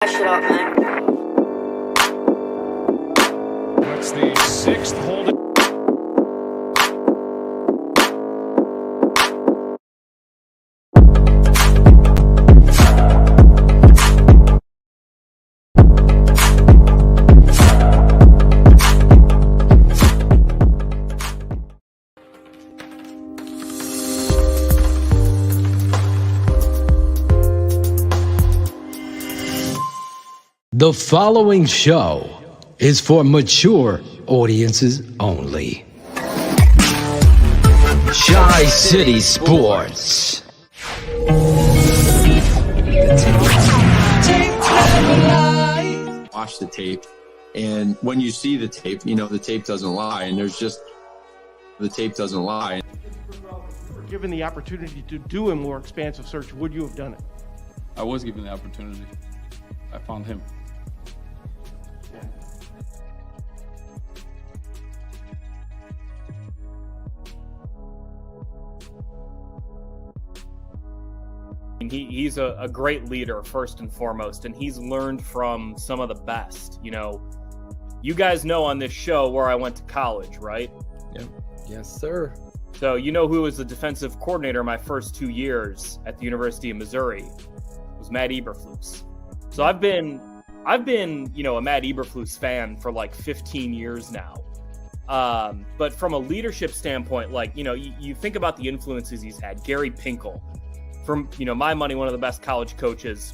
Shut up, man. That's the sixth holding. The following show is for mature audiences only. ChiCitySports. Watch the tape, and when you see the tape, you know the tape doesn't lie, and the tape doesn't lie. If you were given the opportunity to do a more expansive search, would you have done it? I was given the opportunity. I found him. He's a great leader, first and foremost, and he's learned from some of the best. You know, you guys know on this show where I went to college, right? Yep. Yes, sir. So you know who was the defensive coordinator my first 2 years at the University of Missouri? It was Matt Eberflus. So I've been, you know, a Matt Eberflus fan for like 15 years now. But from a leadership standpoint, like, you know, you think about the influences he's had. Gary Pinkel, from, you know, my money, one of the best college coaches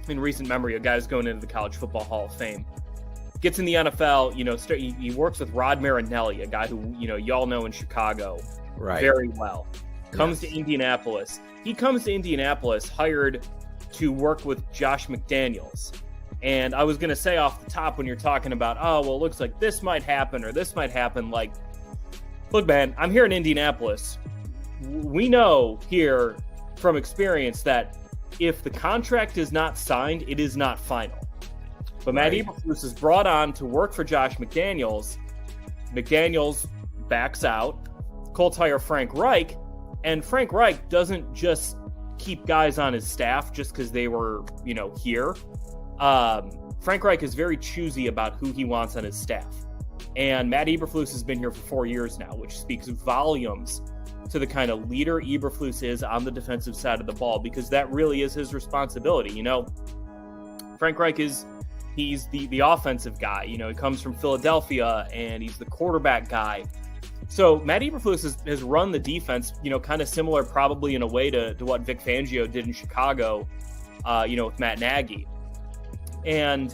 in recent memory, a guy who's going into the College Football Hall of Fame. Gets in the NFL, you know, he works with Rod Marinelli, a guy who, you know, y'all know in Chicago very well. Comes to Indianapolis. He comes to Indianapolis hired to work with Josh McDaniels. And I was going to say off the top, when you're talking about, oh, well, it looks like this might happen or this might happen, like, look, man, I'm here in Indianapolis. We know here from experience that if the contract is not signed, it is not final. But Matt Eberflus is brought on to work for Josh McDaniels. McDaniels backs out. Colts hire Frank Reich, and Frank Reich doesn't just keep guys on his staff just because they were, you know, here. Frank Reich is very choosy about who he wants on his staff. And Matt Eberflus has been here for 4 years now, which speaks volumes to the kind of leader Eberflus is on the defensive side of the ball, because that really is his responsibility. You know, Frank Reich he's the offensive guy. You know, he comes from Philadelphia and he's the quarterback guy. So Matt Eberflus has run the defense, you know, kind of similar probably in a way to what Vic Fangio did in Chicago, you know, with Matt Nagy. And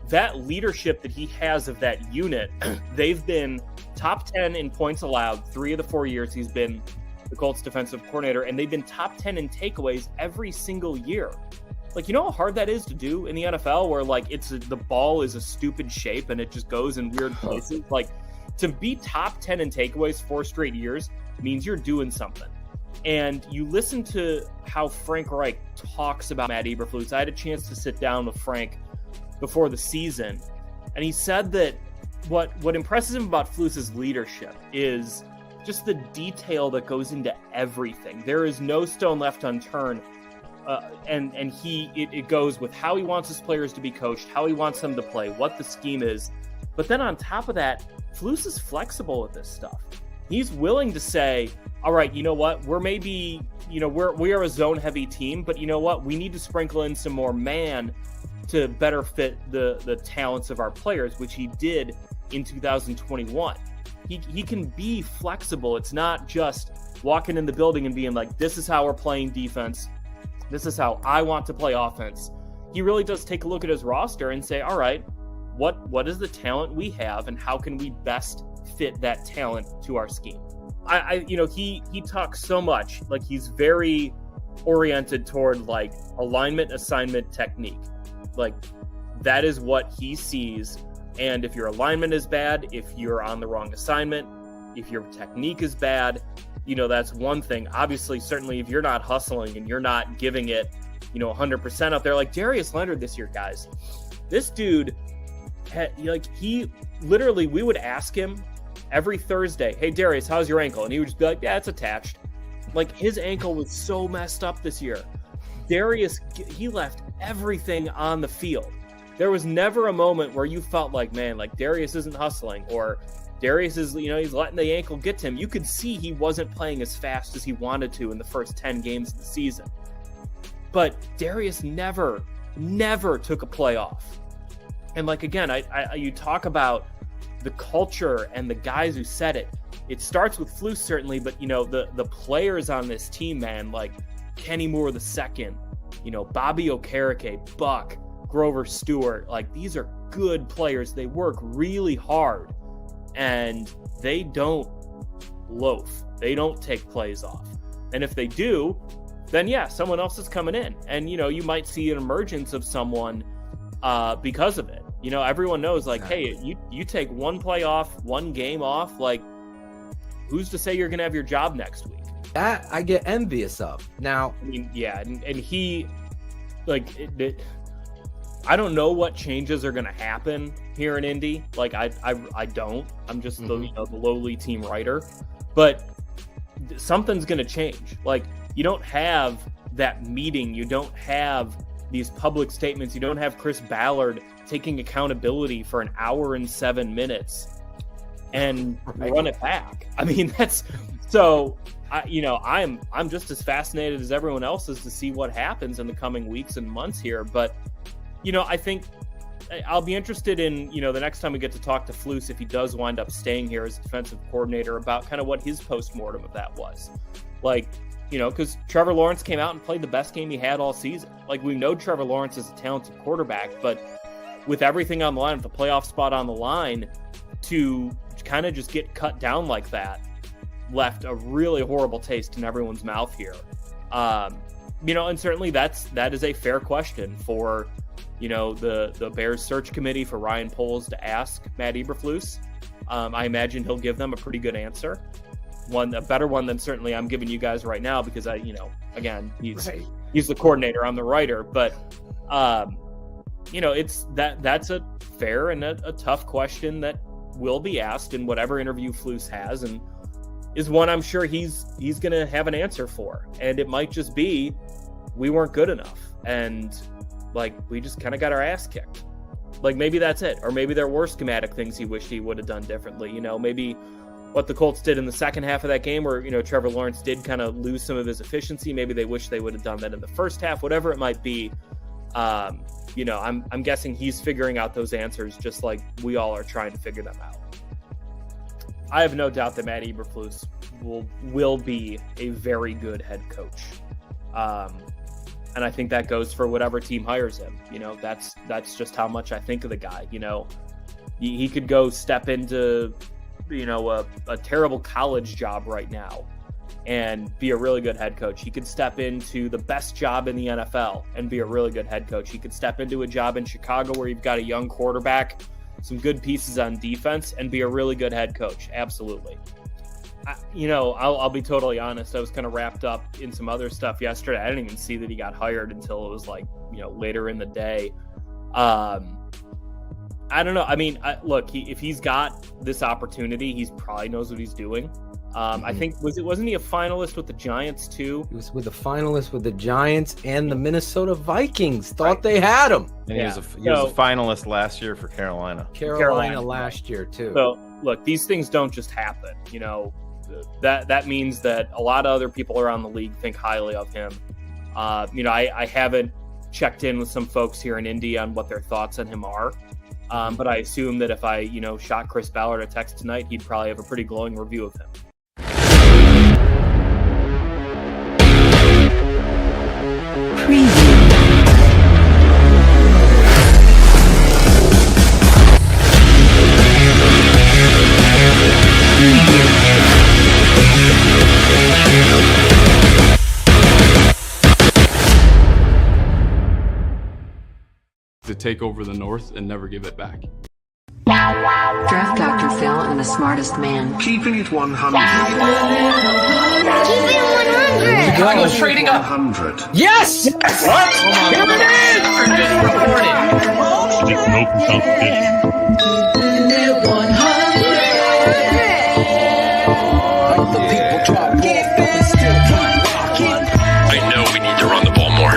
that leadership that he has of that unit, they've been top 10 in points allowed 3 of the 4 years he's been the Colts defensive coordinator, and they've been top 10 in takeaways every single year. Like, you know how hard that is to do in the NFL, where like the ball is a stupid shape and it just goes in weird places. Like, to be top 10 in takeaways 4 straight years means you're doing something. And you listen to how Frank Reich talks about Matt Eberflus. I had a chance to sit down with Frank before the season, and he said that what impresses him about Flus's leadership is just the detail that goes into everything. There is no stone left unturned. And it goes with how he wants his players to be coached, how he wants them to play, what the scheme is. But then on top of that, Flus is flexible with this stuff. He's willing to say, all right, you know what? We're maybe, you know, we are a zone heavy team, but you know what? We need to sprinkle in some more man to better fit the talents of our players, which he did in 2021. He can be flexible. It's not just walking in the building and being like, this is how we're playing defense. This is how I want to play offense. He really does take a look at his roster and say, all right, what is the talent we have and how can we best fit that talent to our scheme? You know, he talks so much, like he's very oriented toward like alignment, assignment, technique. Like that is what he sees. And if your alignment is bad, if you're on the wrong assignment, if your technique is bad, you know, that's one thing. Obviously, certainly if you're not hustling and you're not giving it, you know, 100% out there, like Darius Leonard this year, guys, this dude, he literally, we would ask him every Thursday, hey, Darius, how's your ankle? And he would just be like, yeah, it's attached. Like his ankle was so messed up this year, Darius, he left everything on the field. There was never a moment where you felt like, man, like Darius isn't hustling, or Darius is, he's letting the ankle get to him. You could see he wasn't playing as fast as he wanted to in the first 10 games of the season. But Darius never took a play off. And like, again, you talk about the culture and the guys who said it. It starts with Flus, certainly, but, the players on this team, man, like Kenny Moore II, Bobby Okereke, Buck, Grover Stewart, like these are good players. They work really hard and they don't loaf. They don't take plays off. And if they do, then yeah, someone else is coming in. And, you might see an emergence of someone because of it. Everyone knows, like, hey, you take one play off, one game off, like, who's to say you're going to have your job next week? That I get envious of. Now, I mean, yeah, and he, like, I don't know what changes are going to happen here in Indy. Like, I don't. I'm just the lowly team writer. But something's going to change. Like, you don't have that meeting. You don't have these public statements. You don't have Chris Ballard taking accountability for an hour and 7 minutes and run it back. I mean, that's so. I'm just as fascinated as everyone else is to see what happens in the coming weeks and months here. But I think I'll be interested in the next time we get to talk to Flus, if he does wind up staying here as defensive coordinator, about kind of what his postmortem of that was. Like, because Trevor Lawrence came out and played the best game he had all season. Like, we know Trevor Lawrence is a talented quarterback, but with everything on the line, with the playoff spot on the line, to kind of just get cut down like that left a really horrible taste in everyone's mouth here. And certainly that is a fair question for, the Bears search committee, for Ryan Poles to ask Matt Eberflus. I imagine he'll give them a pretty good answer. A better one than certainly I'm giving you guys right now, because again, he's the coordinator, I'm the writer, but it's that's a fair and a tough question that will be asked in whatever interview Flus has, and is one I'm sure he's going to have an answer for. And it might just be, we weren't good enough, and like, we just kind of got our ass kicked. Like, maybe that's it. Or maybe there were schematic things he wished he would have done differently. Maybe what the Colts did in the second half of that game, where, Trevor Lawrence did kind of lose some of his efficiency. Maybe they wish they would have done that in the first half, whatever it might be. I'm guessing he's figuring out those answers just like we all are trying to figure them out. I have no doubt that Matt Eberflus will be a very good head coach. And I think that goes for whatever team hires him. That's just how much I think of the guy. He could go step into, a terrible college job right now and be a really good head coach. He could step into the best job in the NFL and be a really good head coach. He could step into a job in Chicago where you've got a young quarterback, some good pieces on defense, and be a really good head coach. Absolutely. I'll be totally honest. I was kind of wrapped up in some other stuff yesterday. I didn't even see that he got hired until it was like, later in the day. I don't know. I mean, look, if he's got this opportunity, he probably knows what he's doing. I think wasn't he a finalist with the Giants too? He was with a finalist with the Giants and the Minnesota Vikings. Thought they had him. And he was a finalist last year for Carolina. Carolina last year too. So look, these things don't just happen. That means that a lot of other people around the league think highly of him. I haven't checked in with some folks here in Indy on what their thoughts on him are. But I assume that if I, shot Chris Ballard a text tonight, he'd probably have a pretty glowing review of him. To take over the North and never give it back. Draft Dr. Phil and the smartest man. Keeping it 100. Keeping it 100. Chicago's trading up. 100. Yes! What? Here it is! Stick no competition. Keeping it 100. I know we need to run the ball more.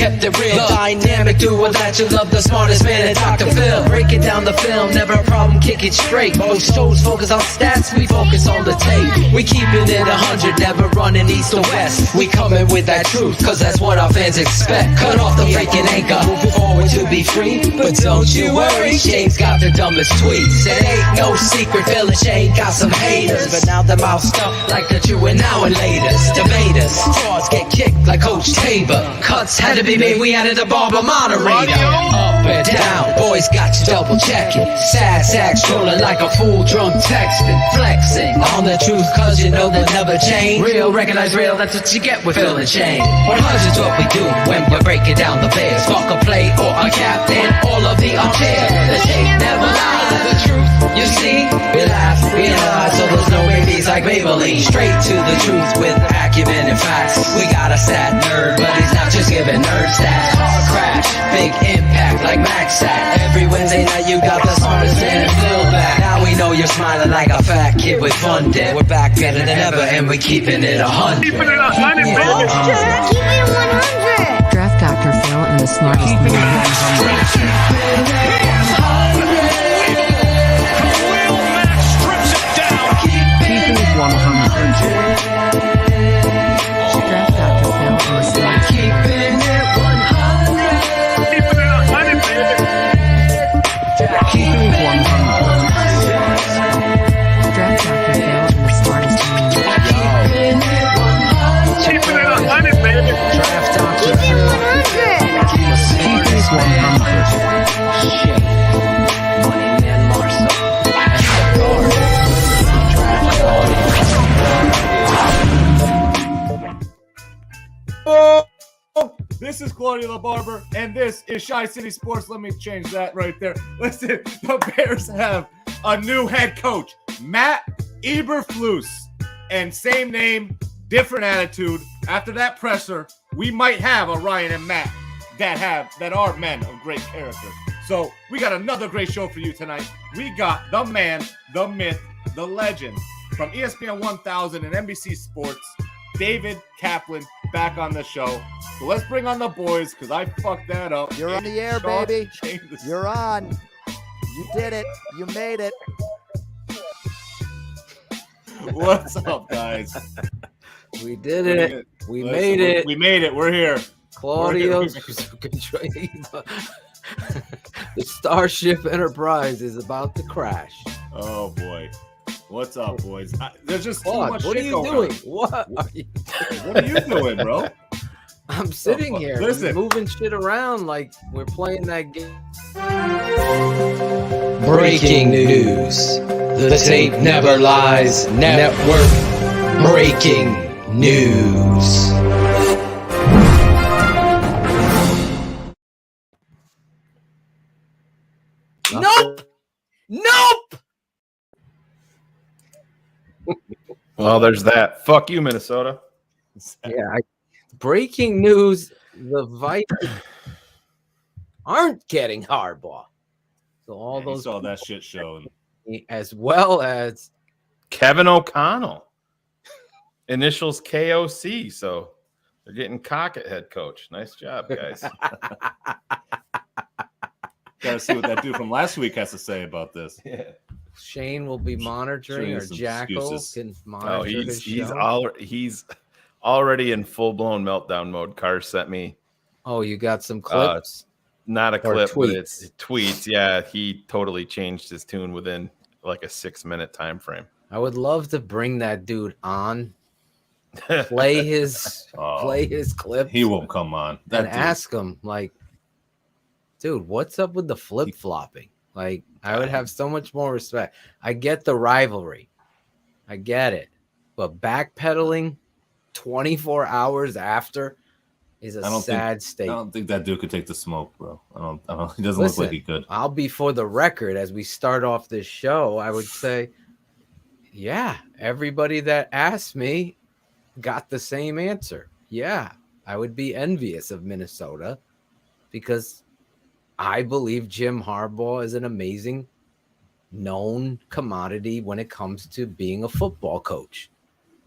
kept it real. Dynamic duo that you love, the smartest man at Dr. Phil. Breaking down the film, never a problem, kick it straight. Most shows focus on stats, we focus on the tape. We keeping it 100, never running east or west. We coming with that truth, cause that's what our fans expect. Cut off the freaking anchor, moving forward to be free. But don't you worry, Shayne's got the dumbest tweets. It ain't no secret, Phil and Shayne got some haters, but now they're moused up like the true and now and laters. Debaters, frauds get kicked like Coach Tabor. Cuts had to be made, we added a barber moderator. Up and down, boys got you double checking. Sad sacks strolling like a fool drunk texting. Flexing on the truth cause you know they'll never change. Real, recognize real, that's what you get with Phil and Shayne. 100's what we do when we're breaking down the bears. Fuck a play or a captain, all of the unfair. The tape never lies, the truth you see. We laugh, we lie, so there's no babies like Maybelline. Straight to the truth with acumen and facts. We got a sad nerd, but he's not just giving nerd stats. Car crash, big impact like Max Sat. Every Wednesday night you got the smartest man and Phil back. Now we know you're smiling like a fat kid with fun day. We're back better than ever and we keeping it 100. Keeping it 100, baby. Keep it 100. Draft Dr. Phil and the smartest man. Keeping it 100. Draft Dr. Phil and the smartest Keeping it 100. Keeping it 100, baby. Keeping it 100. Draft Dr. Phil and the smartest man. Keeping it 100, baby. Draft Dr. Keep it 100. Keeping it 100. Shayne, Money Man Marsaw, and the guard. This is Claudia the Barber, and this is ChiCitySports. Let me change that right there. Listen, the Bears have a new head coach, Matt Eberflus, and same name, different attitude. After that presser, we might have a Ryan and Matt that are men of great character. So we got another great show for you tonight. We got the man, the myth, the legend from ESPN 1000 and NBC Sports, David Kaplan, back on the show. So let's bring on the boys, because I fucked that up. You're on the air, Shaw, baby. Shayne, You're on. You did it. You made it. What's up, guys? We did it. We made it. We made it. We're here. Claudio's the Starship Enterprise is about to crash. Oh boy. What's up, boys? There's just too Claude, much what are shit you going doing? on. What are you doing? What are you doing, bro? I'm sitting here Listen. moving shit around like we're playing that game. Breaking news. The tape never lies. Network breaking news. Nope. Nope. Well, there's that. Fuck you, Minnesota. Yeah. Breaking news: the Vikings aren't getting Harbaugh. So all those saw that shit show, as well as Kevin O'Connell. Initials KOC. So they're getting cock at head coach. Nice job, guys. Gotta see what that dude from last week has to say about this. Yeah. Shayne will be monitoring, or some Jackal excuses. can monitor his show. He's already in full blown meltdown mode. Carr sent me. Oh, you got some clips? Not a Or clip, but tweets. it's tweets. Yeah, he totally changed his tune within like a 6-minute time frame. I would love to bring that dude on, play his clip. He won't come on. And ask him, like, dude, what's up with the flip flopping? Like, I would have so much more respect. I get the rivalry, I get it, but backpedaling 24 hours after is a sad state. I don't think that dude could take the smoke, bro. I don't. He doesn't Listen, look like he could. I'll be for the record as we start off this show. I would say, yeah, everybody that asked me got the same answer. Yeah, I would be envious of Minnesota because I believe Jim Harbaugh is an amazing, known commodity when it comes to being a football coach.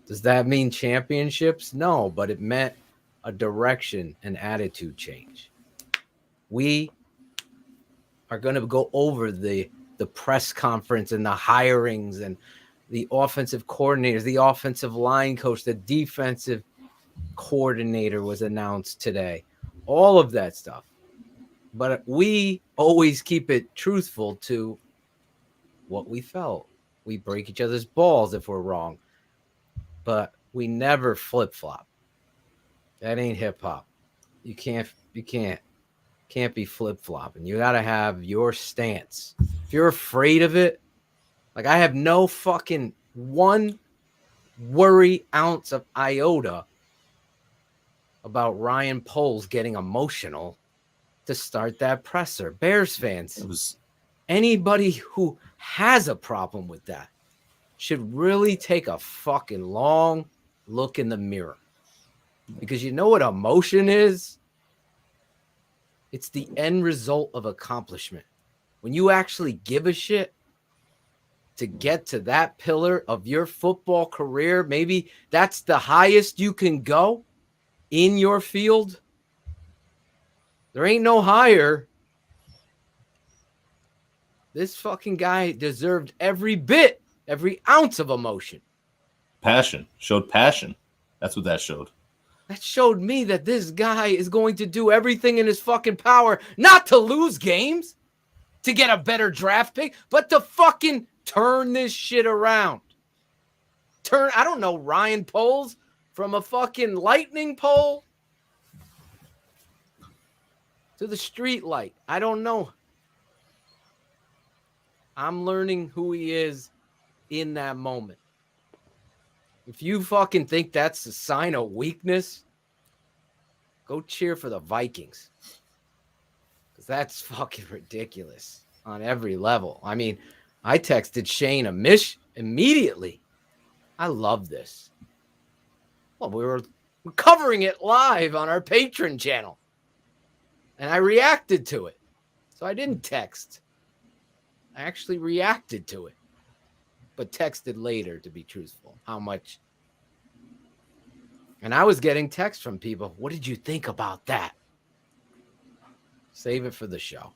Does that mean championships? No, but it meant a direction and attitude change. We are going to go over the press conference and the hirings and the offensive coordinators, the offensive line coach, the defensive coordinator was announced today, all of that stuff. But we always keep it truthful to what we felt. We break each other's balls if we're wrong, but we never flip-flop. That ain't hip-hop. You can't be flip-flopping. You got to have your stance. If you're afraid of it, like I have no fucking one worry ounce of iota about Ryan Poles getting emotional to start that presser. Bears fans, anybody who has a problem with that should really take a fucking long look in the mirror. Because you know what emotion is? It's the end result of accomplishment. When you actually give a shit to get to that pillar of your football career, maybe that's the highest you can go in your field. There ain't no higher. This fucking guy deserved every bit, every ounce of emotion. Passion. Showed passion. That's what that showed. That showed me that this guy is going to do everything in his fucking power not to lose games, to get a better draft pick, but to fucking turn this shit around. I don't know, Ryan Poles from a fucking lightning pole to the street light. I don't know. I'm learning who he is in that moment. If you fucking think that's a sign of weakness, go cheer for the Vikings. Because that's fucking ridiculous on every level. I mean, I texted Shayne a miss immediately. I love this. Well, we're covering it live on our Patreon channel. And I reacted to it. So I didn't text. I actually reacted to it. But texted later, to be truthful. How much? And I was getting texts from people. What did you think about that? Save it for the show.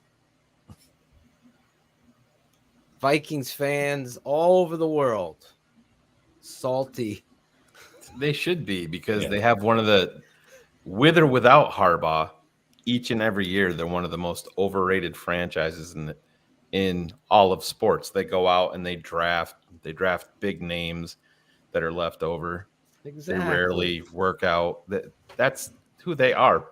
Vikings fans all over the world. Salty. They should be, because they have one of the, with or without Harbaugh, each and every year, they're one of the most overrated franchises in all of sports. They go out and they draft big names that are left over. Exactly. They rarely work out. That's who they are.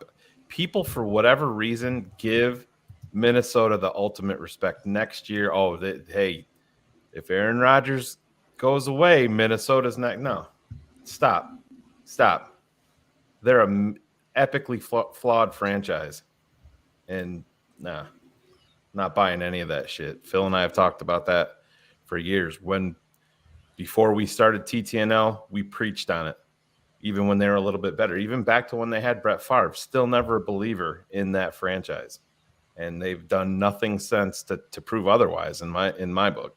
People, for whatever reason, give Minnesota the ultimate respect. Next year, hey, if Aaron Rodgers goes away, Minnesota's not. No, stop. They're a epically flawed franchise, and not buying any of that shit. Phil and I have talked about that for years. Before we started TTNL, we preached on it, even when they were a little bit better, even back to when they had Brett Favre. Still never a believer in that franchise, and they've done nothing since to prove otherwise in my book.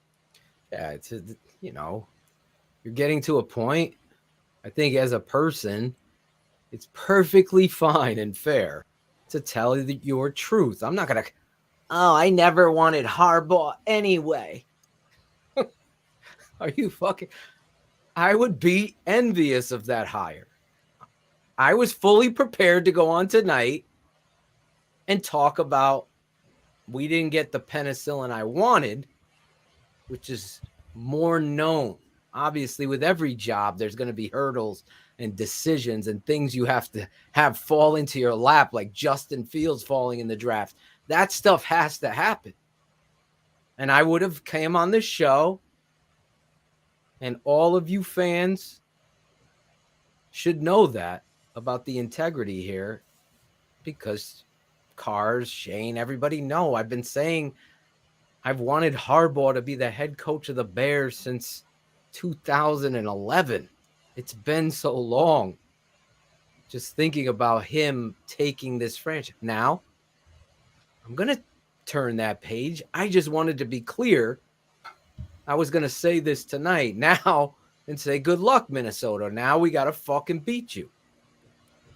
Yeah, it's you're getting to a point. I think as a person, it's perfectly fine and fair to tell your truth. I'm not gonna. Oh, I never wanted Harbaugh anyway. Are you fucking? I would be envious of that hire. I was fully prepared to go on tonight and talk about we didn't get the penicillin I wanted, which is more known. Obviously, with every job, there's going to be hurdles and decisions and things you have to have fall into your lap, like Justin Fields falling in the draft. That stuff has to happen. And I would have came on this show, and all of you fans should know that about the integrity here, because Cars, Shayne, everybody know I've been saying I've wanted Harbaugh to be the head coach of the Bears since 2011. It's been so long. Just thinking about him taking this franchise. Now, I'm going to turn that page. I just wanted to be clear. I was going to say this tonight now and say, good luck, Minnesota. Now we got to fucking beat you.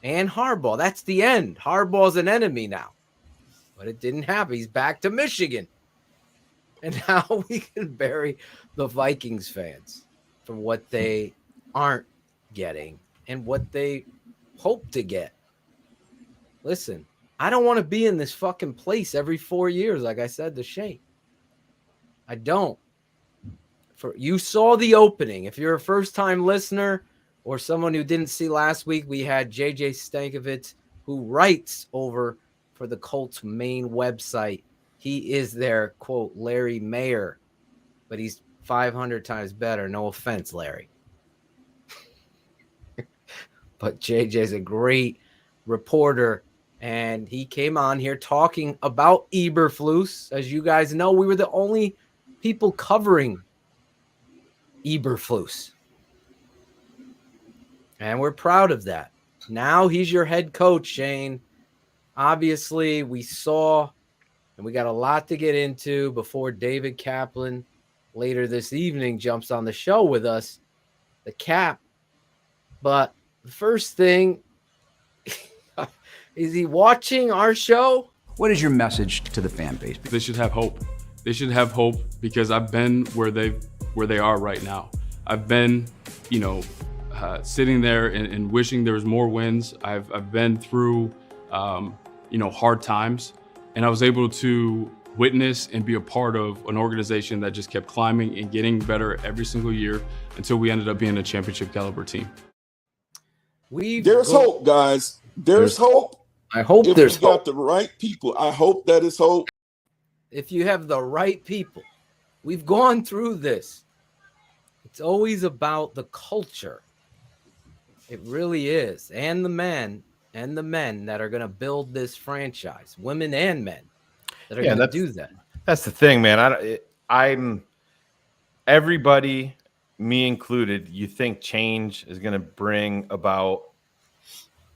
and Harbaugh. That's the end. Harbaugh's an enemy now. But it didn't happen. He's back to Michigan. And now we can bury the Vikings fans for what they aren't getting and what they hope to get. Listen, I don't want to be in this fucking place every 4 years, like I said to Shayne. I don't. You saw the opening. If you're a first-time listener or someone who didn't see last week, we had JJ Stankovitz, who writes over for the Colts main website. He is their, quote, Larry Mayer, but he's 500 times better. No offense, Larry. But JJ's a great reporter, and he came on here talking about Eberflus. As you guys know, we were the only people covering Eberflus. And we're proud of that. Now he's your head coach, Shayne. Obviously, we saw, and we got a lot to get into before David Kaplan later this evening jumps on the show with us, the Cap. But the first thing, is he watching our show? What is your message to the fan base? They should have hope. They should have hope because I've been where they are right now. I've been, sitting there and wishing there was more wins. I've been through, hard times, and I was able to witness and be a part of an organization that just kept climbing and getting better every single year until we ended up being a championship caliber team. There's hope, guys. There's hope. I hope if there's you got the right people. I hope that is hope. If you have the right people, we've gone through this. It's always about the culture. It really is. And the men that are going to build this franchise, women and men that are going to do that. That's the thing, man. I'm everybody, me included, you think change is going to bring about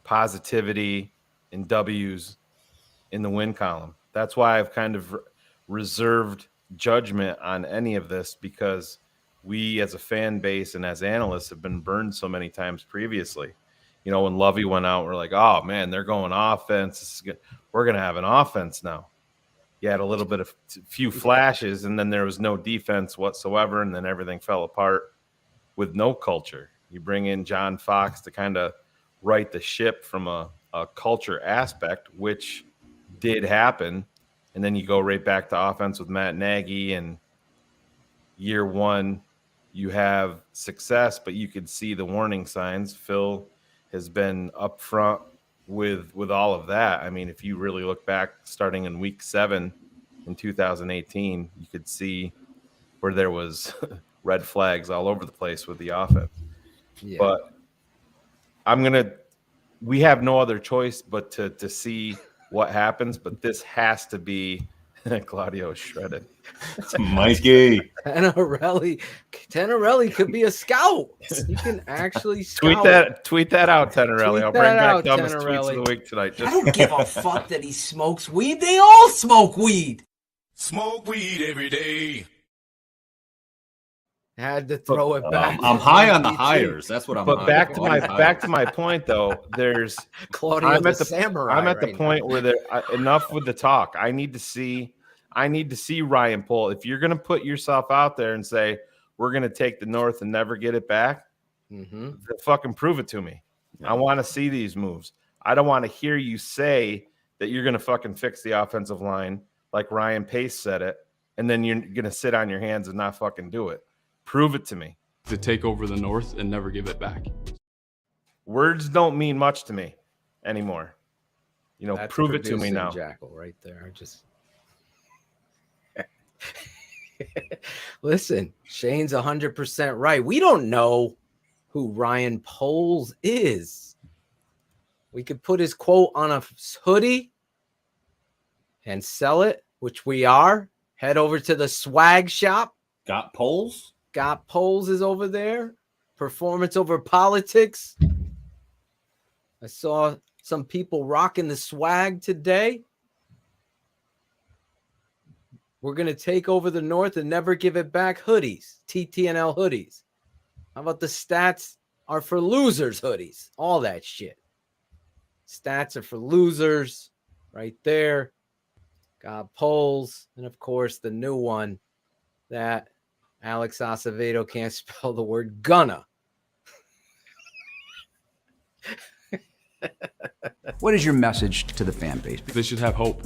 positivity and W's in the win column. That's why I've kind of reserved judgment on any of this, because we as a fan base and as analysts have been burned so many times previously. When Lovey went out, we're like, oh man, they're going offense. We're going to have an offense now. You had a little bit of few flashes, and then there was no defense whatsoever, and then everything fell apart with no culture. You bring in John Fox to kind of right the ship from a culture aspect, which did happen, and then you go right back to offense with Matt Nagy, and year one you have success, but you could see the warning signs. Phil has been up front with all of that. I mean, if you really look back starting in week 7 in 2018, you could see where there was red flags all over the place with the offense. Yeah. But we have no other choice but to see what happens. But this has to be Claudio shredded. Mikey. Tenorelli could be a scout. He can actually scout. Tweet that out, Tenorelli. I'll bring back dumbest tweets of the week tonight. I don't give a fuck that he smokes weed. They all smoke weed. Smoke weed every day. Had to throw it back. I'm high on the hires. That's what I'm. But back to my point though. There's Claudio I'm at the samurai. I'm at the point where there enough with the talk. I need to see Ryan Pohl. If you're going to put yourself out there and say we're going to take the North and never get it back, then fucking prove it to me. Yeah. I want to see these moves. I don't want to hear you say that you're going to fucking fix the offensive line like Ryan Pace said it, and then you're going to sit on your hands and not fucking do it. Prove it to me. To take over the North and never give it back. Words don't mean much to me anymore. That's prove it to me now. Jackal right there. Listen, Shayne's 100% right. We don't know who Ryan Poles is. We could put his quote on a hoodie and sell it, which we are. Head over to the swag shop. Got Poles? Got Poles is over there. Performance over politics. I saw some people rocking the swag today. We're going to take over the North and never give it back hoodies. TTNL hoodies. How about the stats are for losers hoodies? All that shit. Stats are for losers right there. Got polls. And of course, the new one that Alex Acevedo can't spell the word gonna. What is your message to the fan base? They should have hope.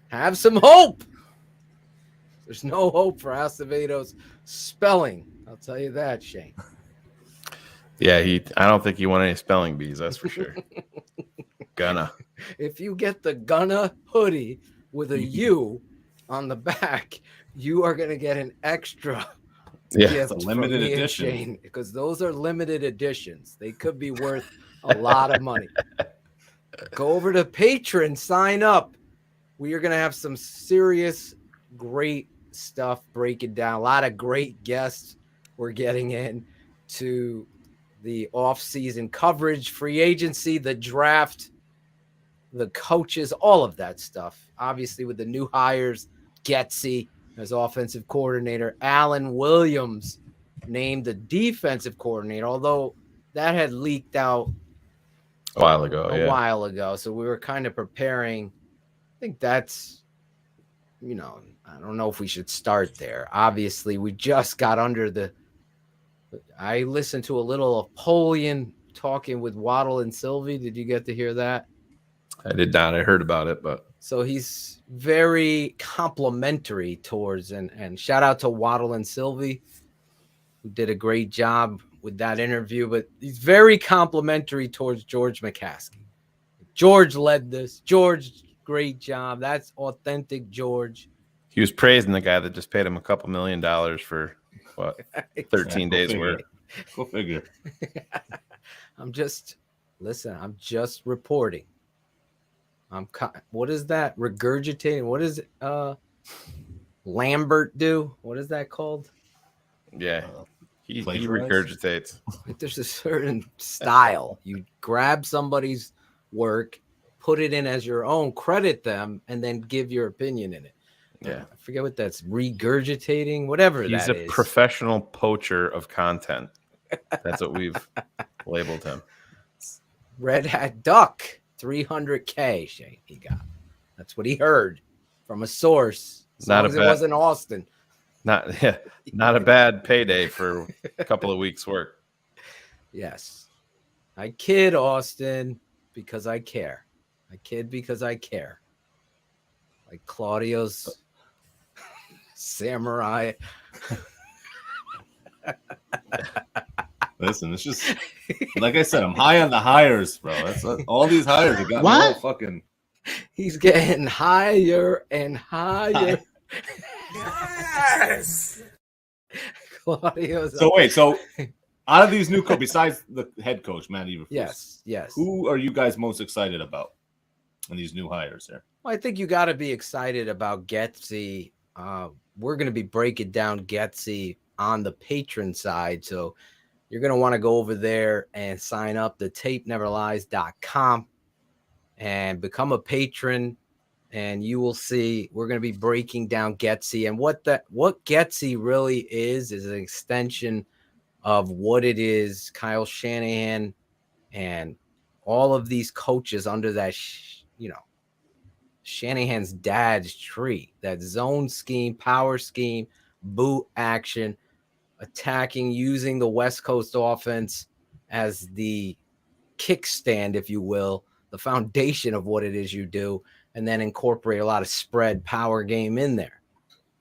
Have some hope. There's no hope for Acevedo's spelling. I'll tell you that, Shayne. Yeah, I don't think he won any spelling bees, that's for sure. Gonna. If you get the Gonna hoodie with a U on the back, you are going to get an extra gift it's a limited from me edition. and Shayne, because those are limited editions. They could be worth a lot of money. Go over to Patreon, sign up. We are going to have some serious, great stuff breaking down. A lot of great guests we're getting in to the off-season coverage, free agency, the draft, the coaches, all of that stuff. Obviously, with the new hires, Getsy as offensive coordinator, Alan Williams named the defensive coordinator, although that had leaked out a while ago. So we were kind of preparing. I think that's, I don't know if we should start there. Obviously, we just got under I listened to a little of Polian talking with Waddle and Sylvie. Did you get to hear that? I did not. I heard about it, but so he's very complimentary towards and shout out to Waddle and Sylvie, who did a great job with that interview. But he's very complimentary towards George McCaskey. George led this. George, great job. That's authentic George. He was praising the guy that just paid him a couple $1 million for what 13 days work. Go figure. I'm just reporting. What is that? Regurgitating. What is Lambert do? What is that called? Yeah. He regurgitates. There's a certain style. You grab somebody's work, put it in as your own, credit them, and then give your opinion in it. Yeah. I forget what that's, regurgitating, whatever that is. He's a professional poacher of content. That's what we've labeled him. Red Hat Duck, 300K, Shayne, he got. That's what he heard from a source. As long as it wasn't Austin. Not a bad payday for a couple of weeks' work. Yes. I kid, Austin, because I care. I kid because I care. Like Claudio's samurai. Listen, it's just like I said, I'm high on the hires, bro. That's all these hires have gotten all fucking. He's getting higher and higher. Yes. Claudio's. So wait, out of these new coaches, besides the head coach, Matt Eberflus, yes, who are you guys most excited about in these new hires there? Well, I think you got to be excited about Getsy. We're going to be breaking down Getsy on the patron side, so you're going to want to go over there and sign up to tapeneverlies.com and become a patron, and you will see we're going to be breaking down Getsy. And what Getsy really is an extension of what it is Kyle Shanahan and all of these coaches under that, Shanahan's dad's tree, that zone scheme, power scheme, boot action, attacking, using the West Coast offense as the kickstand, if you will, the foundation of what it is you do, and then incorporate a lot of spread power game in there.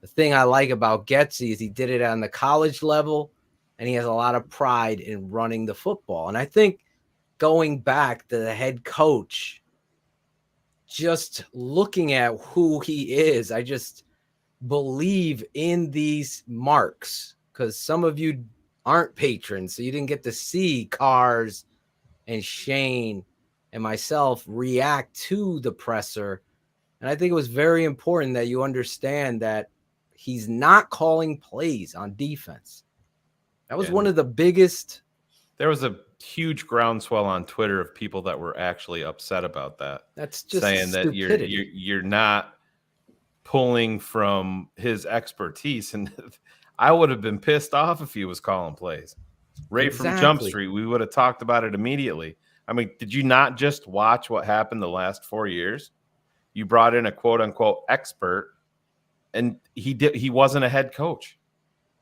The thing I like about Getsy is he did it on the college level, and he has a lot of pride in running the football. And I think going back to the head coach, just looking at who he is, I just believe in these marks, because some of you aren't patrons, so you didn't get to see Cars and Shayne and myself react to the presser. And I think it was very important that you understand that he's not calling plays on defense. That was one of the biggest. There was a huge groundswell on Twitter of people that were actually upset about that. That's just saying stupidity. that you're not pulling from his expertise. And I would have been pissed off if he was calling plays. Right from Jump Street, we would have talked about it immediately. I mean, did you not just watch what happened the last 4 years? You brought in a quote unquote expert, and he wasn't a head coach.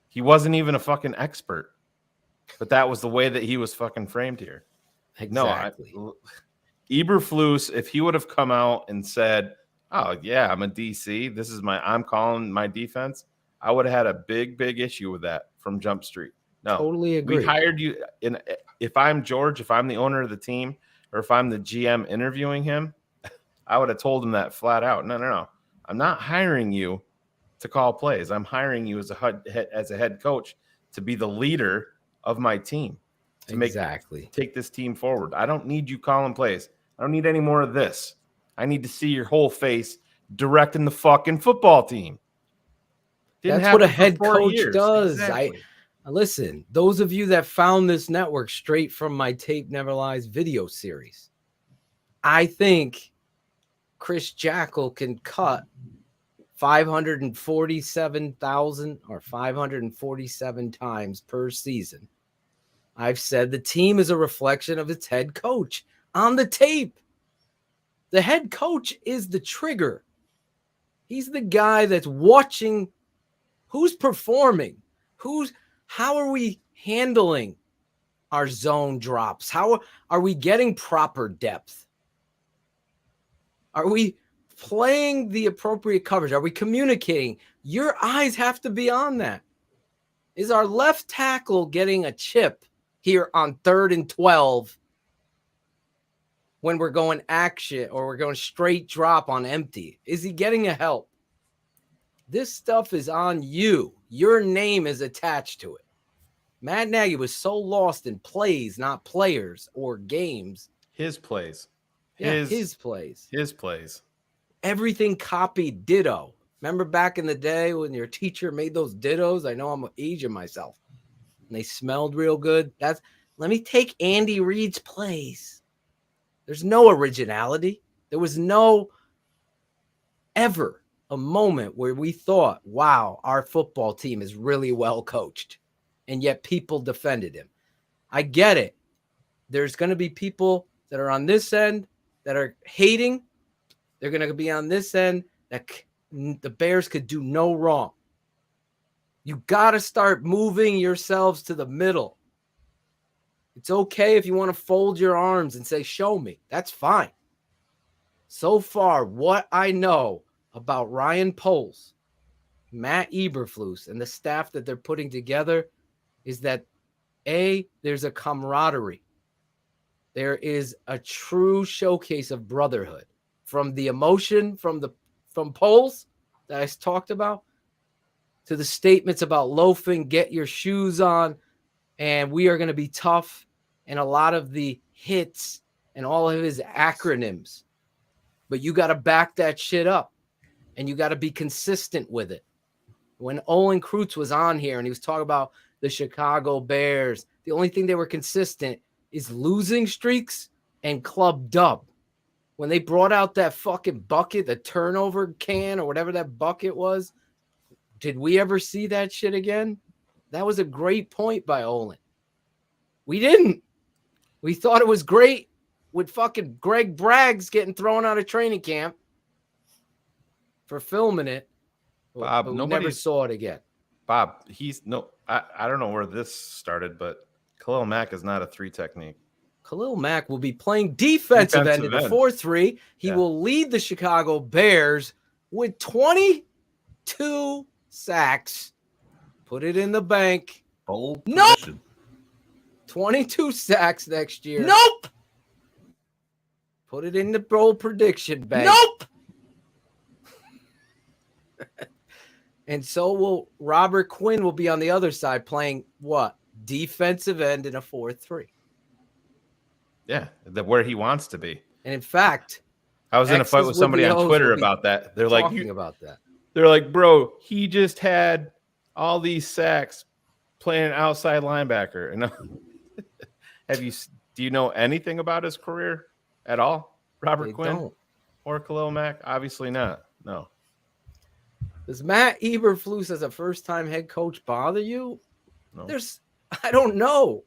He wasn't even a fucking expert. But that was the way that he was fucking framed here. Exactly. No, Eberflus, if he would have come out and said, "Oh yeah, I'm a DC. I'm calling my defense," I would have had a big issue with that from Jump Street. No, Totally agree. We hired you. If I'm George, if I'm the owner of the team, or if I'm the GM interviewing him, I would have told him that flat out. No. I'm not hiring you to call plays. I'm hiring you as a head coach to be the leader of my team. Take this team forward. I don't need you calling plays. I don't need any more of this. I need to see your whole face directing the fucking football team. That's what a head coach does. Exactly. Listen, those of you that found this network straight from my Tape Never Lies video series, I think Chris Jackal can cut 547,000 or 547 times per season. I've said the team is a reflection of its head coach on the tape. The head coach is the trigger. He's the guy that's watching who's performing, how are we handling our zone drops? How are we getting proper depth? Are we playing the appropriate coverage? Are we communicating? Your eyes have to be on that. Is our left tackle getting a chip here on 3rd and 12 when we're going action or we're going straight drop on empty? Is he getting a help? This stuff is on you. Your name is attached to it. Matt Nagy was so lost in plays, not players or games. His plays. His plays. His plays. Everything copied ditto. Remember back in the day when your teacher made those dittos? I know I'm aging myself. And they smelled real good. Let me take Andy Reid's plays. There's no originality. There was no ever a moment where we thought, wow, our football team is really well coached. And yet people defended him. I get it. There's going to be people that are on this end that are hating. They're going to be on this end that the Bears could do no wrong. You got to start moving yourselves to the middle. It's okay if you want to fold your arms and say, show me. That's fine. So far, what I know about Ryan Poles, Matt Eberflus, and the staff that they're putting together is that, there's a camaraderie. There is a true showcase of brotherhood. From the emotion from Poles that I talked about to the statements about loafing, get your shoes on, and we are going to be tough, and a lot of the hits and all of his acronyms. But you got to back that shit up, and you got to be consistent with it. When Olin Kreutz was on here and he was talking about the Chicago Bears, the only thing they were consistent is losing streaks and club dub. When they brought out that fucking bucket, the turnover can or whatever that bucket was, did we ever see that shit again? That was a great point by Olin. We didn't. We thought it was great with fucking Greg Braggs getting thrown out of training camp for filming it. Bob, but we nobody never saw it again. Bob, I don't know where this started, but Khalil Mack is not a 3 technique. Khalil Mack will be playing defensive end in the 4-3. He will lead the Chicago Bears with 22 sacks. Put it in the bank. Bold nope. Position. 22 sacks next year. Nope. Put it in the bold prediction bank. Nope. And so will Robert Quinn will be on the other side playing what? Defensive end in a 4-3. Yeah, where he wants to be. And in fact, I was in a fight with somebody on Twitter about that. They're like, about that. They're like, bro, he just had all these sacks playing outside linebacker. And do you know anything about his career at all? Robert Quinn or Khalil Mack? Obviously not. No. Does Matt Eberflus as a first-time head coach bother you? No. I don't know.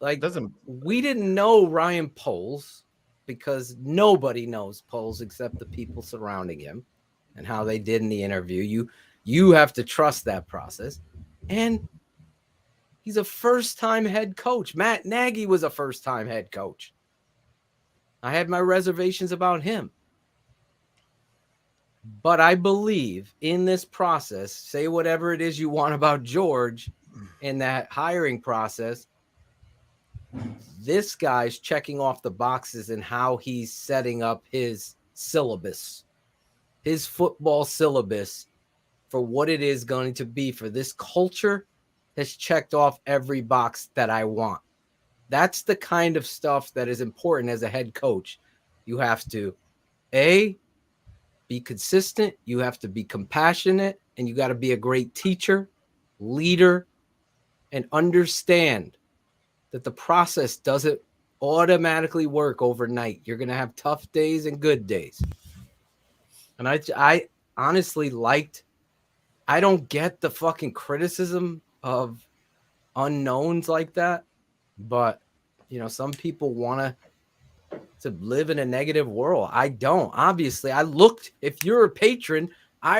Like, we didn't know Ryan Poles because nobody knows Poles except the people surrounding him and how they did in the interview. You have to trust that process. And he's a first-time head coach. Matt Nagy was a first-time head coach. I had my reservations about him. But I believe in this process, say whatever it is you want about George in that hiring process, this guy's checking off the boxes and how he's setting up his syllabus, his football syllabus for what it is going to be for this culture has checked off every box that I want. That's the kind of stuff that is important as a head coach. You have to, A, be consistent, you have to be compassionate, and you got to be a great teacher, leader, and understand that the process doesn't automatically work overnight. You're going to have tough days and good days. And I honestly I don't get the fucking criticism of unknowns like that, but some people want to live in a negative world. I don't. Obviously, if you're a patron,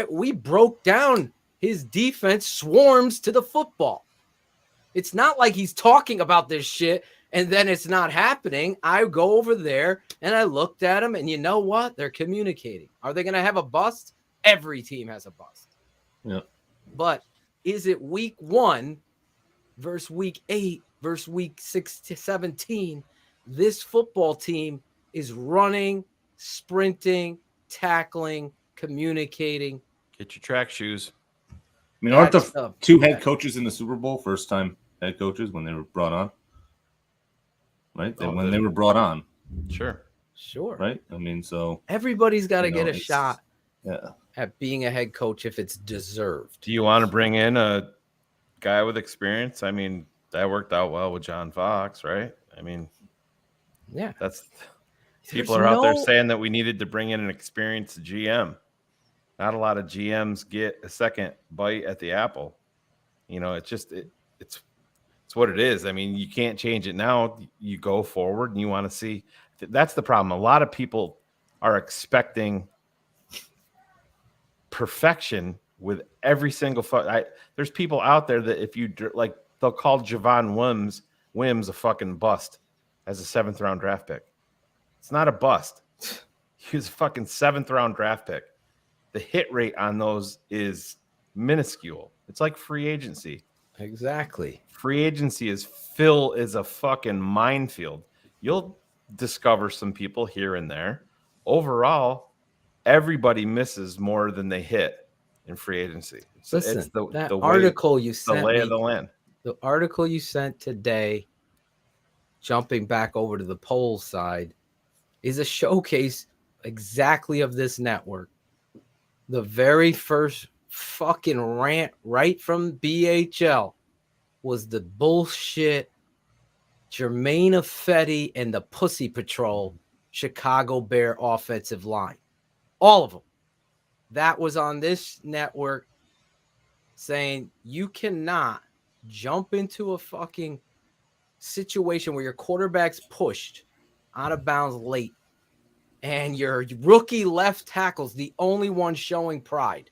we broke down his defense swarms to the football. It's not like he's talking about this shit and then it's not happening. I go over there and I looked at him, and you know what? They're communicating. Are they going to have a bust? Every team has a bust. Yeah. But is it week 1 versus week 8 versus week 6 to 17? This football team is running, sprinting, tackling, communicating. Get your track shoes. I mean, aren't the two head coaches in the Super Bowl first-time head coaches when they were brought on? Right? When they were brought on. Sure. Right? I mean, so everybody's got to get a shot Yeah. at being a head coach if it's deserved. Do you want to bring in a guy with experience? I mean, that worked out well with John Fox, right? I mean, yeah, people are out there saying that we needed to bring in an experienced GM. Not a lot of GMs get a second bite at the apple. It's what it is. I mean, you can't change it now. You go forward and you want to see. That's the problem. A lot of people are expecting perfection with every single there's people out there that if you like, they'll call Javon Wims a fucking bust as a 7th round draft pick. It's not a bust. He was a fucking 7th round draft pick. The hit rate on those is minuscule. It's like free agency. Exactly. Free agency is a fucking minefield. You'll discover some people here and there. Overall, everybody misses more than they hit in free agency. Listen, it's the article you sent the lay of the land. The article you sent today, jumping back over to the Poles side, is a showcase exactly of this network. The very first fucking rant right from BHL was the bullshit Jermaine Ifedi and the Pussy Patrol Chicago Bear offensive line. All of them. That was on this network saying you cannot jump into a fucking situation where your quarterback's pushed out of bounds late and your rookie left tackle's the only one showing pride.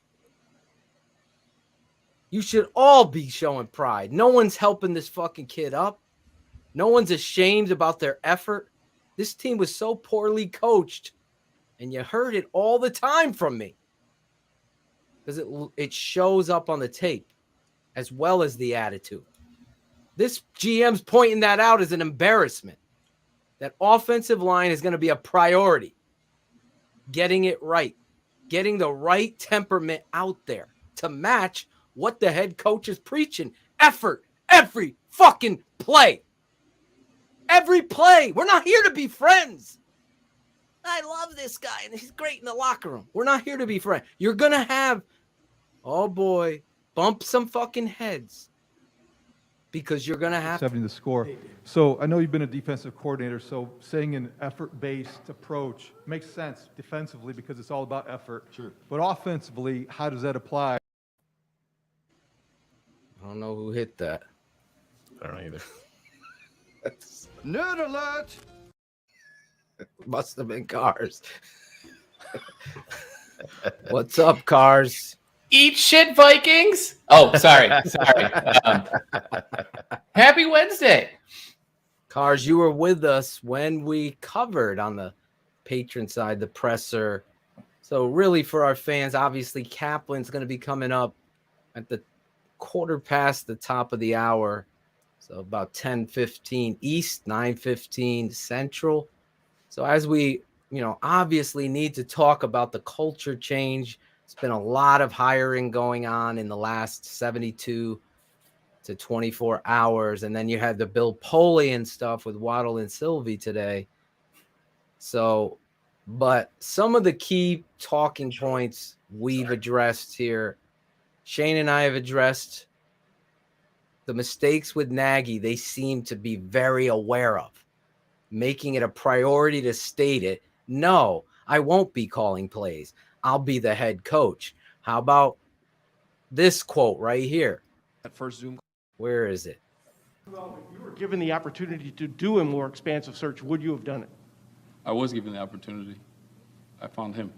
You should all be showing pride. No one's helping this fucking kid up. No one's ashamed about their effort. This team was so poorly coached, and you heard it all the time from me because it shows up on the tape as well as the attitude. This GM's pointing that out as an embarrassment. That offensive line is going to be a priority. Getting it right. Getting the right temperament out there to match what the head coach is preaching. Effort. Every fucking play. Every play. We're not here to be friends. I love this guy, and he's great in the locker room. We're not here to be friends. You're going to have, oh boy, bump some fucking heads. Because you're going to have 70 the score. So I know you've been a defensive coordinator, so saying an effort-based approach makes sense defensively because it's all about effort. Sure. But offensively, how does that apply? I don't know who hit that. I don't know either. Nerd alert! Must have been Cars. What's up, Cars? Eat shit, Vikings. Oh, sorry. Happy Wednesday. Cars, you were with us when we covered on the patron side, the presser. So really for our fans, obviously Kaplan's going to be coming up at the quarter past the top of the hour. So about 10:15 East, 9:15 Central. So as we, obviously need to talk about the culture change. It's been a lot of hiring going on in the last 72 to 24 hours. And then you had the Bill Polian stuff with Waddle and Sylvie today. So, but some of the key talking points we've addressed here, Shayne and I have addressed the mistakes with Nagy. They seem to be very aware of, making it a priority to state it. No, I won't be calling plays. I'll be the head coach. How about this quote right here? That first Zoom. Where is it? Well, if you were given the opportunity to do a more expansive search, would you have done it? I was given the opportunity. I found him.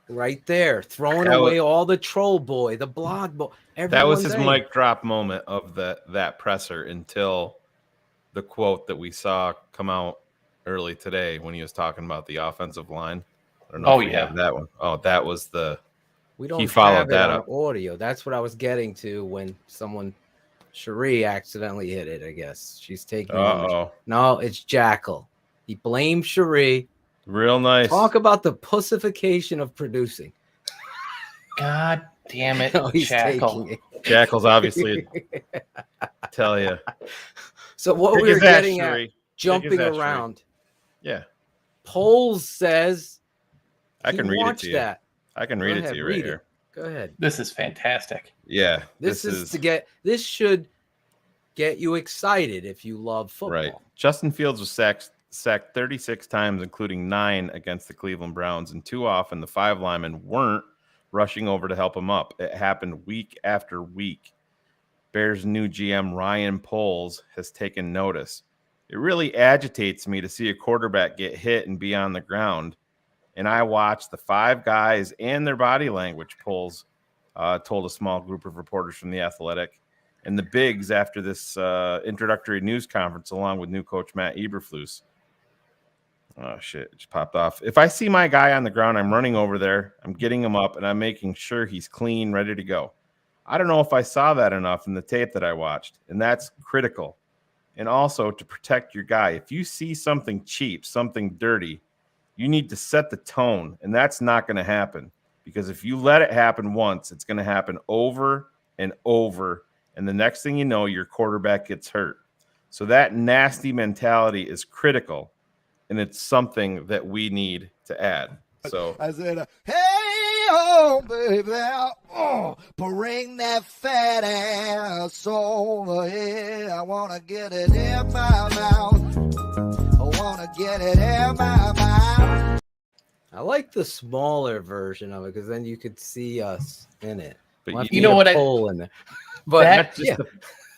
Right there, throwing away all the troll boy, the blog boy. That was his mic drop moment of that presser until the quote that we saw come out early today when he was talking about the offensive line. I don't know if we have that one. Oh, that was the. We don't he followed have it that on up. audio. That's what I was getting to when Cherie accidentally hit it. I guess she's taking. No, it's Jackal. He blamed Cherie. Real nice. Talk about the pussification of producing. God damn it, No, he's Jackal. taking it. Jackal's obviously tell you. So what Big we were as that, getting Cherie. at, jumping Big as that, around. Yeah. Polls says I can read it watched to you. that. I can read it to you right here. Go ahead. This is fantastic. Yeah. This should get you excited if you love football. Right. Justin Fields was sacked 36 times, including 9 against the Cleveland Browns, and too often the 5 linemen weren't rushing over to help him up. It happened week after week. Bears' new GM, Ryan Poles, has taken notice. It really agitates me to see a quarterback get hit and be on the ground. And I watched the 5 guys and their body language, Poles told a small group of reporters from The Athletic. And the bigs after this introductory news conference, along with new coach Matt Eberflus. Oh, shit. It just popped off. If I see my guy on the ground, I'm running over there. I'm getting him up, and I'm making sure he's clean, ready to go. I don't know if I saw that enough in the tape that I watched, and that's critical. And also to protect your guy. If you see something cheap, something dirty, you need to set the tone, and that's not going to happen. Because if you let it happen once, it's going to happen over and over, and the next thing you know, your quarterback gets hurt. So that nasty mentality is critical. And it's something that we need to add. So I said, hey, oh, baby, oh, bring that fat ass over here. I want to get it in my mouth. I want to get it in my mouth. I like the smaller version of it because then you could see us in it. But you know what? In there. But That- not just yeah. the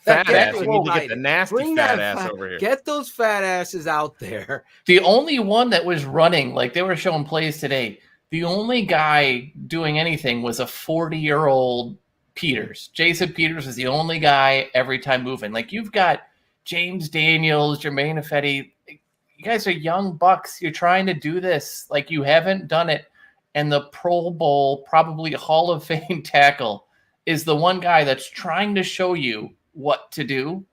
fat ass. You need to Right. get the nasty Bring fat that ass over here. Get those fat asses out there. The only one that was running, like they were showing plays today, the only guy doing anything was a 40-year-old Peters. Jason Peters was the only guy every time moving. Like you've got James Daniels, Jermaine Ifedi. You guys are young bucks. You're trying to do this. Like you haven't done it. And the Pro Bowl, probably Hall of Fame tackle, is the one guy that's trying to show you what to do.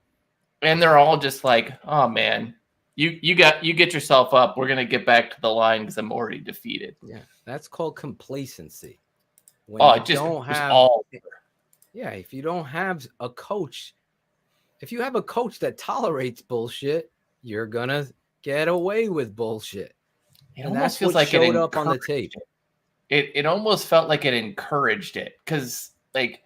And they're all just like, oh man, you get yourself up. We're gonna get back to the line because I'm already defeated. Yeah, that's called complacency. When Oh, you it just don't was have, all yeah, if you don't have a coach, if you have a coach that tolerates bullshit, you're gonna get away with bullshit. It And almost that's feels what like it showed up on the tape. It almost felt like it encouraged it because like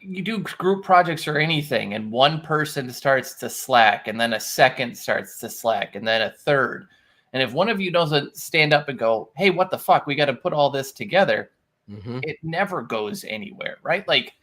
you do group projects or anything and one person starts to slack and then a second starts to slack and then a third. And if one of you doesn't stand up and go, hey, what the fuck? We got to put all this together. Mm-hmm. It never goes anywhere, right? Like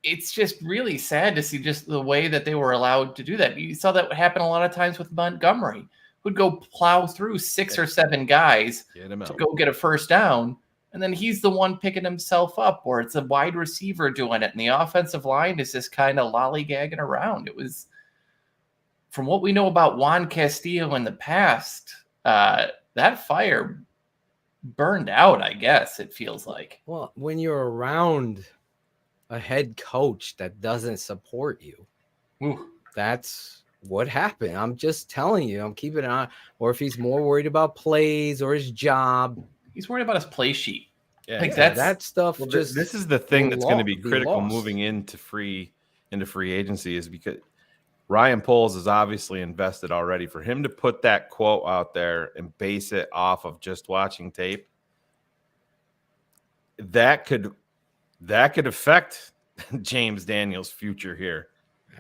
it's just really sad to see just the way that they were allowed to do that. You saw that happen a lot of times with Montgomery, who'd go plow through 6 or 7 guys to go get a first down, and then he's the one picking himself up, or it's a wide receiver doing it, and the offensive line is just kind of lollygagging around. It was, from what we know about Juan Castillo in the past, that fire burned out, I guess, it feels like. Well, when you're around a head coach that doesn't support you, that's what happened. I'm just telling you, I'm keeping an eye. Or if he's more worried about plays or his job. He's worried about his play sheet. Yeah, like that stuff. Well, just this is the thing that's going to be critical lost. moving into free agency, is because Ryan Poles is obviously invested already. For him to put that quote out there and base it off of just watching tape, that could affect James Daniels' future here,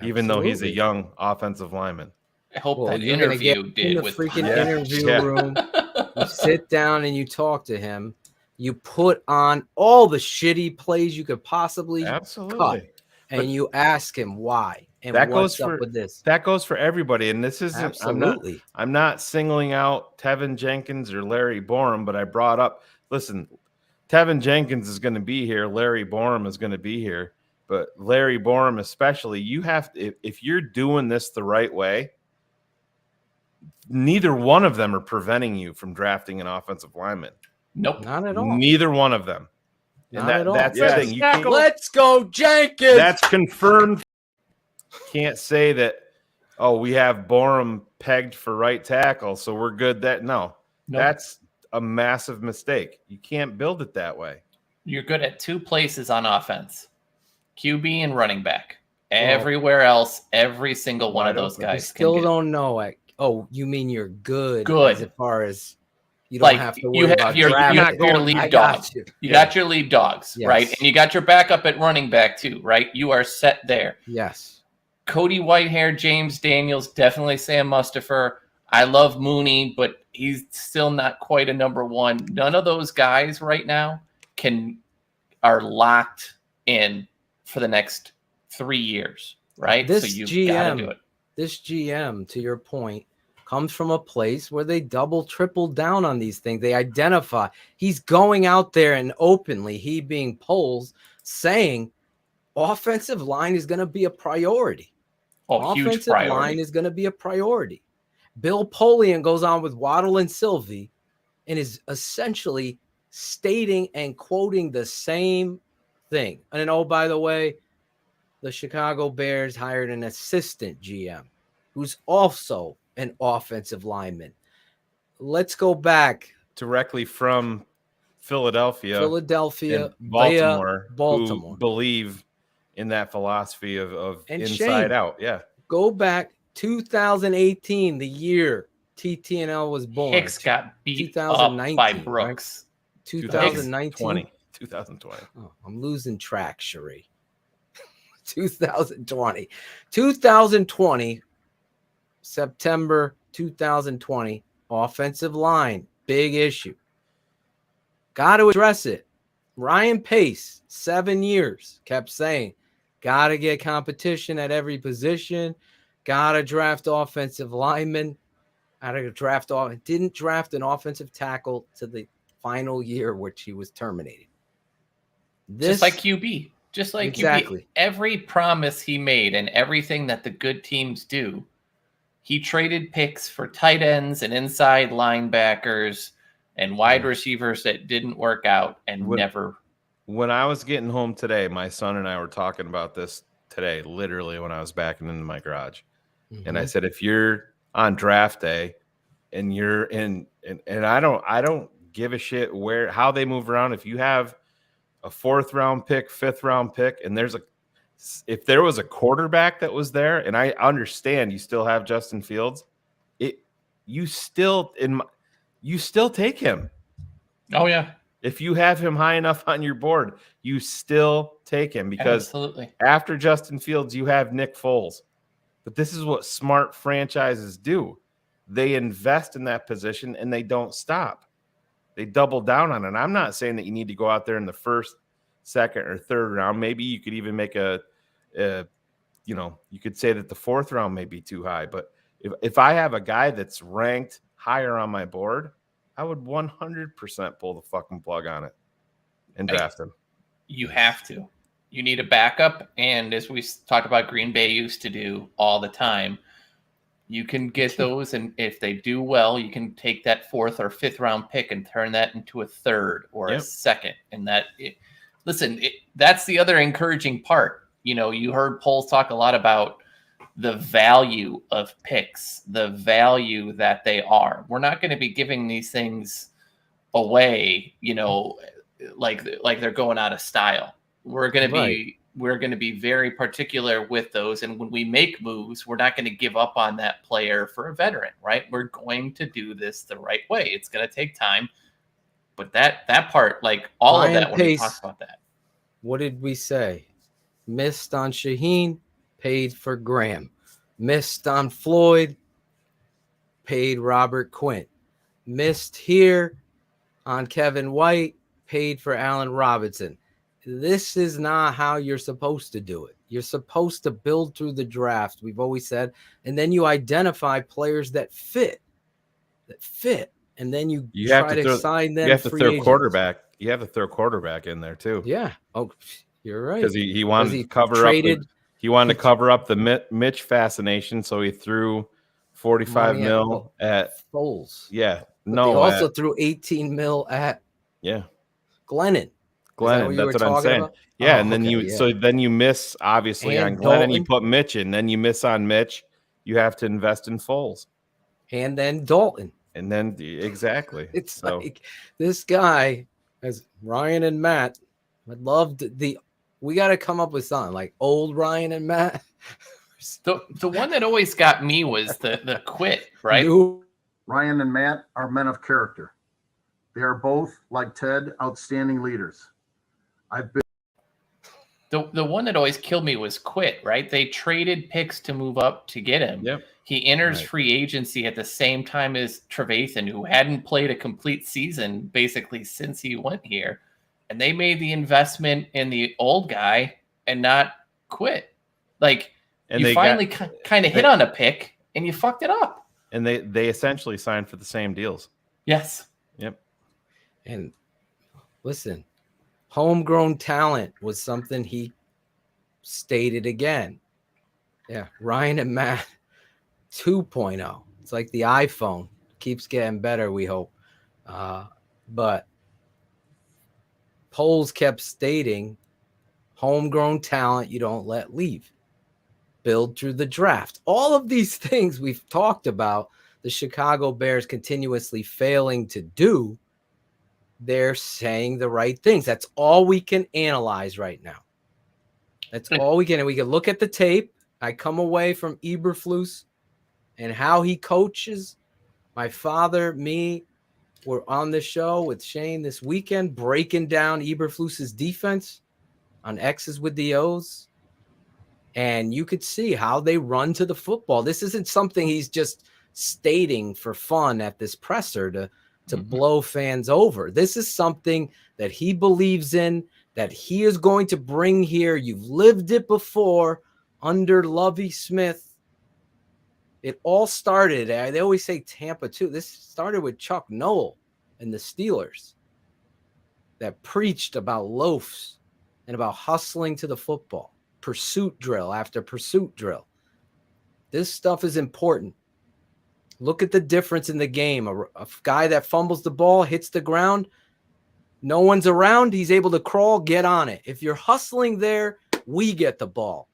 even though he's a young offensive lineman. I hope that you're gonna interview get did in the with freaking Pat. interview room. You sit down and you talk to him. You put on all the shitty plays you could possibly cut, and you ask him why and that what's goes up for with this. That goes for everybody, and this isn't. Absolutely. I'm not singling out Tevin Jenkins or Larry Borum, but I brought up. Listen, Tevin Jenkins is going to be here. Larry Borum is going to be here, but Larry Borum especially. You have to, if you're doing this the right way. Neither one of them are preventing you from drafting an offensive lineman. Nope, not at all. Neither one of them. And that's the thing. You can't, let's go, Jenkins. That's confirmed. Can't say that. Oh, we have Borum pegged for right tackle, so we're good. That's a massive mistake. You can't build it that way. You're good at 2 places on offense: QB and running back. Everywhere else, every single one of those guys. Still don't know it. Oh, you mean you're good? Good As far as you don't have to worry about your drafting. lead dogs. You got your lead dogs, right? And you got your backup at running back too, right? You are set there. Yes. Cody Whitehair, James Daniels, definitely Sam Mustipher. I love Mooney, but he's still not quite a number one. None of those guys right now are locked in for the next 3 years, right? This so you gotta do it. This GM, to your point, comes from a place where they double, triple down on these things. They identify. He's going out there and openly, he being Poles, saying offensive line is going to be a priority. Huge priority. Line is going to be a priority. Bill Polian goes on with Waddle and Sylvie and is essentially stating and quoting the same thing. And oh, by the way, the Chicago Bears hired an assistant GM who's also an offensive lineman. Let's go back directly from Philadelphia, and Baltimore, Baltimore, who believe in that philosophy of and inside Shayne, out. Yeah. Go back 2018, the year TTNL was born. Hicks got beat up by Brooks. Right? 2019. 2020. Oh, I'm losing track, Cherie. 2020, September 2020, offensive line, big issue. Got to address it. Ryan Pace, 7 years, kept saying, got to get competition at every position, got to draft offensive linemen, didn't draft an offensive tackle to the final year, which he was terminated. Just like QB. Just like exactly every promise he made and everything that the good teams do, he traded picks for tight ends and inside linebackers and wide receivers that didn't work out and never. When I was getting home today, my son and I were talking about this today, literally when I was backing into my garage. Mm-hmm. And I said, if you're on draft day and you're in, and I don't give a shit how they move around. If you have a 4th round pick, 5th round pick, and if there was a quarterback that was there, and I understand you still have Justin Fields, you still take him. Oh yeah. If you have him high enough on your board, you still take him, because absolutely after Justin Fields, you have Nick Foles. But this is what smart franchises do. They invest in that position and they don't stop. They double down on it. I'm not saying that you need to go out there in the 1st, 2nd, or 3rd round. Maybe you could even make a You know, you could say that the 4th round may be too high, but if I have a guy that's ranked higher on my board, I would 100% pull the fucking plug on it and draft him. You have to. You need a backup, and as we talked about, Green Bay used to do all the time. You can get those, and if they do well, you can take that 4th or 5th round pick and turn that into a 3rd or a 2nd. And that's the other encouraging part. You know, you heard Poles talk a lot about the value of picks, the value that they are. We're not going to be giving these things away, you know, like they're going out of style. We're going to be very particular with those, and when we make moves, we're not going to give up on that player for a veteran, right? We're going to do this the right way. It's going to take time, but that part, like all Ryan of that, when we Pace, talk about that, what did we say? Missed on Shayne, paid for Graham. Missed on Floyd, paid Robert Quinn. Missed here on Kevin White, paid for Allen Robinson. This is not how you're supposed to do it. You're supposed to build through the draft, we've always said, and then you identify players that fit, and then you try to sign them. You have to throw quarterback. You have to throw quarterback in there too. Yeah. Oh, you're right. Because he wanted to cover up. He wanted to cover up the Mitch fascination, so he threw 45 mil at Foles. Yeah. But they also threw 18 mil at Glennon. That's what I'm saying. About? Yeah, and then so then you miss obviously and on Glennon. Dalton. You put Mitch in, then you miss on Mitch. You have to invest in Foles, and then Dalton, and then exactly. It's like this guy, as Ryan and Matt. I loved we got to come up with something like old Ryan and Matt. The one that always got me was the quit, right? Ryan and Matt are men of character. They are both, like Ted, outstanding leaders. The one that always killed me was quit, right? They traded picks to move up to get him. Yep. He enters free agency at the same time as Trevathan, who hadn't played a complete season basically since he went here. And they made the investment in the old guy and not quit. Like, and you finally kind of hit on a pick and you fucked it up. And they essentially signed for the same deals. Yes. Yep. And listen, homegrown talent was something he stated again. Yeah, Ryan and Matt 2.0. It's like the iPhone. Keeps getting better, we hope. But Poles kept stating homegrown talent you don't let leave. Build through the draft. All of these things we've talked about, the Chicago Bears continuously failing to do, they're saying the right things. That's all we can analyze right now. That's all we can. And we can look at the tape. I come away from Eberflus and how he coaches. My father, me, were on the show with Shayne this weekend, breaking down Eberflus's defense on X's with the O's. And you could see how they run to the football. This isn't something he's just stating for fun at this presser to blow fans over. This is something that he believes in, that he is going to bring here. You've lived it before under Lovie Smith. It all started, they always say Tampa too. This started with Chuck Noll and the Steelers that preached about loafs and about hustling to the football, pursuit drill after pursuit drill. This stuff is important. Look at the difference in the game. A guy that fumbles the ball, hits the ground, no one's around, he's able to crawl, get on it. If you're hustling there, we get the ball.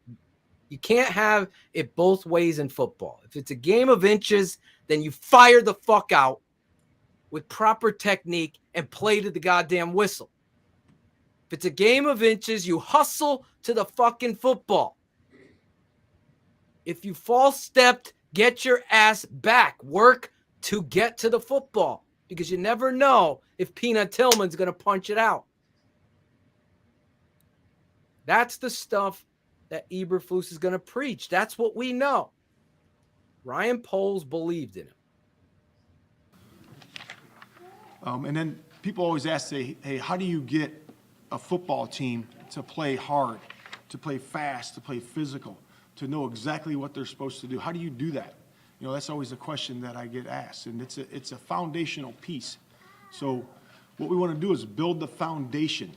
You can't have it both ways in football. If it's a game of inches, then you fire the fuck out with proper technique and play to the goddamn whistle. If it's a game of inches, you hustle to the fucking football. If you false stepped, get your ass back. Work to get to the football because you never know if Peanut Tillman's going to punch it out. That's the stuff that Eberflus is going to preach. That's what we know. Ryan Poles believed in him. And then people always ask, say, hey, how do you get a football team to play hard? to play fast, to play physical, to know exactly what they're supposed to do. How do you do that? You know, that's always a question that I get asked, and it's a foundational piece. So what we want to do is build the foundation,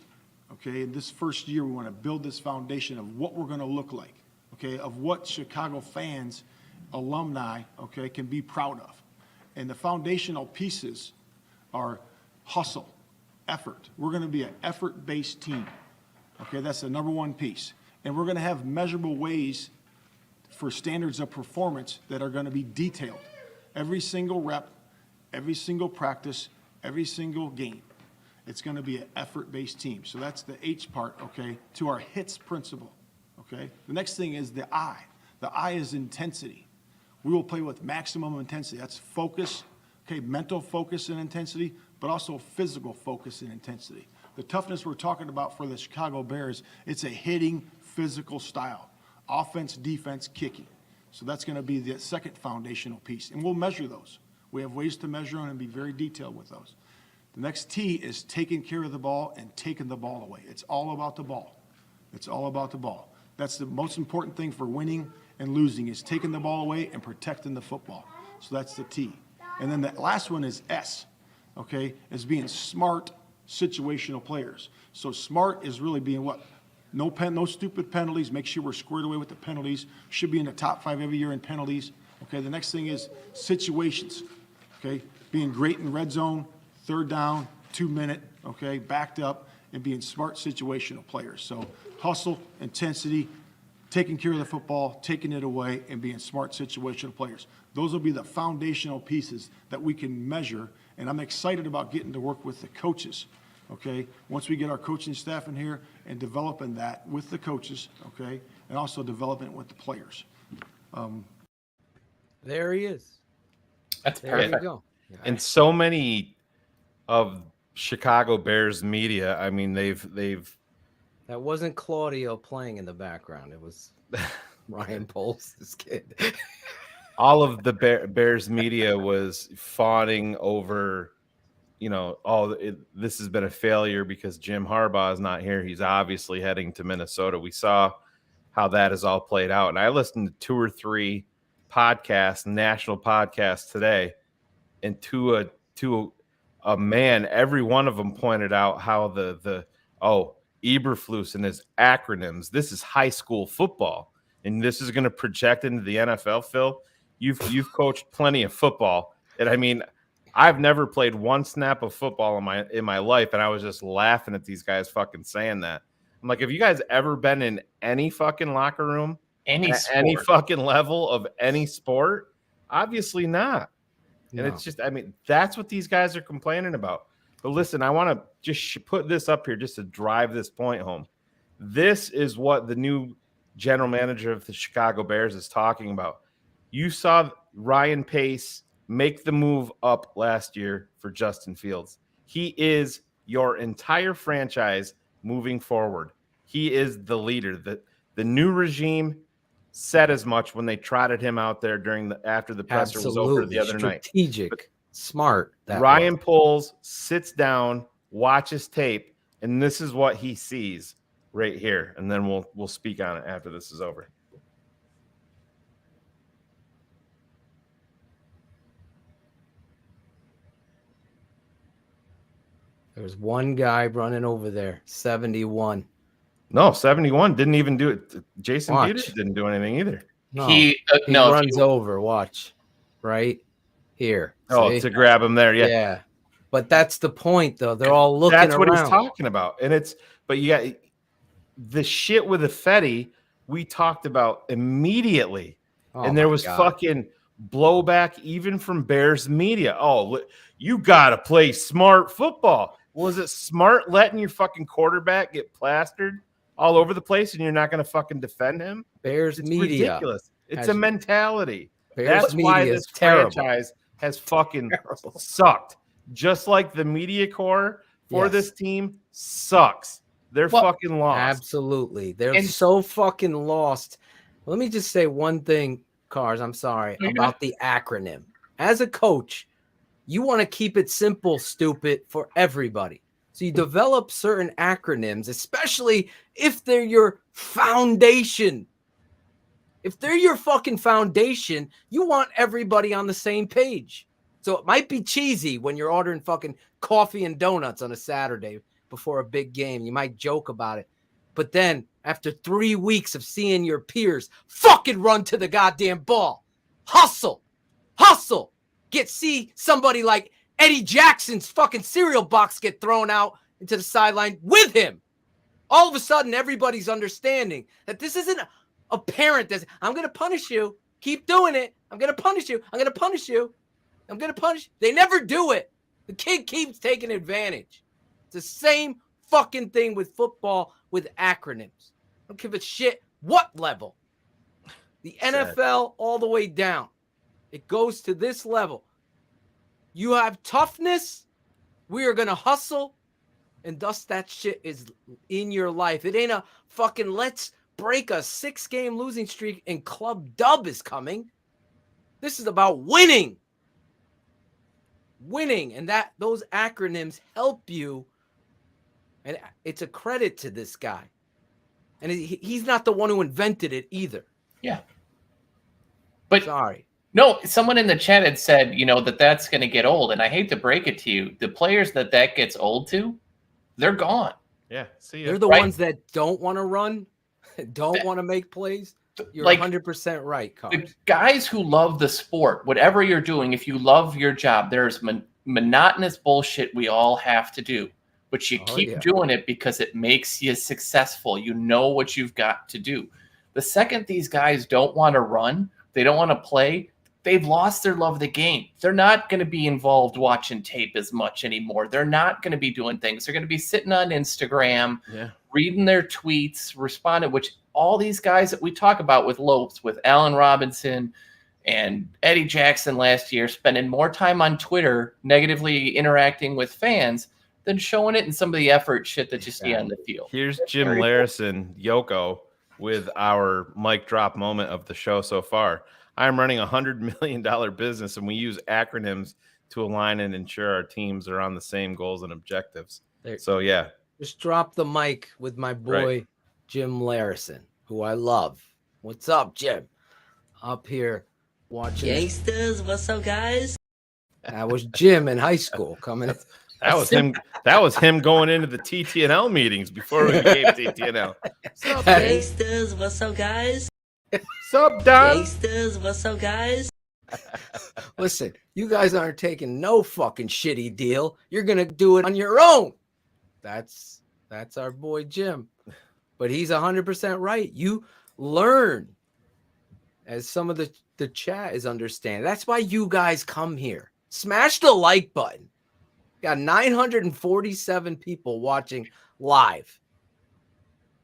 okay? In this first year, we want to build this foundation of what we're going to look like, okay, of what Chicago fans, alumni, okay, can be proud of. And the foundational pieces are hustle, effort. We're going to be an effort-based team, okay? That's the number one piece. And we're going to have measurable ways for standards of performance that are going to be detailed. Every single rep, every single practice, every single game. It's going to be an effort-based team. So that's the H part, okay, to our HITS principle, okay? The next thing is the I. The I is intensity. We will play with maximum intensity. That's focus, okay, mental focus and intensity, but also physical focus and intensity. The toughness we're talking about for the Chicago Bears, it's a hitting physical style. Offense, defense, kicking. So that's going to be the second foundational piece. And we'll measure those. We have ways to measure them and be very detailed with those. The next T is taking care of the ball and taking the ball away. It's all about the ball. It's all about the ball. That's the most important thing for winning and losing is taking the ball away and protecting the football. So that's the T. And then the last one is S, okay, is being smart situational players. So smart is really being what? No stupid penalties. Make sure we're squared away with the penalties. Should be in the top 5 every year in penalties. Okay, the next thing is situations. Okay, being great in red zone, third down, 2-minute, okay, backed up, and being smart situational players. So hustle, intensity, taking care of the football, taking it away, and being smart situational players. Those will be the foundational pieces that we can measure, and I'm excited about getting to work with the coaches. Okay, once we get our coaching staff in here and developing that with the coaches, okay, and also developing it with the players. There he is. That's there perfect. you go. And so many of Chicago Bears media, I mean, they've That wasn't Claudio playing in the background. It was Ryan Poles, this kid. all of the Bears media was fawning over, you know, this has been a failure because Jim Harbaugh is not here. He's obviously heading to Minnesota. We saw how that has all played out. And I listened to 2 or 3 podcasts, national podcasts today, and to a man, every one of them pointed out how Eberflus and his acronyms, this is high school football, and this is going to project into the NFL, Phil. You've coached plenty of football. And I mean, I've never played one snap of football in my life, and I was just laughing at these guys fucking saying that. I'm like, have you guys ever been in any fucking locker room? Any fucking level of any sport? Obviously not. And it's just, I mean, that's what these guys are complaining about. But listen, I want to just put this up here just to drive this point home. This is what the new general manager of the Chicago Bears is talking about. You saw Ryan Pace make the move up last year for Justin Fields. He is your entire franchise moving forward. He is the leader. The new regime said as much when they trotted him out there after the presser was over the other night. Strategic, smart. Ryan Poles sits down, watches tape, and this is what he sees right here. And then we'll speak on it after this is over. There was one guy running over there, 71. No, 71 didn't even do it. Jason Peters didn't do anything either. No, he runs over. Watch, right here. Oh, see? To grab him there, yeah. Yeah, but that's the point, though. They're all looking That's what around. he's talking about. And but you got the shit with the Fetty we talked about immediately. Oh, and there was fucking blowback even from Bears media. Oh, you got to play smart football. Was it smart letting your fucking quarterback get plastered all over the place and you're not going to fucking defend him? Bears media. Ridiculous. It's a mentality. Bears That's why media this is terrible. franchise has fucking sucked. Just like the media core for this team sucks. They're fucking lost. Absolutely. They're so fucking lost. Let me just say one thing, Cars, I'm sorry, about the acronym. As a coach, you want to keep it simple, stupid, for everybody. So you develop certain acronyms, especially if they're your foundation. If they're your fucking foundation, you want everybody on the same page. So it might be cheesy when you're ordering fucking coffee and donuts on a Saturday before a big game. You might joke about it. But then after 3 weeks of seeing your peers fucking run to the goddamn ball, hustle, see somebody like Eddie Jackson's fucking cereal box get thrown out into the sideline with him. All of a sudden, everybody's understanding that this isn't a parent that's, I'm going to punish you. Keep doing it. I'm going to punish you. I'm going to punish you. I'm going to punish you. They never do it. The kid keeps taking advantage. It's the same fucking thing with football with acronyms. I don't give a shit what level. The NFL all the way down. It goes to this level. You have toughness. We are going to hustle. And thus that shit is in your life. It ain't a fucking let's break a 6-game losing streak and club dub is coming. This is about winning. And that those acronyms help you. And it's a credit to this guy. And he's not the one who invented it either. Yeah. But sorry. No, someone in the chat had said, that's going to get old. And I hate to break it to you. The players that gets old to, they're gone. Yeah. See, they're the ones that don't want to run, don't want to make plays. You're 100% right, Carl. The guys who love the sport, whatever you're doing, if you love your job, there's monotonous bullshit we all have to do. But you keep doing it because it makes you successful. You know what you've got to do. The second these guys don't want to run, they don't want to play, they've lost their love of the game. They're not going to be involved watching tape as much anymore. They're not going to be doing things. They're going to be sitting on Instagram, reading their tweets, responding, which all these guys that we talk about with Lopes, with Allen Robinson and Eddie Jackson last year, spending more time on Twitter negatively interacting with fans than showing it in some of the effort shit that you see on the field. Here's Jim Larison, Yoko, with our mic drop moment of the show so far. I'm running a $100 million business, and we use acronyms to align and ensure our teams are on the same goals and objectives. So, yeah. Just drop the mic with my boy, Jim Larison, who I love. What's up, Jim? Up here watching. Gangsters, what's up, guys? That was Jim in high school coming. That was him. That was him going into the TTNL meetings before we became TTNL. What's up, gangsters? What's up, guys? What's up, Don? Gangsters, what's up, guys? Listen, you guys aren't taking no fucking shitty deal. You're gonna do it on your own. That's our boy Jim. But he's 100% right. You learn, as some of the chat is understanding. That's why you guys come here. Smash the like button. Got 947 people watching live.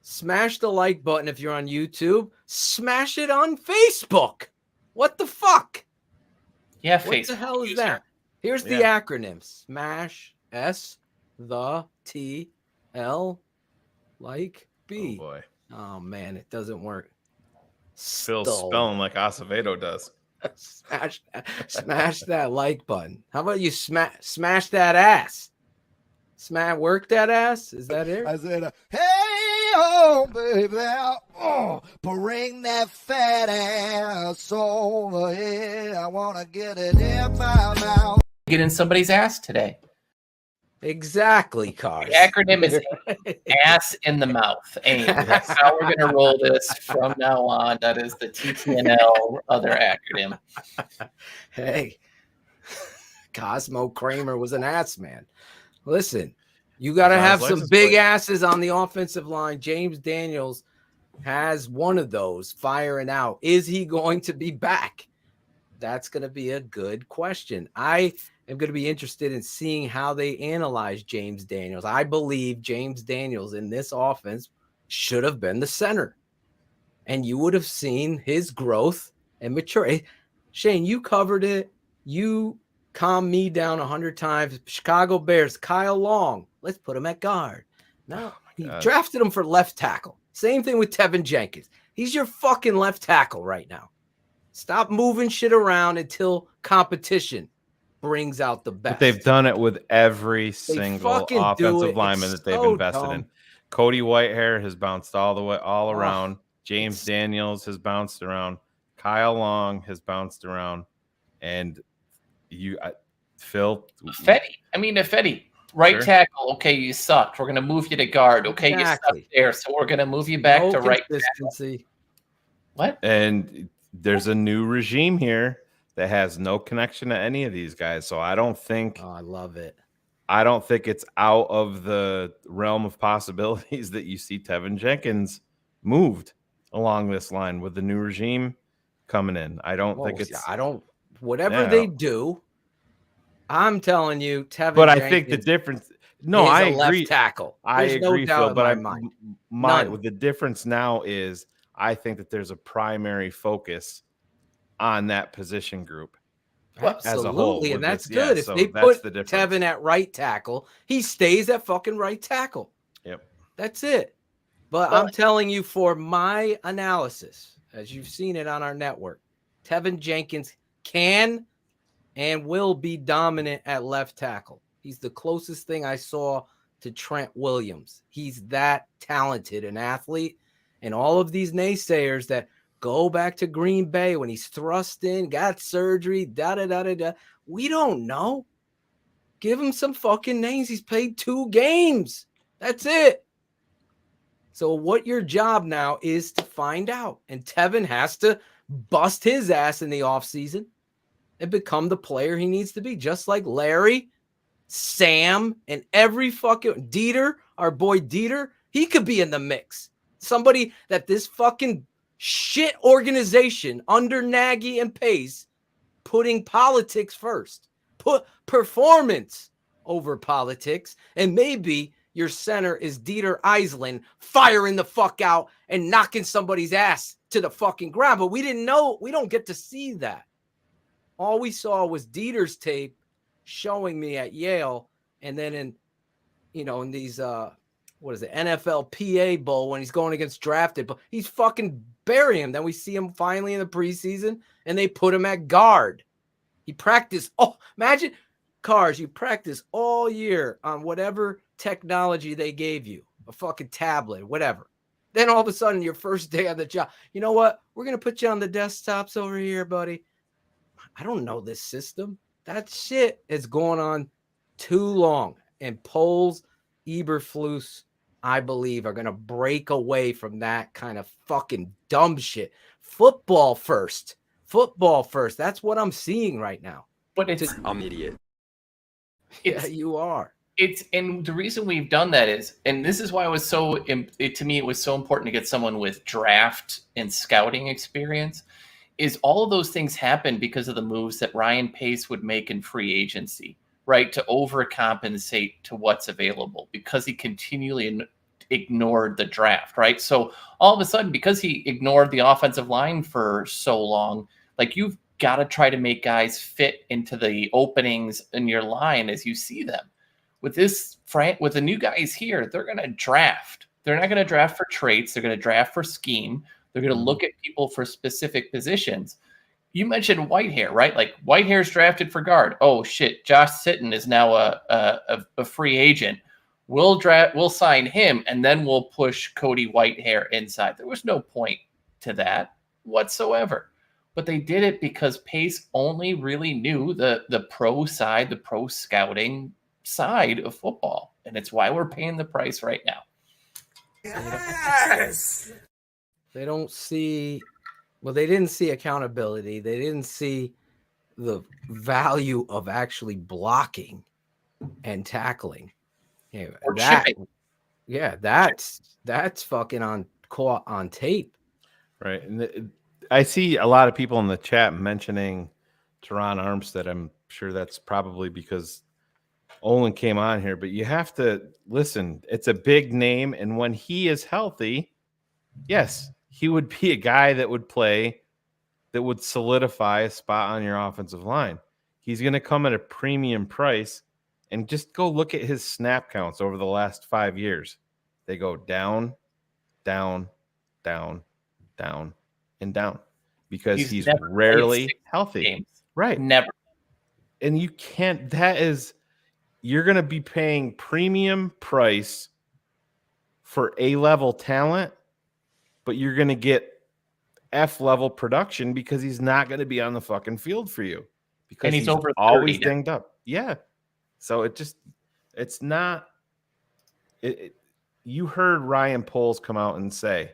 Smash the like button if you're on YouTube. Smash it on Facebook. What the fuck? Yeah, what Facebook. The hell is that? Here's the acronym. Smash STL like B. Oh boy. Oh man, it doesn't work. Phil's spelling like Acevedo does. Smash that like button. How about you smash that ass? Work that ass? Is that it? I said, hey, oh, baby, bring that fat ass over here. I want to get it in my mouth. Get in somebody's ass today. Exactly, Cars. The acronym is ass in the mouth. AIM. That's how we're going to roll this from now on. That is the TTNL other acronym. Hey, Cosmo Kramer was an ass man. Listen, you got to have some big asses on the offensive line. James Daniels has one of those firing out. Is he going to be back? That's going to be a good question. I am going to be interested in seeing how they analyze James Daniels. I believe James Daniels in this offense should have been the center. And you would have seen his growth and maturity. Shayne, you covered it. You calmed me down 100 times. Chicago Bears, Kyle Long. Let's put him at guard. No, he drafted him for left tackle. Same thing with Tevin Jenkins. He's your fucking left tackle right now. Stop moving shit around until competition. brings out the best. But they've done it with every They single fucking do offensive it. lineman It's that they've so invested dumb. in. Cody Whitehair has bounced all around. James it's- Daniels has bounced around. Kyle Long has bounced around. And Phil. Ifedi, right Sure. tackle. Okay, you sucked. We're going to move you to guard. Okay, you sucked Exactly. there, so we're going to move you back No to right tackle. consistency. What? And there's a new regime here that has no connection to any of these guys. So I don't think. Oh, I love it. I don't think it's out of the realm of possibilities that you see Tevin Jenkins moved along this line with the new regime coming in. I don't think it's. Whatever they do, I'm telling you, Tevin. But Jenkins I think the difference. No, is I a agree. left tackle. I There's agree, no doubt Phil. in But my mind. the difference now is I think that there's a primary focus on that position group. Absolutely, as a whole, and that's this, good. yeah, If so they that's put the difference. Tevin at right tackle, he stays at fucking right tackle. Yep. That's it. But I'm telling you, for my analysis, as you've seen it on our network, Tevin Jenkins can and will be dominant at left tackle. He's the closest thing I saw to Trent Williams. He's that talented an athlete. And all of these naysayers that go back to Green Bay when he's thrust in, got surgery, da-da-da-da-da. We don't know. Give him some fucking names. He's played 2 games. That's it. So what your job now is to find out. And Tevin has to bust his ass in the offseason and become the player he needs to be. Just like Larry, Sam, and every fucking Dieter, our boy Dieter, he could be in the mix. Somebody that this fucking shit organization under Nagy and Pace putting politics first. Put performance over politics. And maybe your center is Dieter Eisland firing the fuck out and knocking somebody's ass to the fucking ground. But we didn't know. We don't get to see that. All we saw was Dieter's tape showing me at Yale. And then in these, NFL PA Bowl when he's going against drafted, but he's fucking burying him. Then we see him finally in the preseason and they put him at guard. He practiced. Oh, imagine Cars, you practice all year on whatever technology they gave you, a fucking tablet, whatever. Then all of a sudden, your first day on the job, you know what? We're going to put you on the desktops over here, buddy. I don't know this system. That shit is going on too long. And Poles, Eberflus, I believe, are going to break away from that kind of fucking dumb shit. Football first. That's what I'm seeing right now. But I'm an idiot. Yeah, you are. And the reason we've done that is, and this is why it was to me, it was so important to get someone with draft and scouting experience, is all of those things happen because of the moves that Ryan Pace would make in free agency, right? To overcompensate to what's available because he continually ignored the draft, right? So all of a sudden, because he ignored the offensive line for so long, like you've got to try to make guys fit into the openings in your line as you see them. With the new guys here, they're going to draft. They're not going to draft for traits. They're going to draft for scheme. They're going to look at people for specific positions. You mentioned Whitehair, right? Like Whitehair's drafted for guard. Oh shit, Josh Sitton is now a free agent. We'll sign him, and then we'll push Cody Whitehair inside. There was no point to that whatsoever. But they did it because Pace only really knew the pro side, the pro scouting side of football. And it's why we're paying the price right now. Yes! They don't see, they didn't see accountability. They didn't see the value of actually blocking and tackling. Anyway, that's fucking on tape. Right. And I see a lot of people in the chat mentioning Teron Armstead. I'm sure that's probably because Olin came on here, but you have to listen. It's a big name. And when he is healthy, yes, he would be a guy that would play, that would solidify a spot on your offensive line. He's going to come at a premium price, and just go look at his snap counts over the last 5 years. They go down, down, down, down, and down because he's rarely healthy. Games. Right. Never. And you can't, you're going to be paying premium price for A-level talent, but you're going to get F-level production because he's not going to be on the fucking field for you because And he's over 30 always now. dinged up. Yeah. So it's not, you heard Ryan Poles come out and say,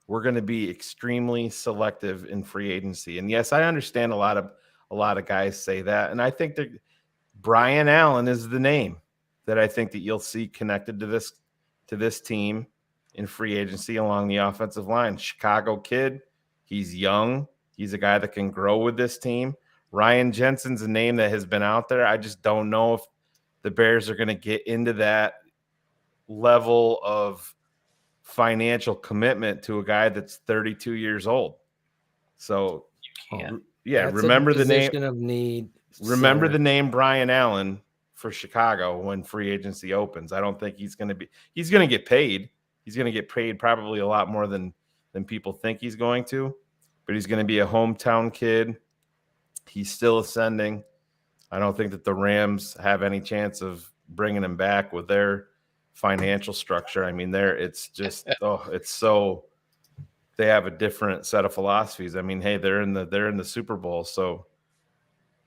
we're going to be extremely selective in free agency. And yes, I understand a lot of guys say that. And I think that Brian Allen is the name that I think that you'll see connected to this team in free agency along the offensive line. Chicago kid. He's young. He's a guy that can grow with this team. Ryan Jensen's a name that has been out there. I just don't know if the Bears are going to get into that level of financial commitment to a guy that's 32 years old. So, yeah, That's remember a the name position of need. Remember center. the name Brian Allen for Chicago when free agency opens. I don't think he's going to get paid. He's going to get paid probably a lot more than people think he's going to, but he's going to be a hometown kid. He's still ascending. I don't think that the Rams have any chance of bringing him back with their financial structure. I mean, it's just, they have a different set of philosophies. I mean, hey, they're in the Super Bowl, so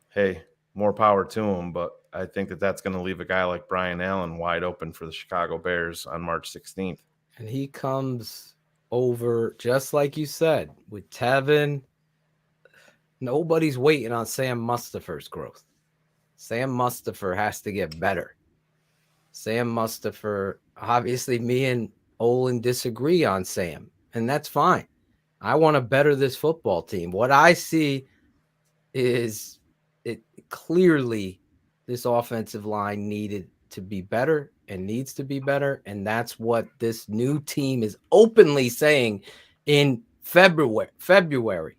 hey, more power to them. But I think that that's going to leave a guy like Brian Allen wide open for the Chicago Bears on March 16th. And he comes over, just like you said, with Tevin. Nobody's waiting on Sam Mustipher's growth. Sam Mustipher has to get better. Sam Mustipher, obviously me and Olin disagree on Sam, and that's fine. I want to better this football team. What I see is it clearly this offensive line needed to be better and needs to be better, and that's what this new team is openly saying in February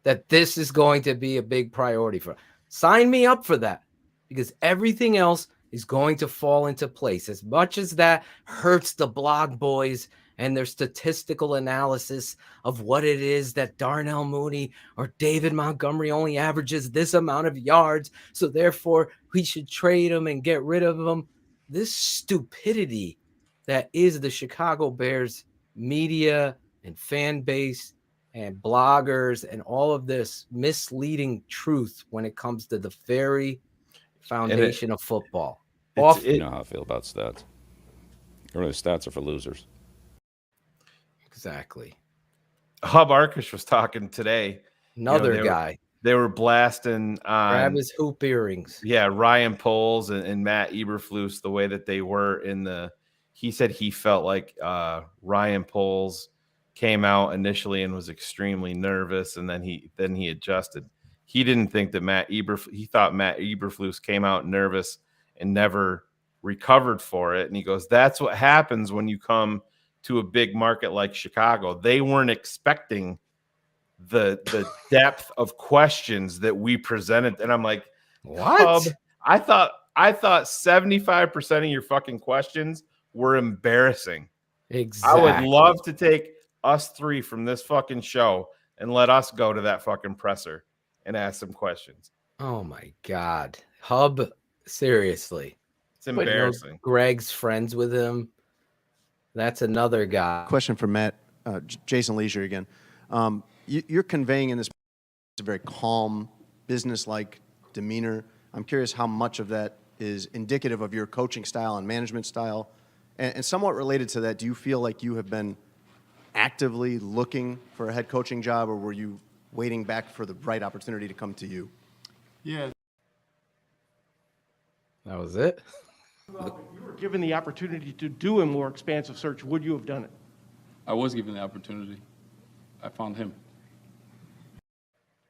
that this is going to be a big priority for. Sign me up for that, because everything else is going to fall into place. As much as that hurts the blog boys and their statistical analysis of what it is that Darnell Mooney or David Montgomery only averages this amount of yards, so therefore we should trade him and get rid of him. This stupidity that is the Chicago Bears media and fan base and bloggers and all of this misleading truth when it comes to the very foundation of football. You know how I feel about stats. Really, stats are for losers. Exactly. Hub Arkush was talking today. Another guy. They were blasting on Grab his hoop earrings. Yeah, Ryan Poles and Matt Eberflus, the way that they were he said he felt like Ryan Poles came out initially and was extremely nervous, and then he adjusted. He didn't think that he thought Matt Eberflus came out nervous and never recovered for it. And he goes, that's what happens when you come to a big market like Chicago. They weren't expecting the depth of questions that we presented. And I'm like, what? I thought 75% of your fucking questions were embarrassing. Exactly. I would love to take us three from this fucking show and let us go to that fucking presser and ask some questions. Oh my God. Hub, seriously. It's embarrassing. Greg's friends with him. That's another guy. Question for Matt, Jason Leisure again. You're conveying in this a very calm, business-like demeanor. I'm curious how much of that is indicative of your coaching style and management style. And somewhat related to that, do you feel like you have been actively looking for a head coaching job, or were you waiting back for the right opportunity to come to you? Yeah. That was it? If you were given the opportunity to do a more expansive search, would you have done it? I was given the opportunity. I found him.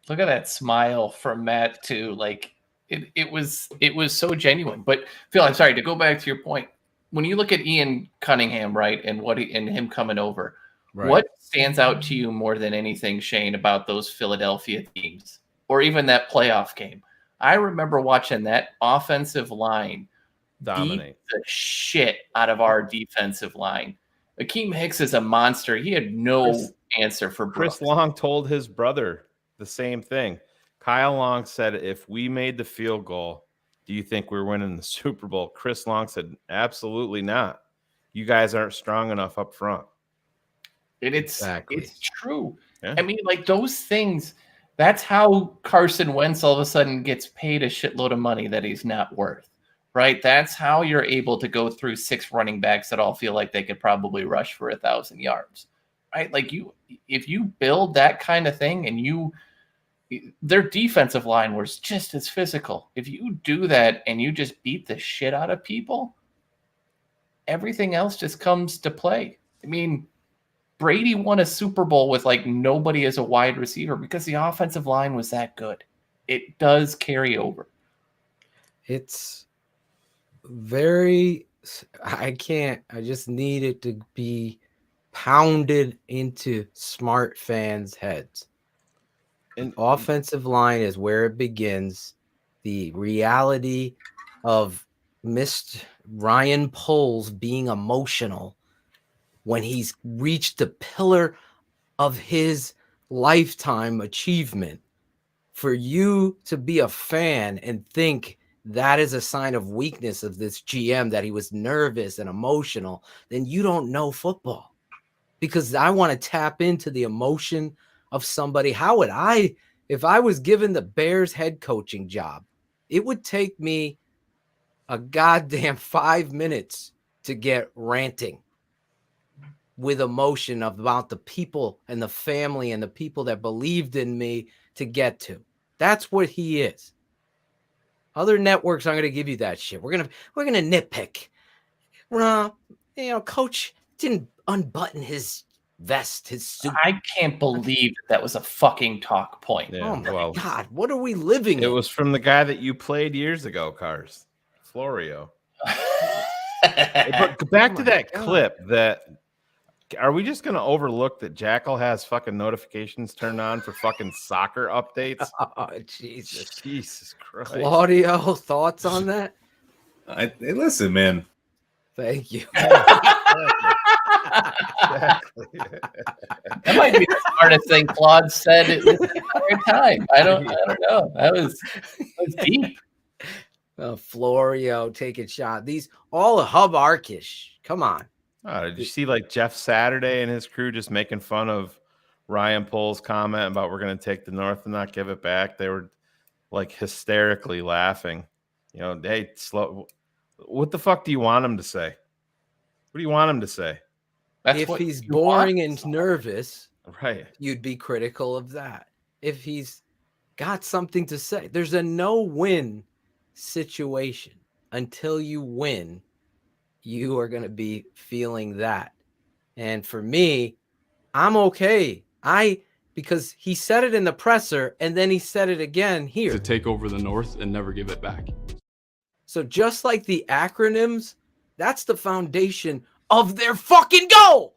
Look at that smile from Matt too. Like it was so genuine. But Phil, I'm sorry to go back to your point. When you look at Ian Cunningham, right, and him coming over, right, what stands out to you more than anything, Shayne, about those Philadelphia teams or even that playoff game? I remember watching that offensive line dominate the shit out of our defensive line. Akeem Hicks is a monster. He had no answer for Brooks. Chris Long told his brother the same thing. Kyle Long said, if we made the field goal, do you think we're winning the Super Bowl? Chris Long said, absolutely not. You guys aren't strong enough up front. And it's true. Yeah. I mean, like those things, that's how Carson Wentz all of a sudden gets paid a shitload of money that he's not worth, right? That's how you're able to go through 6 running backs that all feel like they could probably rush for 1,000 yards, right? Like if you build that kind of thing and their defensive line was just as physical. If you do that and you just beat the shit out of people, everything else just comes to play. I mean, Brady won a Super Bowl with like nobody as a wide receiver because the offensive line was that good. It does carry over. It's very, I just need it to be pounded into smart fans' heads. And offensive line is where it begins. The reality of missed Ryan Poles being emotional when he's reached the pillar of his lifetime achievement. For you to be a fan and think that is a sign of weakness of this GM, that he was nervous and emotional, then you don't know football. Because I want to tap into the emotion of somebody. How would I, if I was given the Bears head coaching job, it would take me a goddamn 5 minutes to get ranting with emotion about the people and the family and the people that believed in me to get to. That's what he is. Other networks aren't going to give you that shit. We're gonna nitpick. Coach didn't unbutton his vest, his suit. I can't believe that was a fucking talk point. Yeah, oh my God, what are we living in? It was from the guy that you played years ago, Cars, Florio. But back to that clip. Are we just going to overlook that Jackal has fucking notifications turned on for fucking soccer updates? Oh, Jesus Christ. Claudio, thoughts on that? Hey, listen, man. Thank you. Exactly. That might be the smartest thing Claude said this entire time. I don't know. That was deep. Florio taking shot. These all Hub Arkish. Come on. Oh, did you see like Jeff Saturday and his crew just making fun of Ryan Pohl's comment about we're going to take the North and not give it back? They were like hysterically laughing. Hey, slow. What the fuck do you want him to say? What do you want him to say? If he's boring and nervous, right, you'd be critical of that. If he's got something to say, there's a no-win situation. Until you win, you are going to be feeling that. And for me, I'm okay. Because he said it in the presser and then he said it again here. To take over the North and never give it back. So just like the acronyms, that's the foundation of their fucking goal.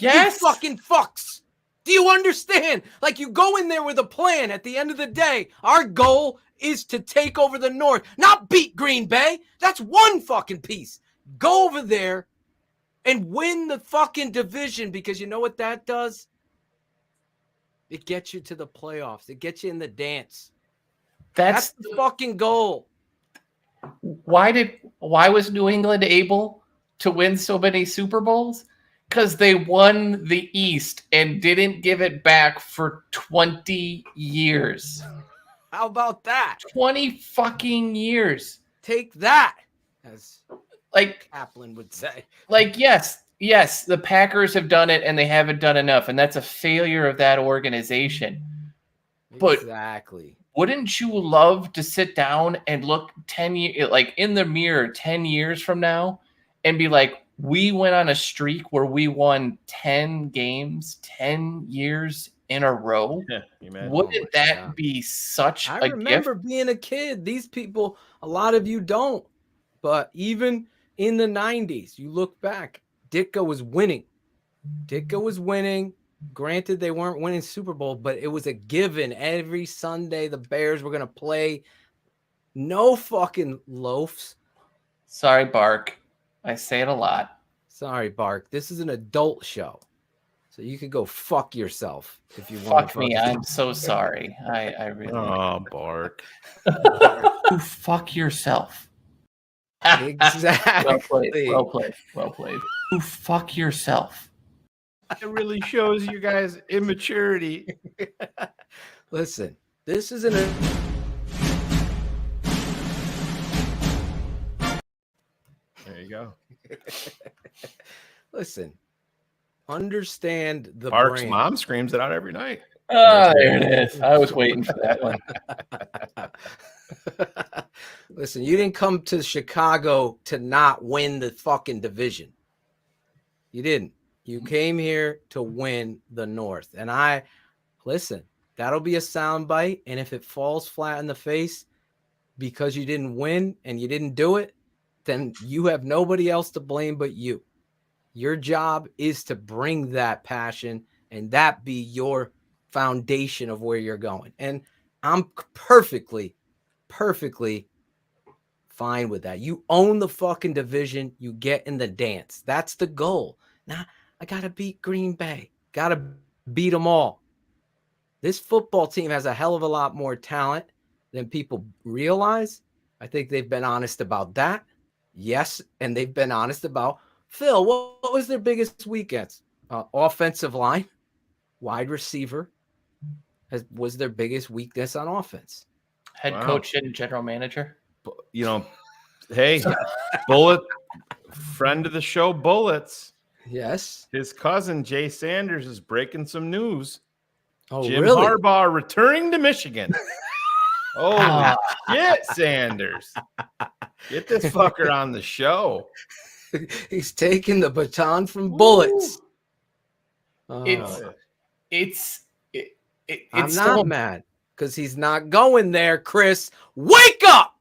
Yes. You fucking fucks. Do you understand? Like you go in there with a plan. At the end of the day, our goal is to take over the North, not beat Green Bay. That's one fucking piece. Go over there and win the fucking division, because you know what that does? It gets you to the playoffs. It gets you in the dance. That's the fucking goal. Why was New England able to win so many Super Bowls? Because they won the East and didn't give it back for 20 years. How about that? 20 fucking years. Take that, as like Kaplan would say. Like, yes, the Packers have done it and they haven't done enough, and that's a failure of that organization. But exactly. Wouldn't you love to sit down and look 10 years, like in the mirror 10 years from now, and be like, we went on a streak where we won 10 games, 10 years in a row? Yeah, wouldn't that be such I a remember gift? being a kid. These people, a lot of you don't. But even in the 90s, you look back, Ditka was winning. Granted, they weren't winning Super Bowl, but it was a given. Every Sunday, the Bears were going to play. No fucking loafs. Sorry, Bark. I say it a lot. Sorry, Bark. This is an adult show. So you could go fuck yourself if you want. Fuck me. I'm so sorry. I really. Oh, Bark. You fuck yourself. Exactly. Well played. Well played. Well played. You fuck yourself. It really shows you guys' immaturity. Listen, this isn't a. There you go. Listen, understand the Bark's brand. mom screams it out every night. Ah, there it is. I was waiting for that one. Listen, you didn't come to Chicago to not win the fucking division. You didn't. You came here to win the North. And listen, that'll be a soundbite. And if it falls flat in the face because you didn't win and you didn't do it, then you have nobody else to blame but you. Your job is to bring that passion and that be your foundation of where you're going. And I'm perfectly fine with that. You own the fucking division. You get in the dance. That's the goal. Now, I got to beat Green Bay. Got to beat them all. This football team has a hell of a lot more talent than people realize. I think they've been honest about that. Yes, and they've been honest about, Phil, what was their biggest weakness? Offensive line, wide receiver was their biggest weakness on offense. Head coach and general manager. You know, hey, Bullet, friend of the show, Bullets. Yes. His cousin, Jay Sanders, is breaking some news. Oh, Jim really? Harbaugh returning to Michigan. Holy shit, Sanders. Get this fucker on the show. He's taking the baton from Bullets. It's I'm not mad because he's not going there, Chris. Wake up!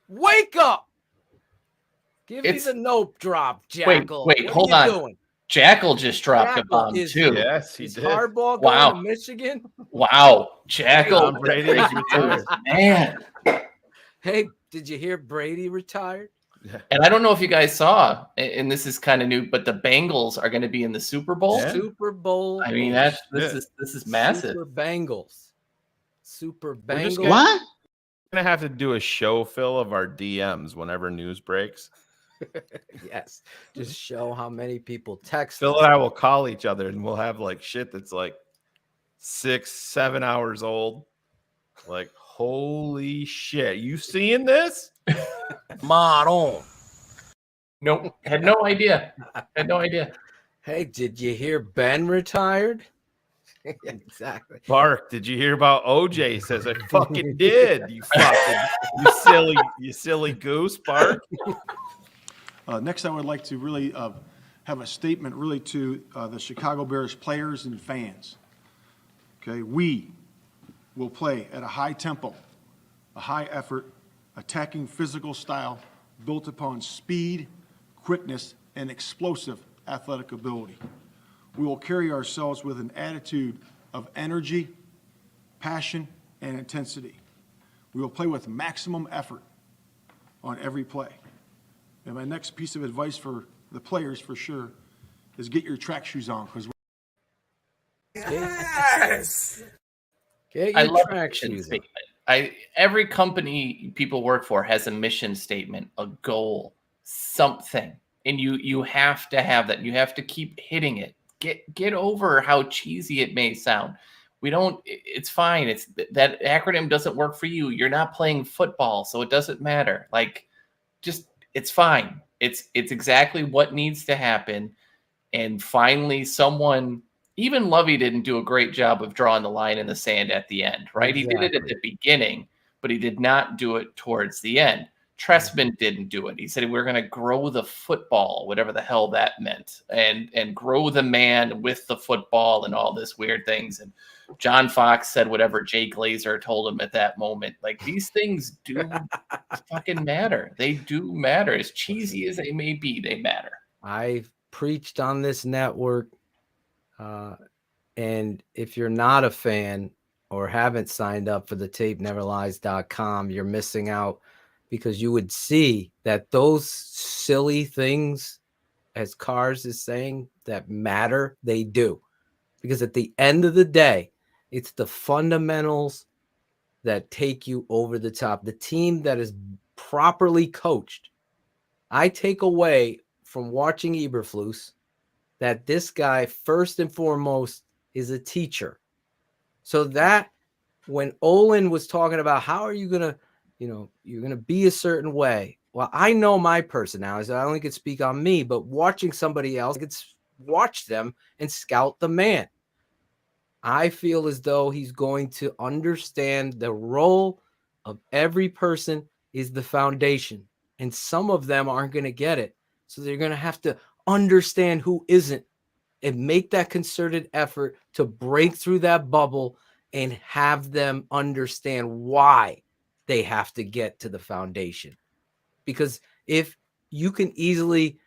Wake up! Give me the nope drop, Jackal. Wait, hold on. Doing? Jackal just dropped a bomb too. Yes, he did. Hardball going to Michigan? Wow, Jackal. Tom Brady is retired. Man. Hey, did you hear Brady retired? And I don't know if you guys saw, and this is kind of new, but the Bengals are going to be in the Super Bowl. Yeah. Super Bowl. I mean, this is massive. Super Bengals. We're just gonna have to do a show, Phil, of our DMs whenever news breaks. Yes, just show how many people text. Phil and I will call each other, and we'll have like shit that's like 6-7 hours old. Like, holy shit, you seeing this? Maron. Nope, had no idea. Had no idea. Hey, did you hear Ben retired? Exactly. Bark, did you hear about OJ? He says, I fucking did. You silly goose, Bark. Next, I would like to really have a statement really to the Chicago Bears players and fans. Okay, we will play at a high tempo, a high effort, attacking physical style built upon speed, quickness, and explosive athletic ability. We will carry ourselves with an attitude of energy, passion, and intensity. We will play with maximum effort on every play. And my next piece of advice for the players, for sure, is get your track shoes on. Because yes, I love track shoes. Statement. Every company people work for has a mission statement, a goal, something, and you have to have that. You have to keep hitting it. Get over how cheesy it may sound. It's fine. It's that acronym doesn't work for you. You're not playing football, so it doesn't matter. Like, just it's fine. It's exactly what needs to happen. And finally, someone, even Lovey didn't do a great job of drawing the line in the sand at the end, right? Exactly. He did it at the beginning, but he did not do it towards the end. Tressman didn't do it. He said we're going to grow the football, whatever the hell that meant, and grow the man with the football and all this weird things. And John Fox said whatever Jay Glazer told him at that moment. Like, these things do fucking matter. They do matter. As cheesy as they may be, they matter. I've preached on this network, and if you're not a fan or haven't signed up for the tapeneverlies.com, you're missing out. Because you would see that those silly things, as Cars is saying, that matter, they do. because at the end of the day, it's the fundamentals that take you over the top. The team that is properly coached. I take away from watching Eberflus that this guy, first and foremost, is a teacher. So that when Olin was talking about how are you going to, you're going to be a certain way. Well, I know my personality. I only could speak on me, but watching somebody else, I could watch them and scout the man. I feel as though he's going to understand the role of every person is the foundation. And some of them aren't going to get it. So they're going to have to understand who isn't and make that concerted effort to break through that bubble and have them understand why they have to get to the foundation. Because if you can easily,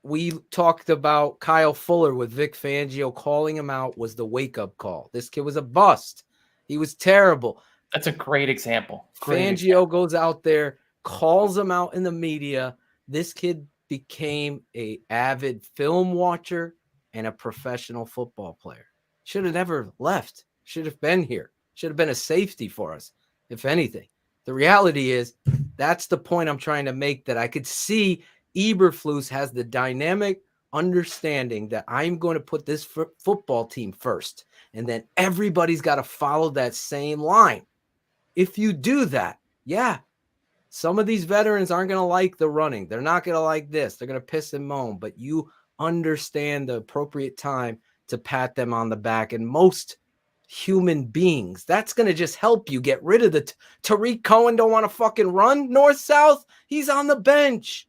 we talked about Kyle Fuller with Vic Fangio calling him out was the wake-up call. This kid was a bust. He was terrible. That's a great example. Fangio goes out there, calls him out in the media. This kid became an avid film watcher and a professional football player. Should have never left. Should have been here. Should have been a safety for us, if anything. The reality is that's the point I'm trying to make, that I could see Eberflus has the dynamic understanding that I'm going to put this football team first, and then everybody's got to follow that same line. If you do that, yeah, some of these veterans aren't going to like the running. They're not going to like this. They're going to piss and moan, but you understand the appropriate time to pat them on the back. And most human beings, that's going to just help you get rid of the Tariq Cohen. Don't want to fucking run north-south. He's on the bench.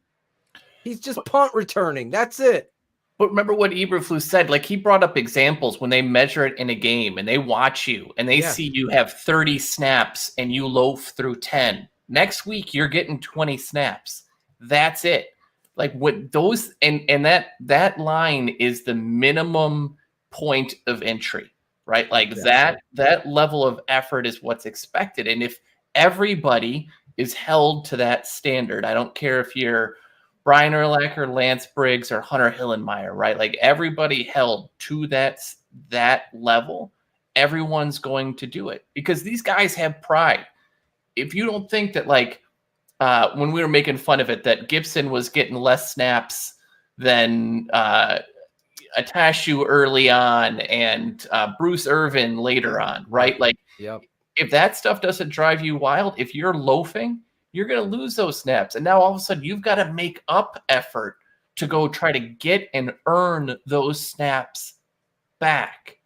He's just punt returning. That's it. But remember what Eberflus said. Like, he brought up examples when they measure it in a game and they watch you and they see you have 30 snaps and you loaf through 10. Next week, you're getting 20 snaps. That's it. Like, what those and that line is the minimum point of entry, right? Like, that level of effort is what's expected. And if everybody is held to that standard, I don't care if you're Brian Urlacher, Lance Briggs, or Hunter Hillenmeyer, right? Like, everybody held to that level, everyone's going to do it because these guys have pride. If you don't think that, like, when we were making fun of it, that Gibson was getting less snaps than Atashu early on and Bruce Irvin later on, right? Like, if that stuff doesn't drive you wild, if you're loafing, you're going to lose those snaps. And now all of a sudden you've got to make up effort to go try to get and earn those snaps back.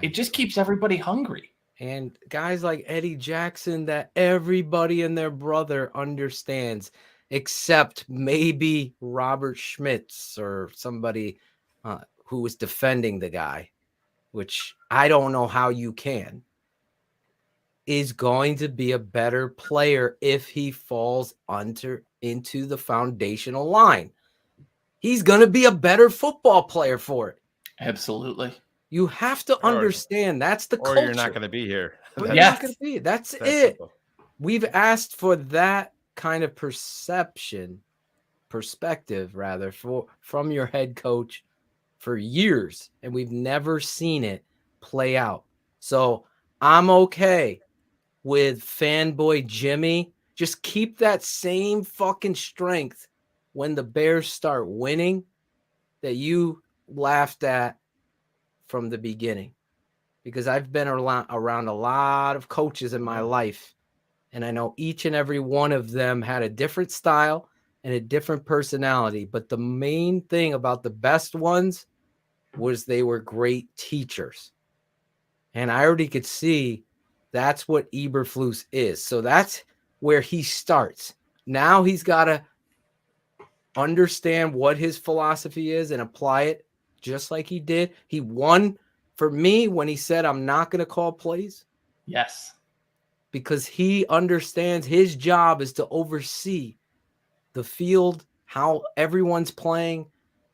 It just keeps everybody hungry. And guys like Eddie Jackson that everybody and their brother understands, except maybe Robert Schmitz or somebody who was defending the guy, which I don't know how you can, is going to be a better player if he falls into the foundational line. He's going to be a better football player for it. Absolutely. You have to understand that's the culture. Or you're not going to be here. You're not going to be. That's it. Simple. We've asked for that kind of perspective, from your head coach for years, and we've never seen it play out. So I'm okay with fanboy Jimmy. Just keep that same fucking strength when the Bears start winning that you laughed at from the beginning, because I've been around a lot of coaches in my life, and I know each and every one of them had a different style and a different personality. But the main thing about the best ones was they were great teachers. And I already could see that's what Eberflus is. So that's where he starts. Now he's got to understand what his philosophy is and apply it just like he did. He won for me when he said, I'm not going to call plays. Yes. Because he understands his job is to oversee the field, how everyone's playing,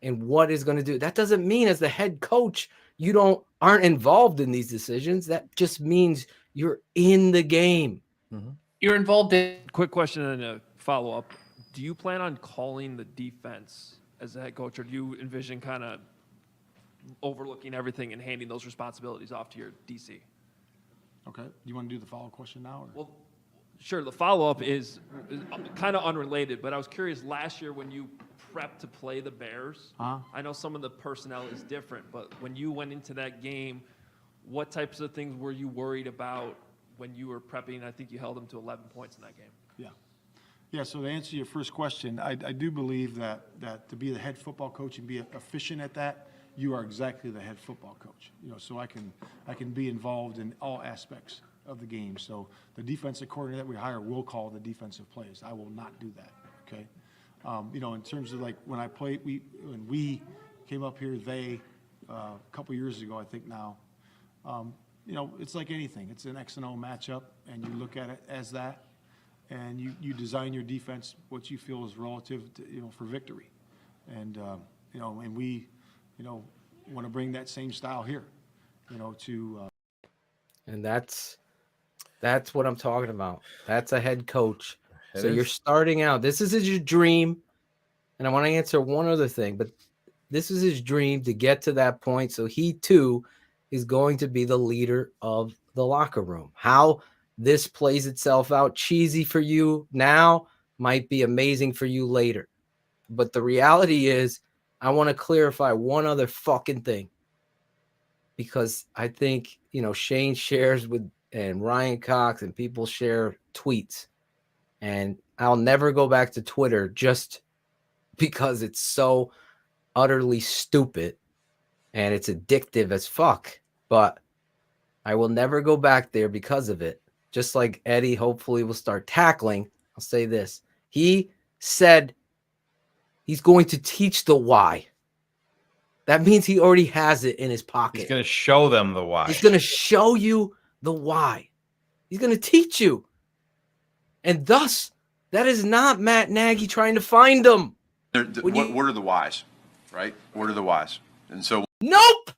and what is going to do. That doesn't mean as the head coach, you aren't involved in these decisions. That just means you're in the game. Mm-hmm. You're involved in. Quick question and a follow-up. Do you plan on calling the defense as a head coach, or do you envision kind of overlooking everything and handing those responsibilities off to your DC. Okay. You want to do the follow-up question now? Or? Well, sure. The follow-up is kind of unrelated, but I was curious last year when you prepped to play the Bears. I know some of the personnel is different, but when you went into that game, what types of things were you worried about when you were prepping? I think you held them to 11 points in that game. Yeah. Yeah, so to answer your first question, I do believe that to be the head football coach and be efficient at that, you are exactly the head football coach. So I can be involved in all aspects of the game. So the defensive coordinator that we hire will call the defensive plays. I will not do that. Okay. In terms of like when I played, when we came up here, a couple years ago, I think now. It's like anything. It's an X and O matchup, and you look at it as that, and you design your defense what you feel is relative to, for victory, and and we want to bring that same style here, and that's what I'm talking about. That's a head coach. So you're starting out. This is your dream, and I want to answer one other thing, but this is his dream to get to that point. So he too is going to be the leader of the locker room. How this plays itself out, cheesy for you now, might be amazing for you later. But the reality is, I want to clarify one other fucking thing. Because I think, Shayne shares with, and Ryan Cox and people share tweets. And I'll never go back to Twitter just because it's so utterly stupid and it's addictive as fuck. But I will never go back there because of it. Just like Eddie hopefully will start tackling. I'll say this. He said he's going to teach the why. That means he already has it in his pocket. He's going to show them the why. He's going to show you the why. He's going to teach you. And thus, that is not Matt Nagy trying to find them. What are the whys, right? What are the whys? And so... Nope!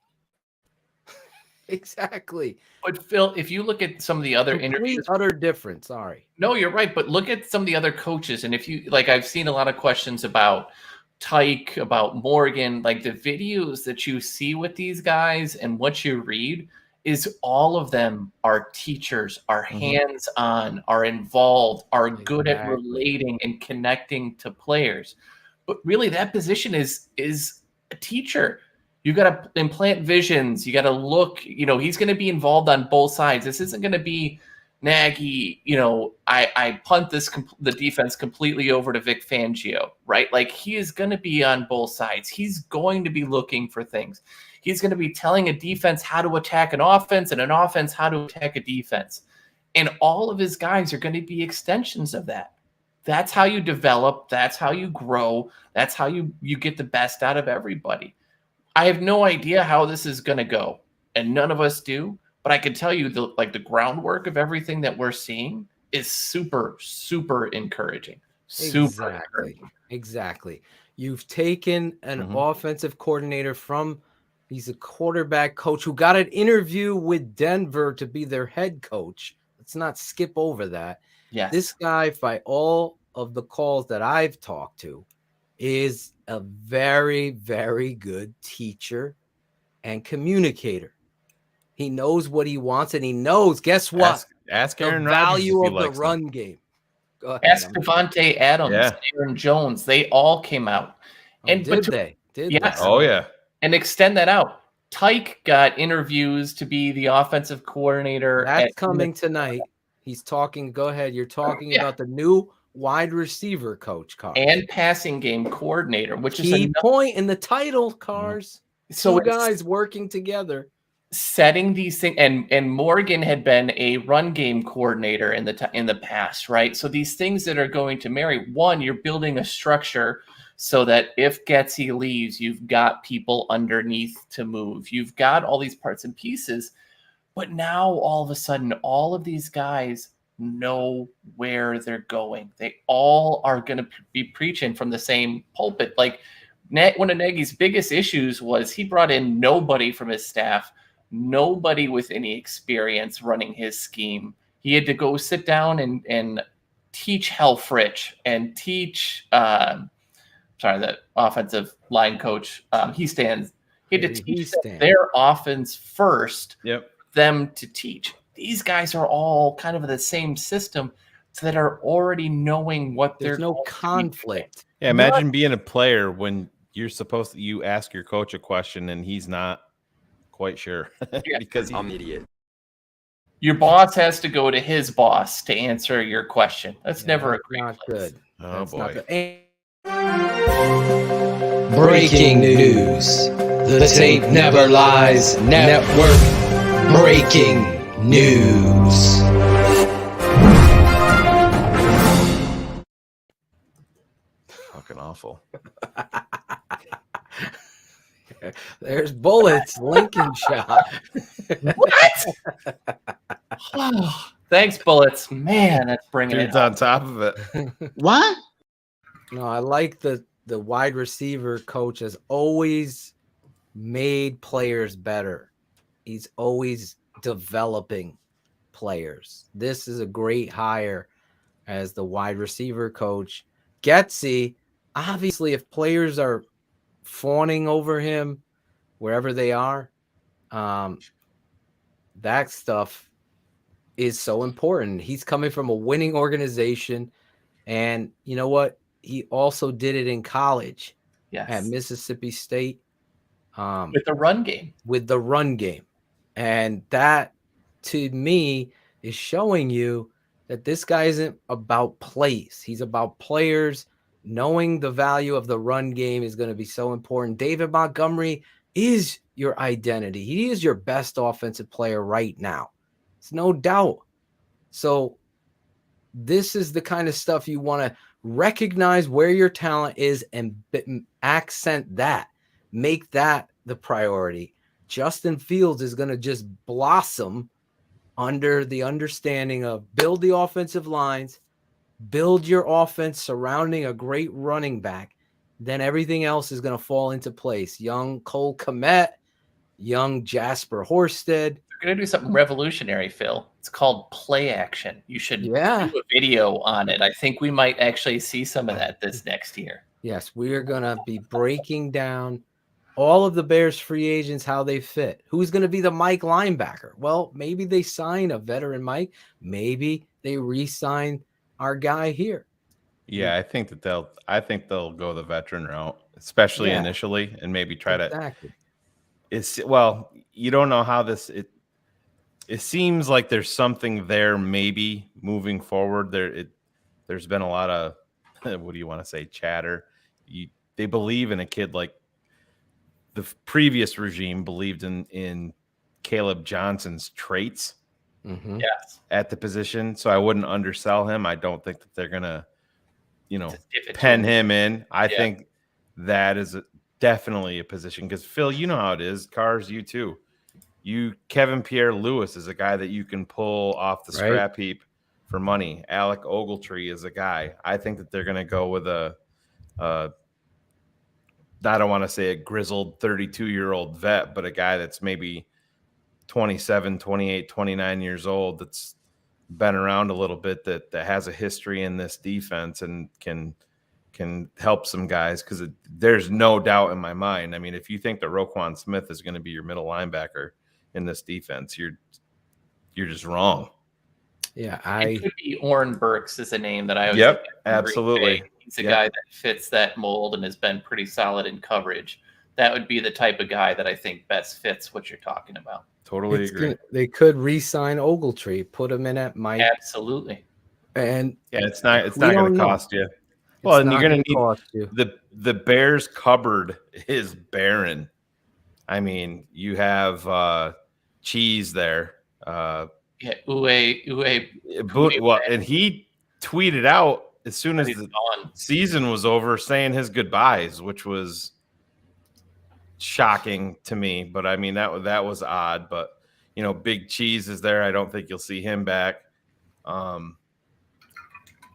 Exactly. But Phil, if you look at some of the other interviews, utter difference. Sorry. No, you're right. But look at some of the other coaches, and if you I've seen a lot of questions about Tyke, about Morgan, like the videos that you see with these guys and what you read is all of them are teachers, are hands-on, are involved, are good at relating and connecting to players. But really, that position is a teacher. You got to implant visions. You got to look, he's going to be involved on both sides. This isn't going to be Nagy, I punt the defense completely over to Vic Fangio, right? Like he is going to be on both sides. He's going to be looking for things. He's going to be telling a defense how to attack an offense and an offense how to attack a defense. And all of his guys are going to be extensions of that. That's how you develop. That's how you grow. That's how you get the best out of everybody. I have no idea how this is going to go, and none of us do. But I can tell you, the groundwork of everything that we're seeing is super, super encouraging. Super encouraging. Exactly. You've taken an offensive coordinator he's a quarterback coach who got an interview with Denver to be their head coach. Let's not skip over that. Yes. This guy, by all of the calls that I've talked to, is a very, very good teacher and communicator. He knows what he wants, and he knows, guess what? Ask the Aaron value Rodgers of the run game. Go ahead. Ask Devontae Adams, Aaron Jones. They all came out. And did they? Yes. Oh, yeah. And extend that out. Tyke got interviews to be the offensive coordinator. That's coming tonight. He's talking. Go ahead. You're talking about the new wide receiver coach, Cars. And passing game coordinator, which is key point in the title, Cars. So two guys working together. Setting these things, and Morgan had been a run game coordinator in the past, right? So these things that are going to marry. One, you're building a structure so that if Getsy leaves, you've got people underneath to move. You've got all these parts and pieces, but now all of a sudden, all of these guys know where they're going. They all are going to be preaching from the same pulpit. Like one of Nagy's biggest issues was he brought in nobody from his staff. Nobody with any experience running his scheme. He had to go sit down and teach Helfrich and teach, the offensive line coach. He had He had to Maybe teach he's them Stan. their offense first, Yep. them to teach. These guys are all kind of the same system so that are already knowing what There's they're no going to be conflict. Yeah, imagine being a player when you're supposed to you ask your coach a question and he's not quite sure because I'm an idiot. Your boss has to go to his boss to answer your question. That's never a great Not place. good. Oh That's boy. not the Breaking news. The tape never lies. Network breaking news. Fucking awful. There's bullets. Lincoln shot. What? Thanks, Bullets. Man, that's bringing Dude's it on top of it. What? No, I like the wide receiver coach has always made players better. He's always developing players. This is a great hire as the wide receiver coach. Getsy, obviously, if players are fawning over him wherever they are, that stuff is so important. He's coming from a winning organization, and you know what? He also did it in college at Mississippi State with the run game. With the run game, and that to me is showing you that this guy isn't about plays. He's about players. Knowing the value of the run game is going to be so important. David Montgomery is your identity. He is your best offensive player right now. It's no doubt. So this is the kind of stuff you want to recognize where your talent is and accent that. Make that the priority. Justin Fields is going to just blossom under the understanding of build the offensive lines, build your offense surrounding a great running back. Then everything else is going to fall into place. Young Cole Kmet, young Jasper Horsted. We're going to do something revolutionary, Phil. It's called play action. You should do a video on it. I think we might actually see some of that this next year. Yes, we are going to be breaking down all of the Bears free agents, how they fit. Who's going to be the Mike linebacker? Well, maybe they sign a veteran Mike. Maybe they re-sign our guy here. Yeah, I think they'll go the veteran route, especially initially, and maybe try to. Well, you don't know how this. It seems like there's something there, maybe moving forward. There's been a lot of what do you want to say, chatter. They believe in a kid like the previous regime believed in Caleb Johnson's traits. Mm-hmm. Yes, at the position. So I wouldn't undersell him. I don't think that they're gonna, pen him in. I think that is definitely a position because Phil, you know how it is. Cars, you too. Kevin Pierre-Louis is a guy that you can pull off the scrap heap for money. Alec Ogletree is a guy. I think that they're gonna go with I don't want to say a grizzled 32-year-old vet, but a guy that's maybe 27, 28, 29 years old that's been around a little bit that has a history in this defense and can help some guys because there's no doubt in my mind. I mean, if you think that Roquan Smith is going to be your middle linebacker in this defense, you're just wrong. Yeah, it could be Oren Burks is a name that I always Yep, absolutely. He's a guy that fits that mold and has been pretty solid in coverage. That would be the type of guy that I think best fits what you're talking about. Totally agree. They could re-sign Ogletree, put him in at Mike. Absolutely. And it's not going to cost you. Well, and you're going to need the Bears cupboard is barren. I mean, you have Cheese there. Uwe. And he tweeted out as soon as the season was over saying his goodbyes, which was shocking to me. But I mean, that was odd. But Big Cheese is there. I don't think you'll see him back.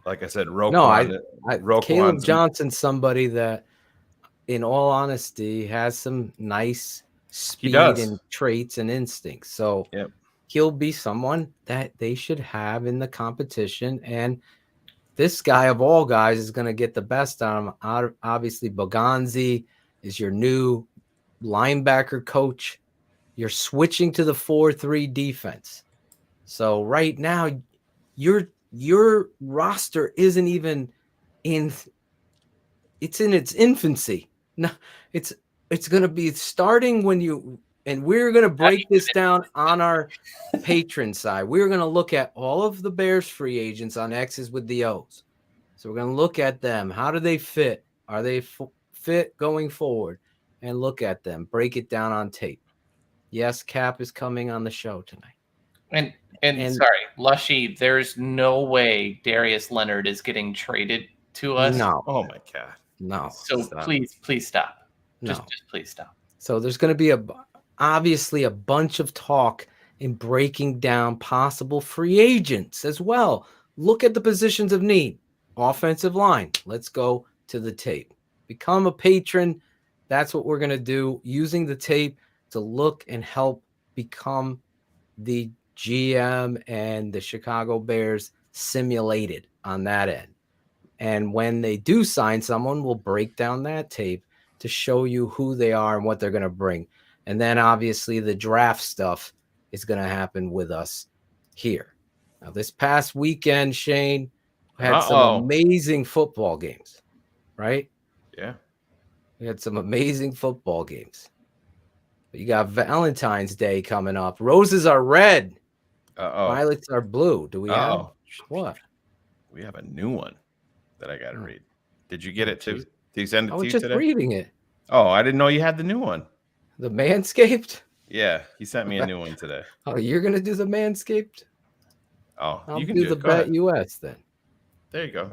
Like I said, Roquan. Caleb Johnson's somebody that, in all honesty, has some nice speed and traits and instincts. So he'll be someone that they should have in the competition. And this guy of all guys is going to get the best out of him. Obviously, Boganzi is your new linebacker coach. You're switching to the 4-3 defense. So right now, your roster isn't even it's in its infancy. No, it's going to be starting when and we're going to break this down on our patron side. We're going to look at all of the Bears free agents on X's with the O's. So we're going to look at them. How do they fit? Are they fit going forward? And look at them. Break it down on tape. Yes, Cap is coming on the show tonight. And sorry, Lushy, there's no way Darius Leonard is getting traded to us. No. Oh my God. No. So please stop. No. Just please stop. So there's going to be obviously a bunch of talk in breaking down possible free agents as well. Look at the positions of need. Offensive line. Let's go to the tape. Become a patron. That's what we're going to do, using the tape to look and help become the GM and the Chicago Bears simulated on that end. And when they do sign someone, we'll break down that tape to show you who they are and what they're going to bring. And then obviously the draft stuff is going to happen with us here. Now, this past weekend, Shayne, had some amazing football games, right? Yeah. We had some amazing football games. But you got Valentine's Day coming up. Roses are red. Violets are blue. Do we have what? We have a new one that I got to read. Did you get it too? Did you send it I to was you just today? reading it. Oh, I didn't know you had the new one. The Manscaped? Yeah, he sent me a new one today. Oh, you're going to do the Manscaped? Oh, I'll you can do do the it. Go Bet ahead. US then. There you go.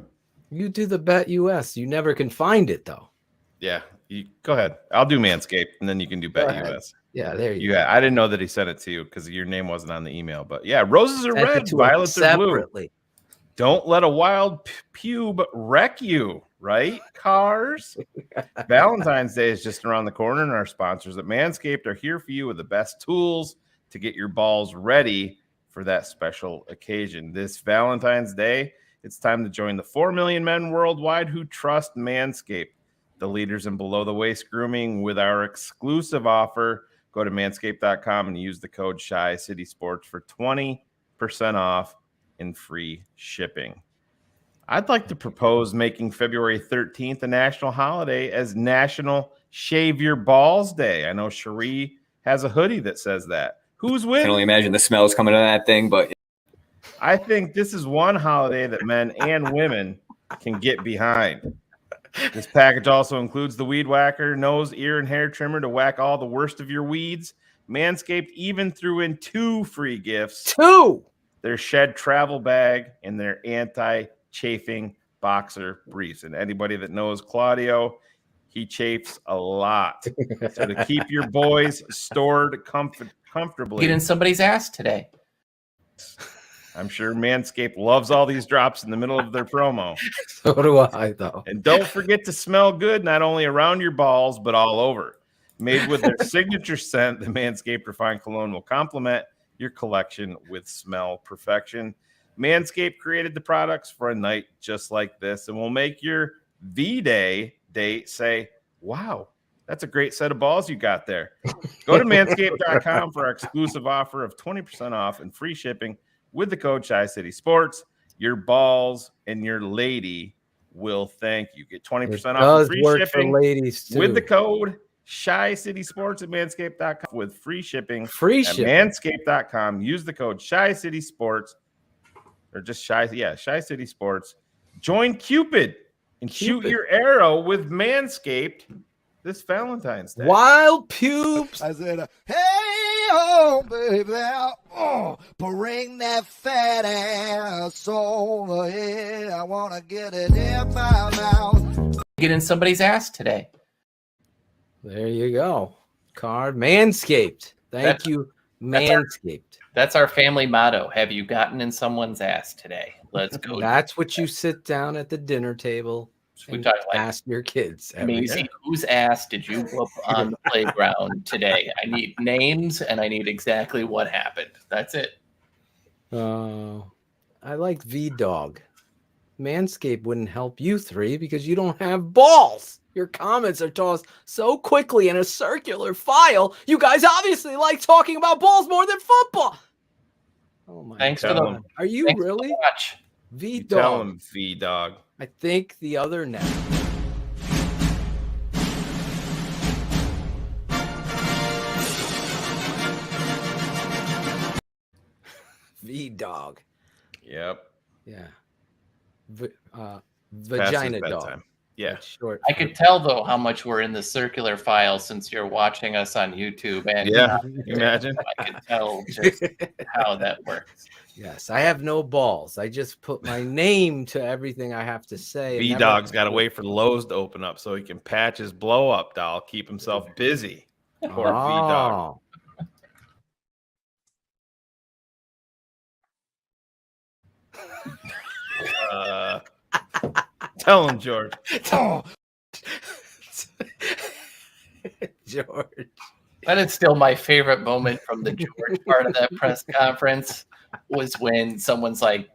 You do the Bet US. You never can find it though. Yeah, you go ahead. I'll do Manscaped, and then you can do Bet US. Yeah, there you go. Yeah, I didn't know that he sent it to you because your name wasn't on the email. But yeah, roses are Sent it red, to him violets are blue. separately. Don't let a wild pube wreck you, right? Cars. Valentine's Day is just around the corner, and our sponsors at Manscaped are here for you with the best tools to get your balls ready for that special occasion. This Valentine's Day, it's time to join the 4 million men worldwide who trust Manscaped, the leaders in below-the-waist grooming, with our exclusive offer. Go to manscaped.com and use the code ChiCitySports for 20% off and free shipping. I'd like to propose making February 13th a national holiday as National Shave Your Balls Day. I know Cherie has a hoodie that says that. Who's with? I can only imagine the smells coming out of that thing, but I think this is one holiday that men and women can get behind. This package also includes the Weed Whacker, nose, ear, and hair trimmer to whack all the worst of your weeds. Manscaped even threw in 2 free gifts. 2! Their Shed travel bag and their anti-chafing boxer briefs. And anybody that knows Claudio, he chafes a lot. So to keep your boys stored comfortably. Get in somebody's ass today. I'm sure Manscaped loves all these drops in the middle of their promo. So do I, though. And don't forget to smell good, not only around your balls, but all over. Made with their signature scent, the Manscaped Refined Cologne will complement your collection with smell perfection. Manscaped created the products for a night just like this and will make your V-Day date say, wow, that's a great set of balls you got there. Go to manscaped.com for our exclusive offer of 20% off and free shipping with the code ChiCitySports. Your balls and your lady will thank you. Get 20% off and free shipping for ladies too. with the code ChiCitySports at manscaped.com with free shipping. At manscaped.com. Use the code ChiCitySports or just ChiCitySports. Join Cupid and shoot your arrow with Manscaped this Valentine's Day. Wild pubes. I said, hey, oh, baby, oh, bring that fat ass over here. I want to get it in my mouth. Get in somebody's ass today. There you go. Card Manscaped. Thank you, Manscaped. That's our family motto. Have you gotten in someone's ass today? Let's go. That's what you sit down at the dinner table and ask your kids. Maisie, whose ass did you whoop on the playground today? I need names and I need exactly what happened. That's it. I like V-Dog. Manscaped wouldn't help you three because you don't have balls. Your comments are tossed so quickly in a circular file. You guys obviously like talking about balls more than football. Oh my Thanks for God. the. Are you thanks for really? the watch. You tell V-Dog. him, V-Dog. I think the other net. V-Dog. Yep. Yeah. Past his Vagina bedtime. dog. Yeah. That's short. I could tell though how much we're in the circular file since you're watching us on YouTube. And Yeah. Imagine. I could tell just how that works. Yes, I have no balls. I just put my name to everything I have to say. and V-Dog's never- got to wait for Lowe's to open up so he can patch his blow-up doll, keep himself busy. Poor V-Dog. Oh. Tell him, George. George. That is still my favorite moment from the George part of that press conference was when someone's like,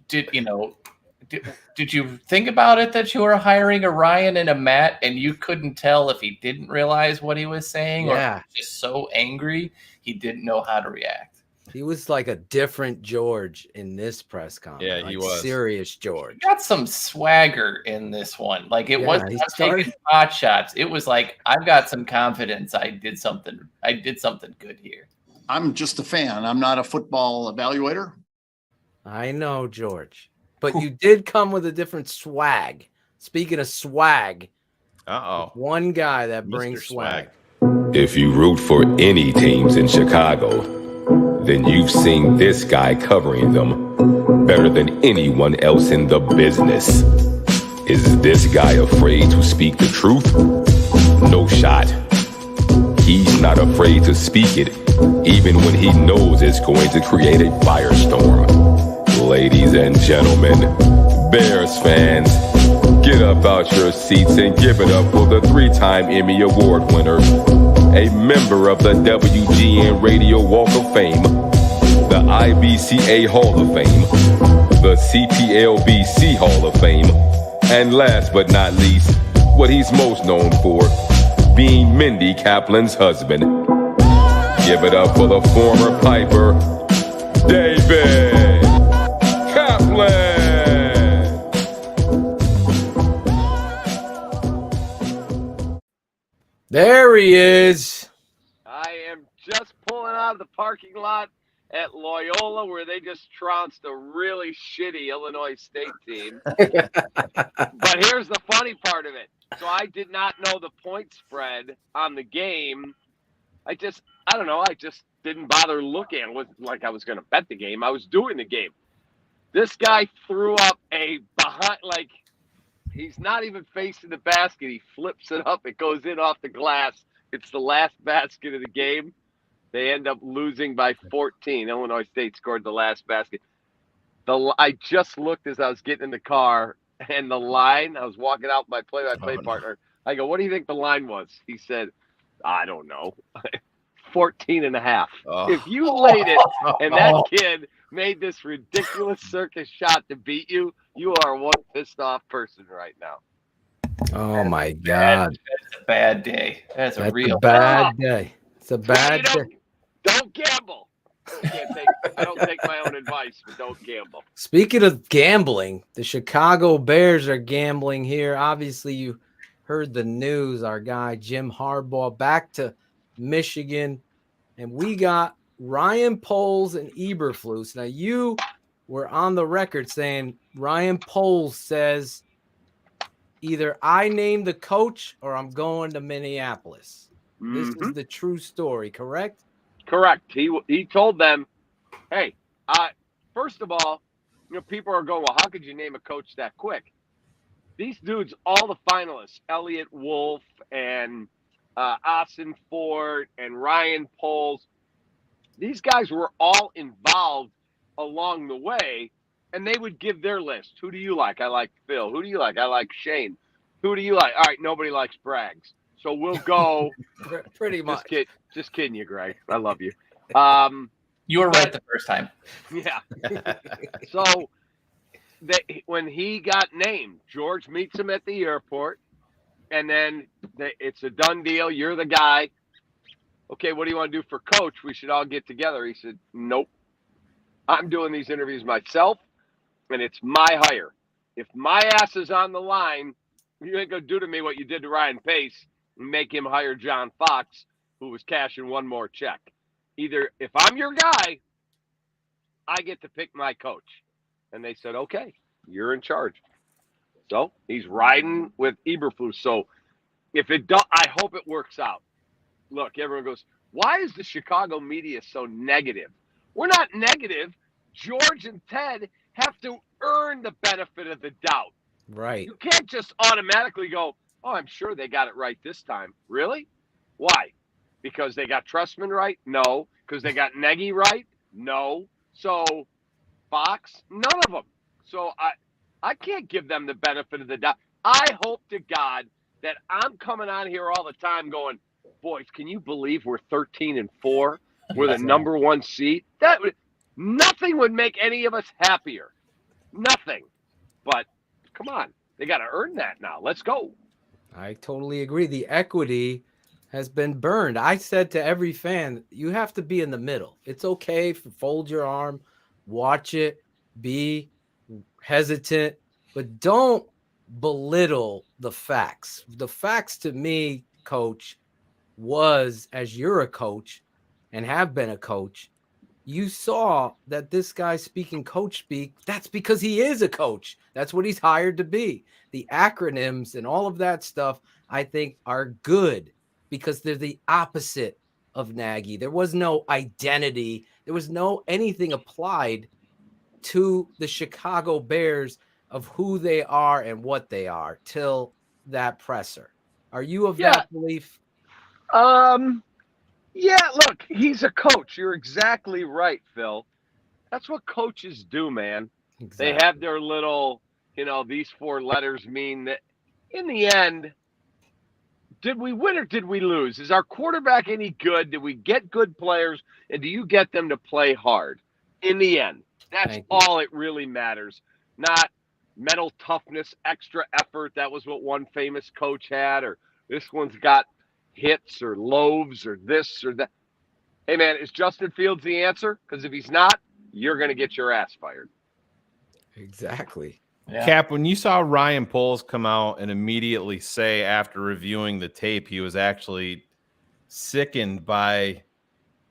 did you think about it that you were hiring a Ryan and a Matt and you couldn't tell if he didn't realize what he was saying or Yeah. just so angry he didn't know how to react? He was like a different George in this press conference. Yeah, he like was. Serious George. He got some swagger in this one. Like it Yeah, wasn't he I'm started- taking pot shots. It was like I've got some confidence. I did something good here. I'm just a fan. I'm not a football evaluator. I know, George. But you did come with a different swag. Speaking of swag, one guy that brings swag. If you root for any teams in Chicago, then you've seen this guy covering them better than anyone else in the business. Is this guy afraid to speak the truth? No shot. He's not afraid to speak it, even when he knows it's going to create a firestorm. Ladies and gentlemen, Bears fans, get up out your seats and give it up for the 3-time Emmy Award winner, a member of the WGN Radio Walk of Fame, the IBCA Hall of Fame, the CPLBC Hall of Fame, and last but not least, what he's most known for, being Mindy Kaplan's husband. Give it up for the former Piper, David Kaplan. There he is. I am just pulling out of the parking lot at Loyola where they just trounced a really shitty Illinois State team. But here's the funny part of it. So I did not know the point spread on the game. I just didn't bother looking. It wasn't like I was going to bet the game. I was doing the game. This guy threw up a behind, like he's not even facing the basket. He flips it up. It goes in off the glass. It's the last basket of the game. They end up losing by 14. Illinois State scored the last basket. I just looked as I was getting in the car, and the line, I was walking out with my play-by-play partner. I go, what do you think the line was? He said, I don't know. 14.5. If you laid it and that kid made this ridiculous circus shot to beat you, you are one pissed off person right now. Oh my God. That's a bad day. That's a real bad day. It's a bad day. Don't gamble. I don't take my own advice, but don't gamble. Speaking of gambling, the Chicago Bears are gambling here. Obviously, you heard the news. Our guy Jim Harbaugh back to Michigan, and we got Ryan Poles and Eberflus. Now, you were on the record saying Ryan Poles says either I name the coach or I'm going to Minneapolis. This is the true story, correct? Correct. He told them, hey, first of all, people are going, well, how could you name a coach that quick? These dudes, all the finalists, Elliott Wolf and Austin Ford and Ryan Poles, these guys were all involved along the way, and they would give their list. Who do you like? I like Phil. Who do you like? I like Shayne. Who do you like? All right, nobody likes Braggs. So we'll go. Pretty much. Just kidding you, Greg. I love you. You were right the first time. Yeah. So when he got named, George meets him at the airport, and then it's a done deal. You're the guy. Okay, what do you want to do for coach? We should all get together. He said, nope. I'm doing these interviews myself, and it's my hire. If my ass is on the line, you ain't going to do to me what you did to Ryan Pace and make him hire John Fox, who was cashing one more check. Either if I'm your guy, I get to pick my coach. And they said, okay, you're in charge. So he's riding with Eberflus. So if it does, I hope it works out. Look, everyone goes, why is the Chicago media so negative? We're not negative. George and Ted have to earn the benefit of the doubt. Right. You can't just automatically go, oh, I'm sure they got it right this time. Really? Why? Because they got Trustman right? No. Because they got Nagy right? No. So Fox? None of them. So I can't give them the benefit of the doubt. I hope to God that I'm coming on here all the time going, boys, can you believe we're 13-4? We're the number one seed. Nothing would make any of us happier. Nothing. But come on, they got to earn that now. Let's go. I totally agree. The equity has been burned. I said to every fan, you have to be in the middle. It's okay if you fold your arm, watch it, be hesitant, but don't belittle the facts. The facts to me, coach, was, as you're a coach and have been a coach, you saw that this guy speaking coach speak. That's because he is a coach. That's what he's hired to be. The acronyms and all of that stuff, I think, are good because they're the opposite of Nagy. There was no identity. There was no anything applied to the Chicago Bears of who they are and what they are till that presser. Are you of that belief? Yeah, look, he's a coach. You're exactly right, Phil. That's what coaches do, man. Exactly. They have their little, these 4 letters mean that in the end, did we win or did we lose? Is our quarterback any good? Did we get good players? And do you get them to play hard? In the end, that's all it really matters. Not mental toughness, extra effort. That was what one famous coach had, or this one's got hits or loaves or this or that. Hey, man, is Justin Fields the answer? Because if he's not, you're going to get your ass fired. Exactly. Yeah. Cap, when you saw Ryan Poles come out and immediately say after reviewing the tape he was actually sickened by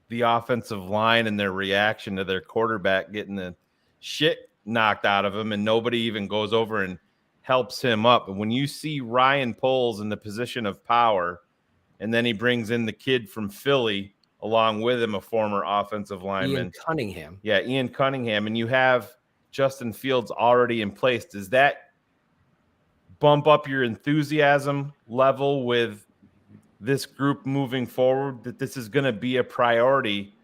the offensive line and their reaction to their quarterback getting the shit knocked out of him and nobody even goes over and helps him up. And when you see Ryan Poles in the position of power, and then he brings in the kid from Philly along with him, a former offensive lineman. Ian Cunningham. Yeah, Ian Cunningham. And you have Justin Fields already in place. Does that bump up your enthusiasm level with this group moving forward, that this is going to be a priority,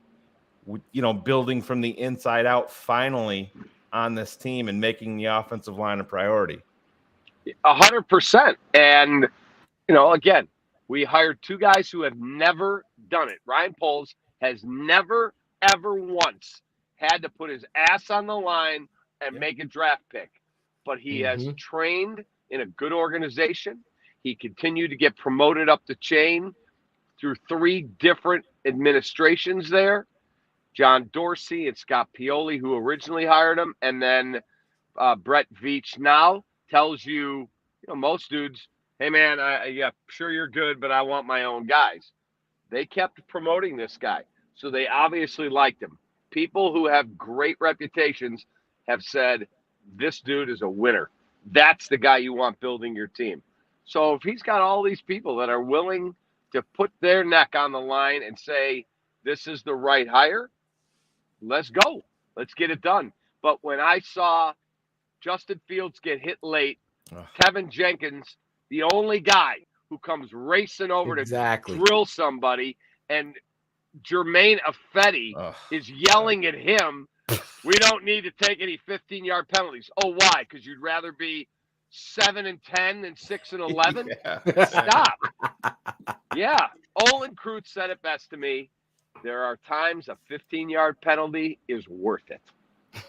building from the inside out finally on this team and making the offensive line a priority? 100%. And, again, we hired 2 guys who have never done it. Ryan Poles has never, ever once had to put his ass on the line and make a draft pick. But he has trained in a good organization. He continued to get promoted up the chain through 3 different administrations there. John Dorsey and Scott Pioli, who originally hired him, and then Brett Veach now tells you, most dudes, hey, man, sure you're good, but I want my own guys. They kept promoting this guy, so they obviously liked him. People who have great reputations have said, this dude is a winner. That's the guy you want building your team. So if he's got all these people that are willing to put their neck on the line and say, this is the right hire, let's go. Let's get it done. But when I saw Justin Fields get hit late, Kevin Jenkins, the only guy who comes racing over to drill somebody, and Jermaine Affetti is yelling at him, we don't need to take any 15-yard penalties. Oh, why? Because you'd rather be 7-10 than 6-11? Yeah. Stop. Yeah. Olin Kreutz said it best to me. There are times a 15-yard penalty is worth it.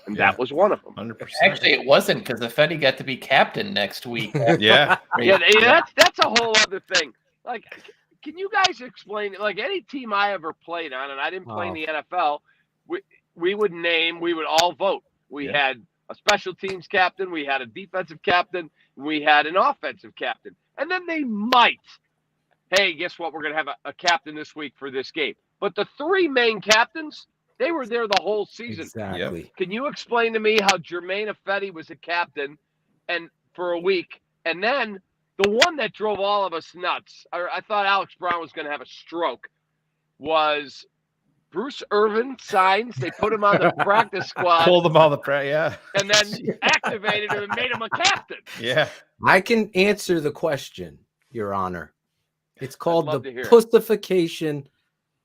And that was one of them. 100%. Actually, it wasn't because Effetti got to be captain next week. Yeah. That's a whole other thing. Like, can you guys explain? Like, any team I ever played on, and I didn't play in the NFL, we would all vote. We had a special teams captain, we had a defensive captain, we had an offensive captain, and then they might. Hey, guess what? We're going to have a captain this week for this game. But the three main captains, they were there the whole season. Exactly. Yep. Can you explain to me how Jermaine Effetti was a captain and for a week, and then the one that drove all of us nuts, I thought Alex Brown was going to have a stroke, was Bruce Irvin signs. They put him on the practice squad. Pulled him all the yeah. And then activated him and made him a captain. Yeah. I can answer the question, Your Honor. It's called the to hear it. pussification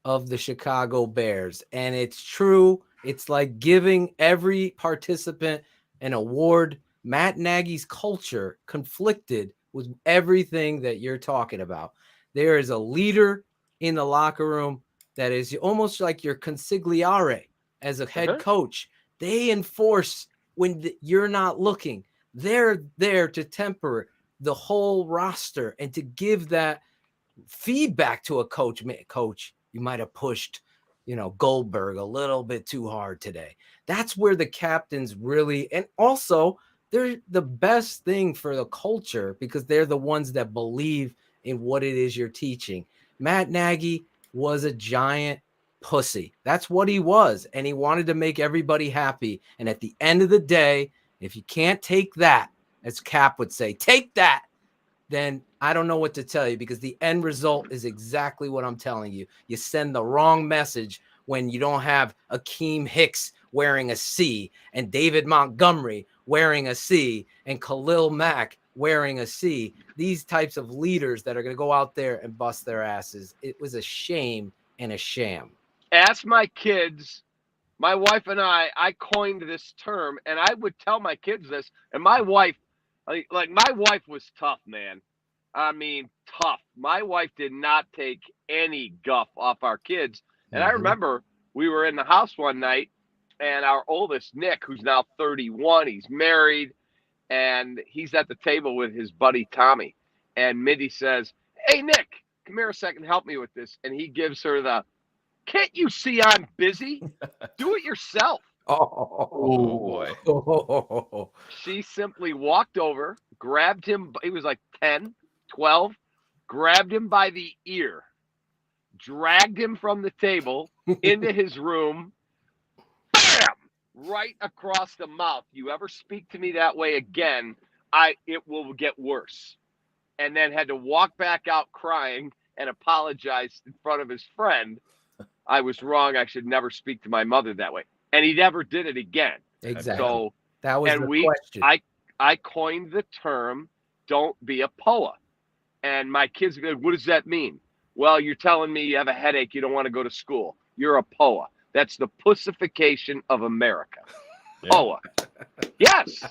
of the Chicago Bears. And it's true. It's like giving every participant an award. Matt Nagy's culture conflicted with everything that you're talking about. There is a leader in the locker room that is almost like your consigliere as a head coach. They enforce when you're not looking. They're there to temper the whole roster and to give that feedback to a coach. Coach, you might have pushed, Goldberg a little bit too hard today. That's where the captains really, and also they're the best thing for the culture because they're the ones that believe in what it is you're teaching. Matt Nagy was a giant pussy. That's what he was. And he wanted to make everybody happy. And at the end of the day, if you can't take that, as Cap would say, take that, then I don't know what to tell you because the end result is exactly what I'm telling you. You send the wrong message when you don't have Akeem Hicks wearing a C and David Montgomery wearing a C and Khalil Mack wearing a C. These types of leaders that are going to go out there and bust their asses. It was a shame and a sham. Ask my kids. My wife and I coined this term, and I would tell my kids this. And my wife, like my wife was tough, man. I mean, tough. My wife did not take any guff off our kids. And I remember we were in the house one night, and our oldest, Nick, who's now 31, he's married, and he's at the table with his buddy Tommy. And Mindy says, "Hey, Nick, come here a second, help me with this." And he gives her the, "Can't you see I'm busy? Do it yourself." Oh boy. She simply walked over, grabbed him. He was like 10, 12, grabbed him by the ear, dragged him from the table into his room, bam, right across the mouth. You ever speak to me that way again, it will get worse. And then had to walk back out crying and apologize in front of his friend. I was wrong. I should never speak to my mother that way. And he never did it again. Exactly. So that was the question. I coined the term, "Don't be a POA." And my kids go, "What does that mean?" "Well, you're telling me you have a headache, you don't want to go to school. You're a POA." That's the pussification of America. Yeah. POA. Yes.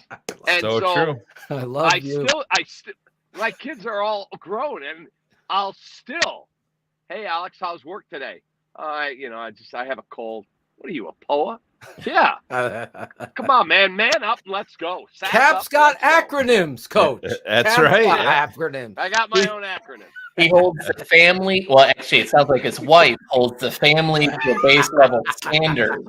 And so true. I love you. My kids are all grown, and I'll still, "Hey, Alex, how's work today?" I have a cold." "What are you, a POA?" "Yeah." "Come on, man up, let's go." Cap's got acronyms, Coach. That's Cap's right. got acronyms. I got my own acronym. He holds the family. Well, actually, it sounds like his wife holds the family to a base level standard,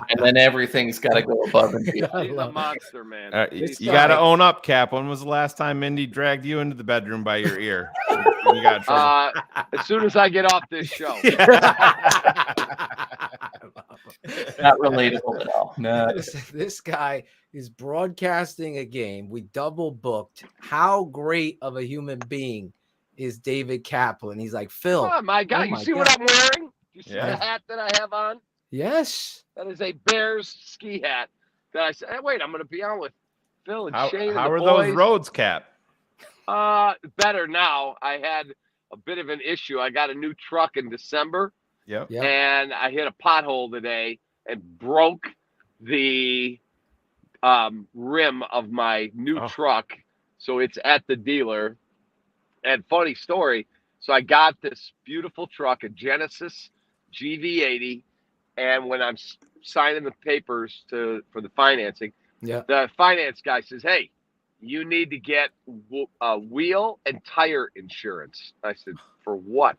and then everything's got to go above and beyond. He's a monster, man. You got to own up, Cap. When was the last time Mindy dragged you into the bedroom by your ear? You got in trouble. As soon as I get off this show. Not relatable at all. No. This guy is broadcasting a game. We double booked. How great of a human being is David Kaplan? He's like, "Phil, oh my God, you see what I'm wearing? You see the hat that I have on?" Yes. That is a Bears ski hat that I said, "Hey, wait, I'm going to be on with Phil and Shayne and how the are boys." those roads, Cap? Better now. I had a bit of an issue. I got a new truck in December. Yep. And I hit a pothole today and broke the rim of my new truck. So it's at the dealer. And funny story. So I got this beautiful truck, a Genesis GV80. And when I'm signing the papers for the financing. Yeah. The finance guy says, "Hey, you need to get wheel and tire insurance." I said, "For what?"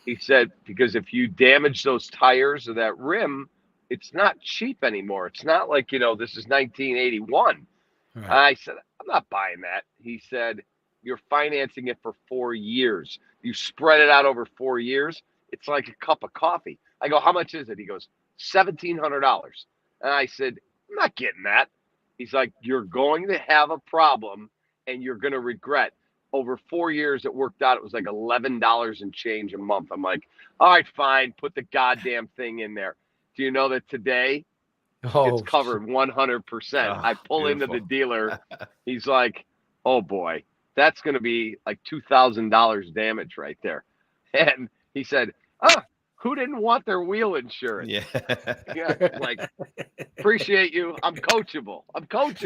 He said, "Because if you damage those tires or that rim, it's not cheap anymore. It's not like, this is 1981. Right. I said, "I'm not buying that." He said, "You're financing it for 4 years. You spread it out over 4 years. It's like a cup of coffee." I go, "How much is it?" He goes, $1,700. And I said, "I'm not getting that." He's like, "You're going to have a problem and you're going to regret." Over 4 years, it worked out. It was like $11 and change a month. I'm like, "All right, fine. Put the goddamn thing in there." Do you know that today it's covered 100%? I pull into the dealer. He's like, "Oh boy, that's going to be like $2,000 damage right there." And he said, "Who didn't want their wheel insurance?" Yeah. Like, appreciate you. I'm coachable.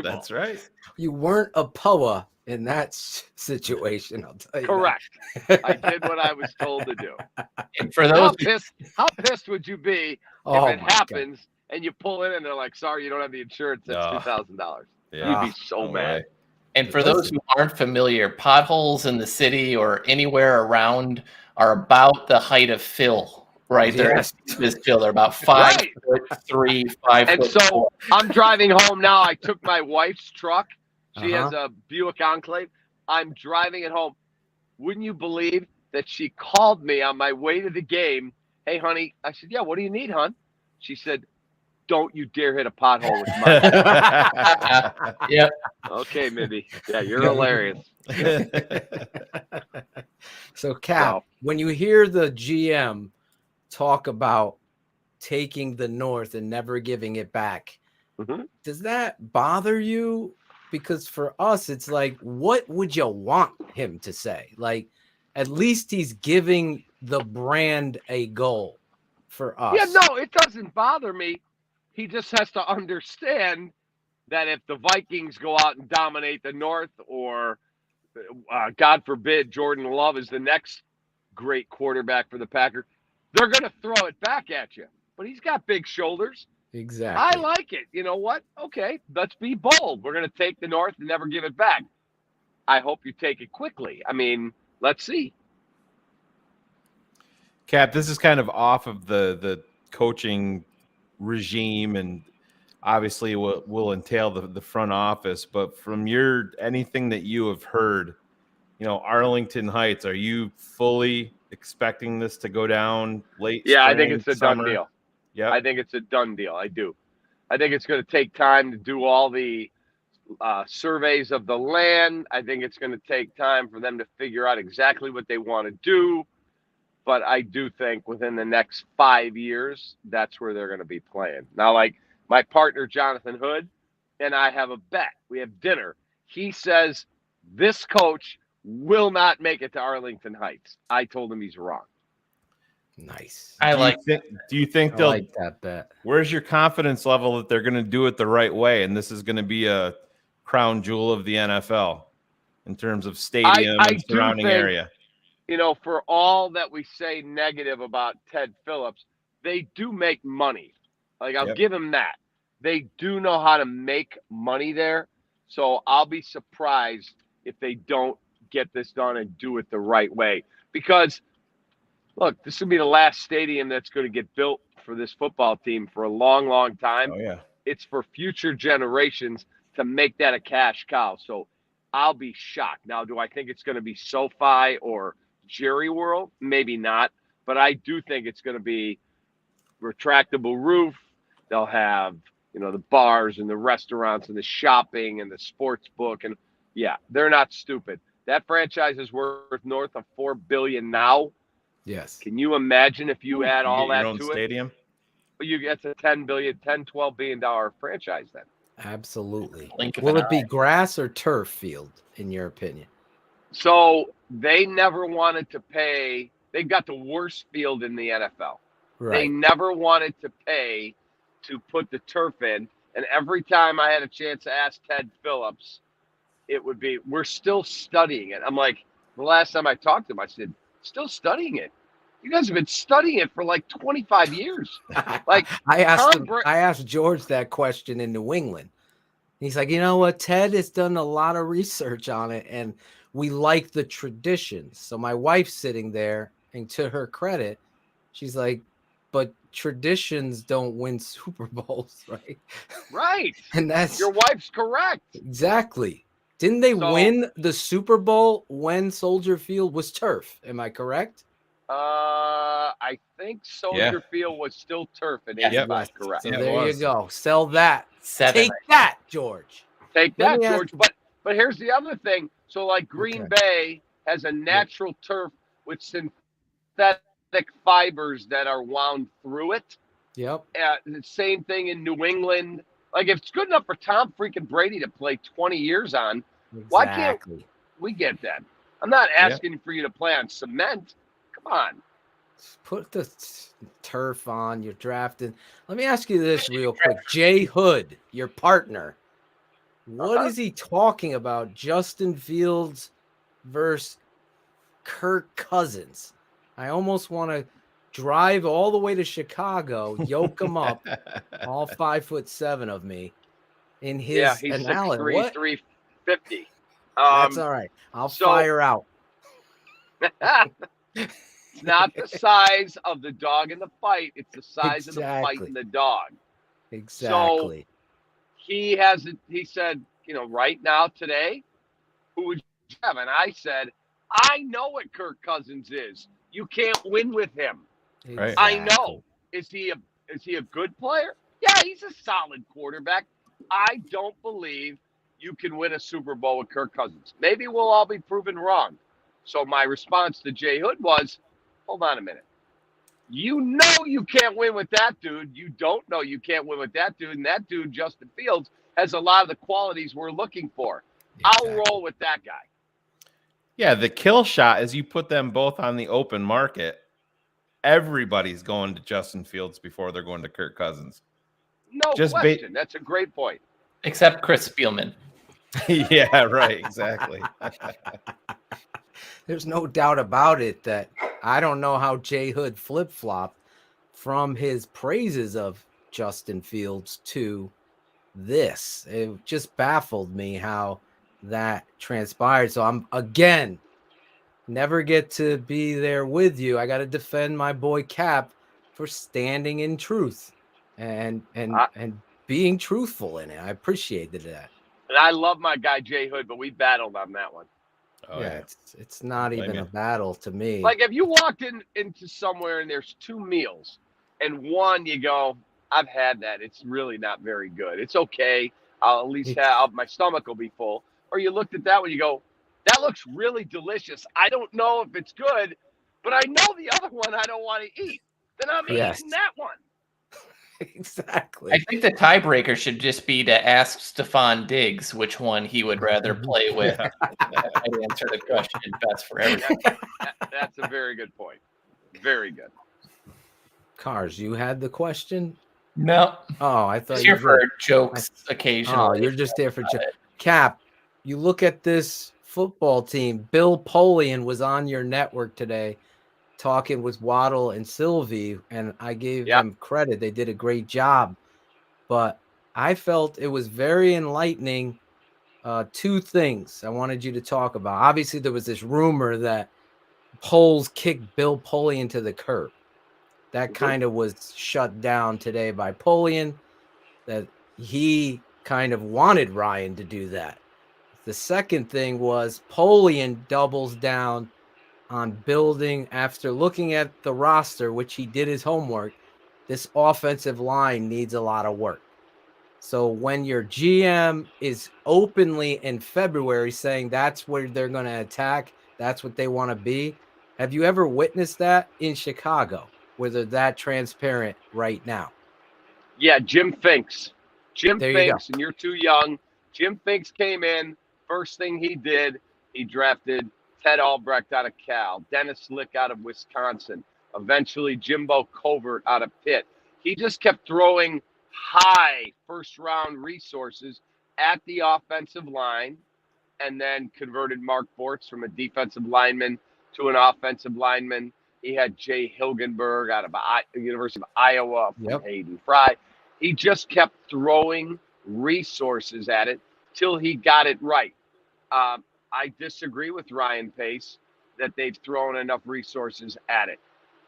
That's right. You weren't a POA in that situation, I'll tell you. Correct. I did what I was told to do. And for those, how pissed would you be Oh, if it my God. happens and you pull in and they're like, "Sorry, you don't have the insurance. That's $2,000. You'd be so mad. And for those who aren't familiar, potholes in the city or anywhere around are about the height of fill, right? Yes. They're fill. They're about 5'3", 5 And foot. so I'm driving home now. I took my wife's truck. She has a Buick Enclave. I'm driving it home. Wouldn't you believe that she called me on my way to the game? "Hey, honey." I said, "Yeah, what do you need, hon?" She said, "Don't you dare hit a pothole with mine." Yep. Okay, Mibby. Yeah, you're hilarious. So, Cap, when you hear the GM talk about taking the North and never giving it back, does that bother you? Because for us, it's like, what would you want him to say? Like, at least he's giving the brand a goal for us. Yeah, no, it doesn't bother me. He just has to understand that if the Vikings go out and dominate the North, or God forbid, Jordan Love is the next great quarterback for the Packers, they're going to throw it back at you. But he's got big shoulders. Exactly. I like it. You know what? Okay, let's be bold. We're going to take the North and never give it back. I hope you take it quickly. I mean, let's see. Cap, this is kind of off of the coaching regime, and obviously will entail the front office. But from anything that you have heard, Arlington Heights, are you fully expecting this to go down late? Yeah, I think spring, it's a summer? done deal. Yeah, I think it's a done deal. I do. I think it's going to take time to do all the surveys of the land. I think it's going to take time for them to figure out exactly what they want to do. But I do think within the next 5 years, that's where they're going to be playing. Now, like my partner, Jonathan Hood, and I have a bet. We have dinner. He says this coach will not make it to Arlington Heights. I told him he's wrong. Nice. Do you think I they'll like that bet. Where's your confidence level that they're going to do it the right way, and this is going to be a crown jewel of the NFL in terms of stadium and surrounding area? For all that we say negative about Ted Phillips, they do make money. Like, I'll give him that. They do know how to make money there. So I'll be surprised if they don't get this done and do it the right way. Because, look, this will be the last stadium that's going to get built for this football team for a long, long time. Oh, yeah. It's for future generations to make that a cash cow. So I'll be shocked. Now, do I think it's going to be SoFi or Jerry World? Maybe not. But I do think it's going to be retractable roof. They'll have, the bars and the restaurants and the shopping and the sports book. And, yeah, they're not stupid. That franchise is worth north of $4 billion now. Yes. Can you imagine if you add all that your own to stadium? it? You get a $12 billion franchise then. Absolutely. Blink of Will an it be eye. grass or turf field, in your opinion? So they never wanted to pay. They've got the worst field in the NFL. They Right. never wanted to pay to put the turf in. And every time I had a chance to ask Ted Phillips, it would be, "We're still studying it." I'm like, the last time I talked to him, I said, "Still studying it?" You guys have been studying it for like 25 years. Like I asked Tom him. Bra- I asked George that question in New England. He's like, you know what? Ted has done a lot of research on it, and we like the traditions. So my wife's sitting there, and to her credit, she's like, but traditions don't win Super Bowls, right? Right. And that's Your wife's correct. exactly. Didn't they So- win the Super Bowl when Soldier Field was turf? Am I correct? I think Soldier Field was still turf in Yes. 85, correct. So there you go. Sell that. 7. Take that, George. Take Let that, me ask- George. But here's the other thing. So like Green Bay has a natural turf with synthetic fibers that are wound through it. Yep. The same thing in New England. Like if it's good enough for Tom freaking Brady to play 20 years on, why can't Exactly. we get that? I'm not asking for you to play on cement. Come on. Put the turf on. You're drafted. Let me ask you this real quick. Jay Hood, your partner. What is he talking about? Justin Fields versus Kirk Cousins. I almost want to drive all the way to Chicago, yoke him up, all 5'7" of me, in his he's analysis. 6'3", What? 350. That's all right. I'll fire out. It's not the size of the dog in the fight. It's the size of the fight Exactly. in the dog. Exactly. So he said, right now, today, who would you have? And I said, I know what Kirk Cousins is. You can't win with him. Right. I know. Is he a good player? Yeah, he's a solid quarterback. I don't believe you can win a Super Bowl with Kirk Cousins. Maybe we'll all be proven wrong. So my response to Jay Hood was, hold on a minute. You know you can't win with that dude. You don't know you can't win with that dude. And that dude, Justin Fields, has a lot of the qualities we're looking for. I'll roll with that guy. Yeah, the kill shot is you put them both on the open market. Everybody's going to Justin Fields before they're going to Kirk Cousins. No question. That's a great point. Except Chris Spielman. Yeah, right. Exactly. There's no doubt about it that I don't know how Jay Hood flip-flopped from his praises of Justin Fields to this. It just baffled me how that transpired. So I'm, again, never get to be there with you. I got to defend my boy Cap for standing in truth and being truthful in it. I appreciated that. And I love my guy Jay Hood, but we battled on that one. Oh, yeah, it's not even a battle to me. Like if you walked into somewhere and there's 2 meals and one you go, I've had that. It's really not very good. It's okay. I'll at least have my stomach will be full. Or you looked at that one, you go, that looks really delicious. I don't know if it's good, but I know the other one I don't want to eat. Then I'm eating that one. Exactly. I think the tiebreaker should just be to ask Stephon Diggs which one he would rather play with. That might answer the question best for everyone. That's a very good point. Very good. Cars, you had the question? No. Oh, I thought Just you here for did. jokes occasionally. Oh, you're just there for jokes. Cap, you look at this football team. Bill Polian was on your network today talking with Waddle and Sylvie, and I gave them credit. They did a great job. But I felt it was very enlightening. 2 things I wanted you to talk about. Obviously, there was this rumor that Poles kicked Bill Polian to the curb. That kind of was shut down today by Polian, that he kind of wanted Ryan to do that. The second thing was Polian doubles down on building, after looking at the roster, which he did his homework, this offensive line needs a lot of work. So when your GM is openly in February saying that's where they're going to attack, that's what they want to be. Have you ever witnessed that in Chicago, where they're that transparent right now? Yeah, Jim Finks. There you go. And you're too young. Jim Finks came in. First thing he did, he drafted Ted Albrecht out of Cal, Dennis Lick out of Wisconsin, eventually Jimbo Covert out of Pitt. He just kept throwing high first-round resources at the offensive line and then converted Mark Bortz from a defensive lineman to an offensive lineman. He had Jay Hilgenberg out of the University of Iowa from Yep. Hayden Fry. He just kept throwing resources at it till he got it right. I disagree with Ryan Pace that they've thrown enough resources at it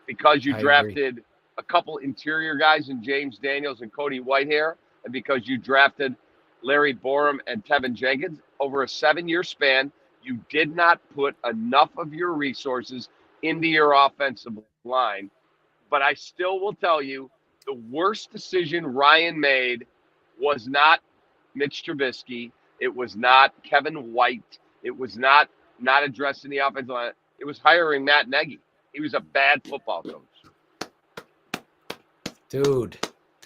because you I agree. drafted a couple interior guys in James Daniels and Cody Whitehair, and because you drafted Larry Borum and Tevin Jenkins over a 7-year span, you did not put enough of your resources into your offensive line. But I still will tell you, the worst decision Ryan made was not Mitch Trubisky. It was not Kevin White. It was not addressing the offensive line. It was hiring Matt Nagy. He was a bad football coach. Dude,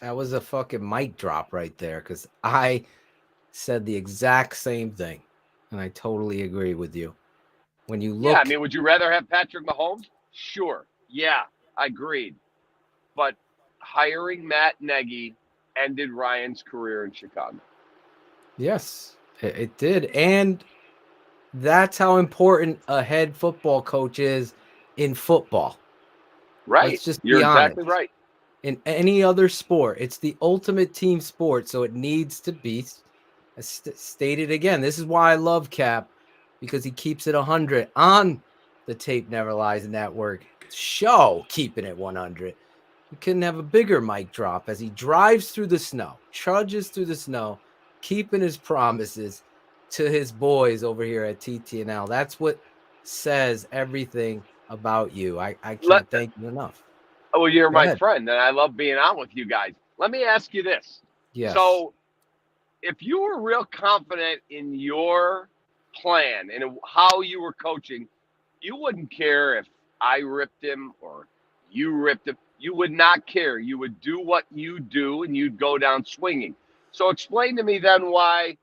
that was a fucking mic drop right there because I said the exact same thing, and I totally agree with you. When you look, Yeah, I mean, would you rather have Patrick Mahomes? Sure. Yeah, I agreed. But hiring Matt Nagy ended Ryan's career in Chicago. yes, it did, and that's how important a head football coach is in football. Right. Let's just You're be exactly honest. right. In any other sport, it's the ultimate team sport, so it needs to be stated again. This is why I love Cap, because he keeps it 100 on the Tape Never Lies Network show, Keeping It 100. You couldn't have a bigger mic drop as he drives through the snow, trudges through the snow, keeping his promises to his boys over here at TTNL. That's what says everything about you. I can't thank you enough. Oh, you're Go my ahead. friend, and I love being on with you guys. Let me ask you this. Yes. So, if you were real confident in your plan and how you were coaching, you wouldn't care if I ripped him or you ripped him. You would not care. You would do what you do, and you'd go down swinging. So, explain to me then why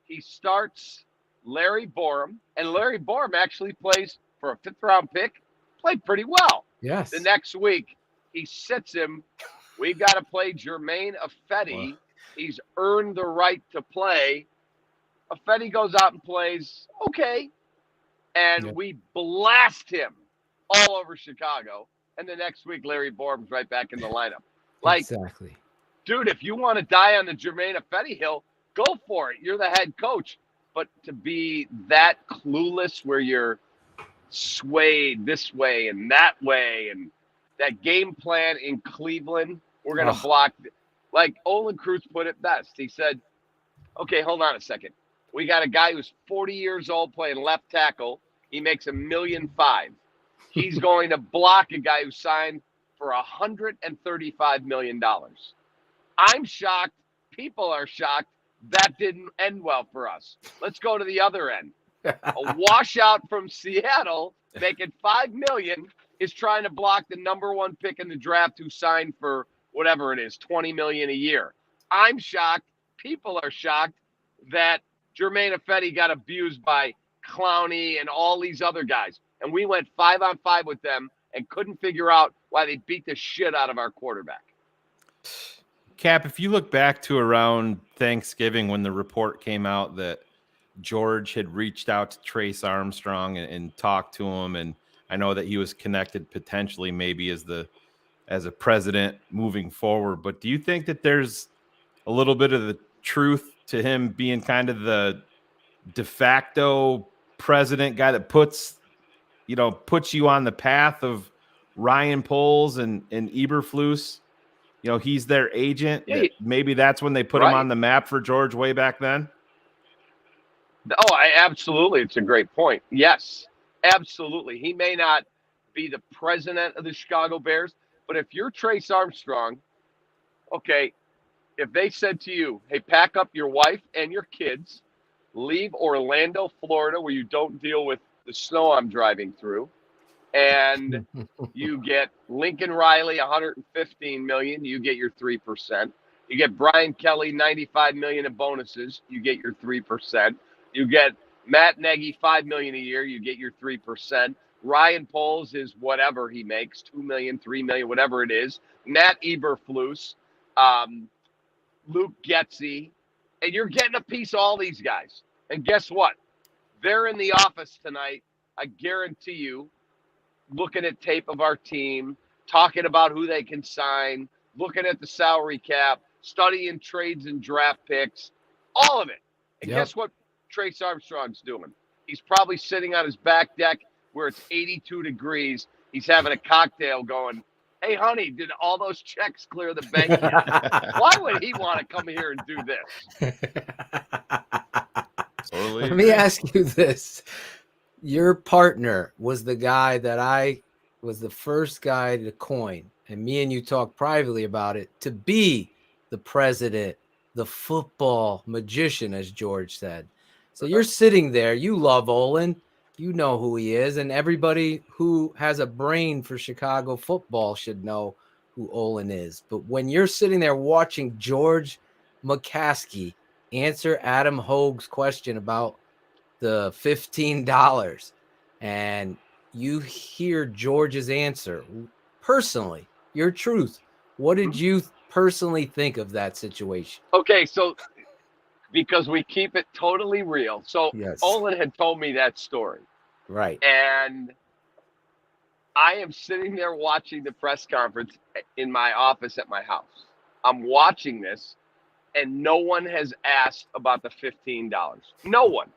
he starts Larry Borum, and Larry Borum actually plays for a 5th-round pick, played pretty well. Yes. The next week, he sits him. We've got to play Jermaine Ifedi. Wow. He's earned the right to play. Ifedi goes out and plays okay, and we blast him all over Chicago. And the next week, Larry Borum's right back in the lineup. Like, exactly. Dude, if you want to die on the Jermaine Ifedi hill, go for it. You're the head coach. But to be that clueless where you're swayed this way and that way, and that game plan in Cleveland, we're going to block. Like Olin Kreutz put it best. He said, okay, hold on a second. We got a guy who's 40 years old playing left tackle. He makes $1.5 million. He's going to block a guy who signed for $135 million. I'm shocked. People are shocked. That didn't end well for us. Let's go to the other end. A washout from Seattle making $5 million is trying to block the #1 pick in the draft who signed for whatever it is, $20 million a year. I'm shocked. People are shocked that Jermaine Ifedi got abused by Clowney and all these other guys. And we went 5-on-5 with them and couldn't figure out why they beat the shit out of our quarterback. Cap, if you look back to around Thanksgiving when the report came out that George had reached out to Trace Armstrong and talked to him, and I know that he was connected potentially maybe as a president moving forward, but do you think that there's a little bit of the truth to him being kind of the de facto president guy that puts you on the path of Ryan Poles and Eberflus? You know, he's their agent. Maybe that's when they put him on the map for George way back then. Oh, absolutely. It's a great point. Yes, absolutely. He may not be the president of the Chicago Bears, but if you're Trace Armstrong, okay, if they said to you, hey, pack up your wife and your kids, leave Orlando, Florida, where you don't deal with the snow I'm driving through, and you get Lincoln Riley, $115 million, you get your 3%. You get Brian Kelly, $95 million in bonuses, you get your 3%. You get Matt Nagy, $5 million a year, you get your 3%. Ryan Poles is whatever he makes, $2 million, $3 million, whatever it is. Matt Eberflus, Luke Getsy, and you're getting a piece of all these guys. And guess what? They're in the office tonight. I guarantee you, looking at tape of our team, talking about who they can sign, looking at the salary cap, studying trades and draft picks, all of it. And guess what Trace Armstrong's doing? He's probably sitting on his back deck where it's 82 degrees. He's having a cocktail going, hey, honey, did all those checks clear the bank yet? Why would he want to come here and do this? Let me ask you this. Your partner was the guy that I was the first guy to coin, and me and you talked privately about it, to be the president, the football magician, as George said. So you're sitting there, you love Olin, you know who he is, and everybody who has a brain for Chicago football should know who Olin is. But when you're sitting there watching George McCaskey answer Adam Hogue's question about the $15 and you hear George's answer, personally, your truth, what did you personally think of that situation? Okay, so because we keep it totally real. So Olin had told me that story. Right. And I am sitting there watching the press conference in my office at my house. I'm watching this, and no one has asked about the $15. No one.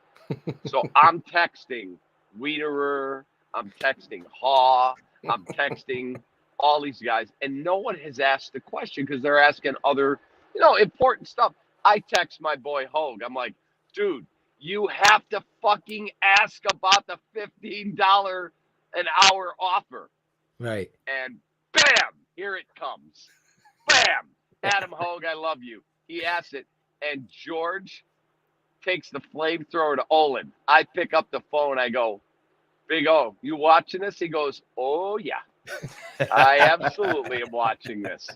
So I'm texting Wiederer, I'm texting Haw, I'm texting all these guys, and no one has asked the question because they're asking other, important stuff. I text my boy Hogue. I'm like, dude, you have to fucking ask about the $15 an hour offer. Right. And bam, here it comes. Bam. Adam Hogue, I love you. He asks it, and George takes the flamethrower to Olin. I pick up the phone. I go, Big O, you watching this? He goes, oh, yeah. I absolutely am watching this.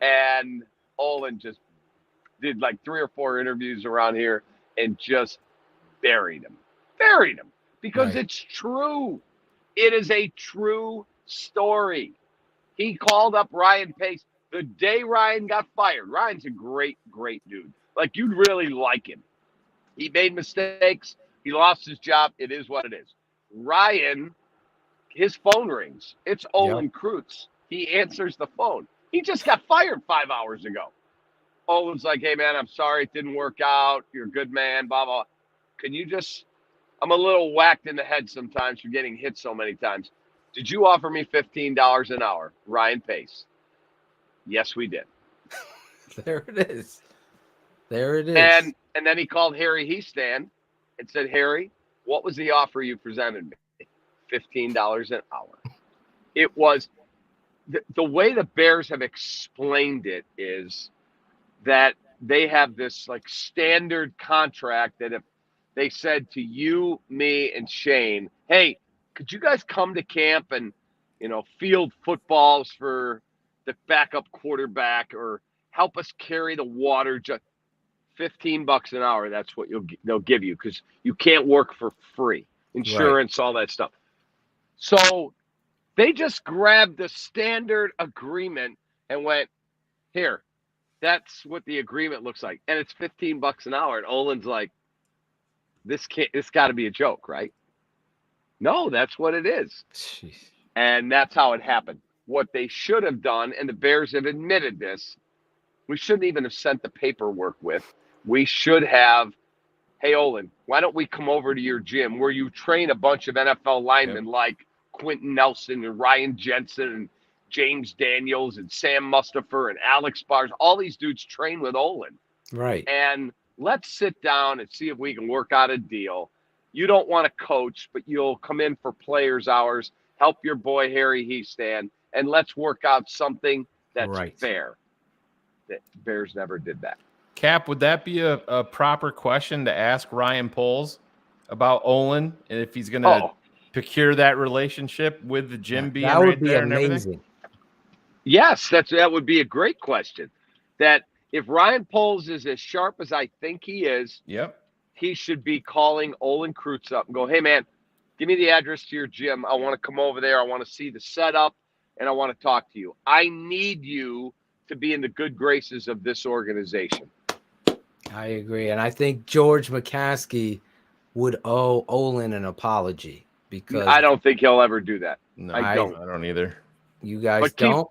And Olin just did like 3 or 4 interviews around here and just buried him. Because it's true. It is a true story. He called up Ryan Pace the day Ryan got fired. Ryan's a great, great dude. Like, you'd really like him. He made mistakes. He lost his job. It is what it is. Ryan, his phone rings. It's Olin Kreutz. He answers the phone. He just got fired 5 hours ago. Olin's like, hey, man, I'm sorry it didn't work out. You're a good man, blah, blah. Can you just – I'm a little whacked in the head sometimes for getting hit so many times. Did you offer me $15 an hour, Ryan Pace? Yes, we did. There it is. And then he called Harry Heastan and said, Harry, what was the offer you presented me? $15 an hour. It was the way the Bears have explained it is that they have this like standard contract that if they said to you, me, and Shayne, hey, could you guys come to camp and, field footballs for the backup quarterback or help us carry the water just $15 an hour. That's what they'll give you because you can't work for free. Insurance, all that stuff. So they just grabbed the standard agreement and went, here, that's what the agreement looks like. And it's $15 an hour. And Olin's like, this got to be a joke, right? No, that's what it is. Jeez. And that's how it happened. What they should have done, and the Bears have admitted this, we shouldn't even have sent the paperwork with. We should have, hey, Olin, why don't we come over to your gym where you train a bunch of NFL linemen like Quentin Nelson and Ryan Jensen and James Daniels and Sam Mustipher and Alex Bars. All these dudes train with Olin. Right. And let's sit down and see if we can work out a deal. You don't want to coach, but you'll come in for players' hours, help your boy Harry Heastan, and let's work out something that's fair. The Bears never did that. Cap, would that be a proper question to ask Ryan Poles about Olin and if he's going to procure that relationship with the gym being right there and everything? Yes, that would be a great question. That if Ryan Poles is as sharp as I think he is, he should be calling Olin Kreutz up and go, hey, man, give me the address to your gym. I want to come over there. I want to see the setup, and I want to talk to you. I need you to be in the good graces of this organization. I agree. And I think George McCaskey would owe Olin an apology because I don't think he'll ever do that. No, I don't. I don't either. You guys But don't.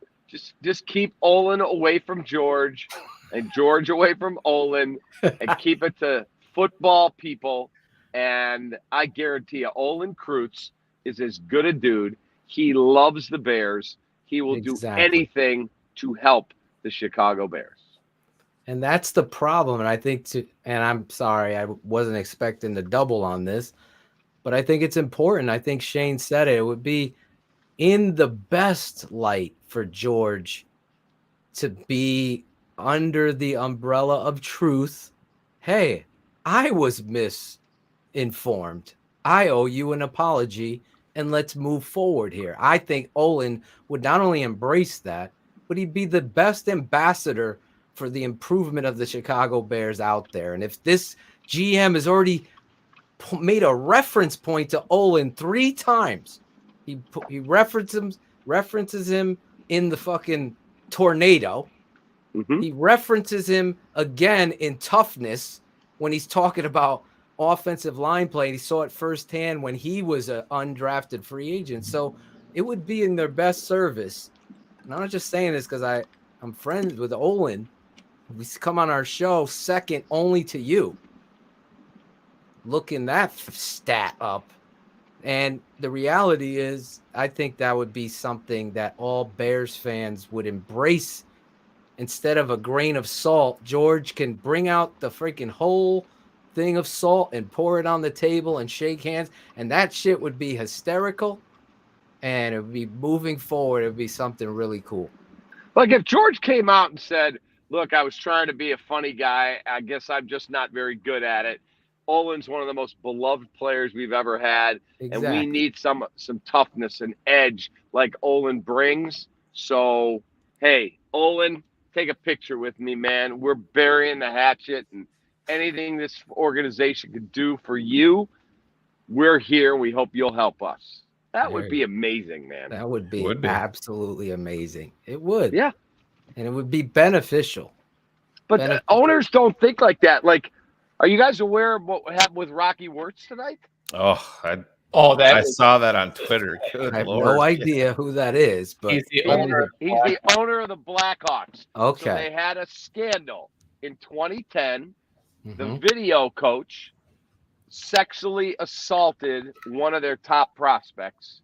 Just keep Olin away from George, and George away from Olin, and keep it to football people. And I guarantee you, Olin Kreutz is as good a dude. He loves the Bears. He will do anything to help the Chicago Bears. And that's the problem. And I think and I'm sorry, I wasn't expecting to double on this, but I think it's important. I think Shayne said it. It would be in the best light for George to be under the umbrella of truth. Hey, I was misinformed. I owe you an apology, and let's move forward here. I think Olin would not only embrace that, but he'd be the best ambassador for the improvement of the Chicago Bears out there. And if this GM has already made a reference point to Olin 3 times, he references him in the fucking tornado. Mm-hmm. He references him again in toughness when he's talking about offensive line play. And he saw it firsthand when he was an undrafted free agent. So it would be in their best service. And I'm not just saying this because I'm friends with Olin. We come on our show second only to you. Looking that stat up. And the reality is, I think that would be something that all Bears fans would embrace. Instead of a grain of salt, George can bring out the freaking whole thing of salt and pour it on the table and shake hands. And that shit would be hysterical. And it would be moving forward. It would be something really cool. Like if George came out and said, look, I was trying to be a funny guy. I guess I'm just not very good at it. Olin's one of the most beloved players we've ever had. Exactly. And we need some toughness and edge like Olin brings. So, hey, Olin, take a picture with me, man. We're burying the hatchet, and anything this organization could do for you, we're here. We hope you'll help us. That would be amazing, man. That would be absolutely amazing. It would. Yeah. And it would be beneficial. But the owners don't think like that. Like, are you guys aware of what happened with Rocky Wirtz tonight? Oh, I saw that on Twitter. Good I have Lord. no idea who that is, but He's the owner of the Blackhawks. Okay. So they had a scandal in 2010. Mm-hmm. The video coach sexually assaulted one of their top prospects.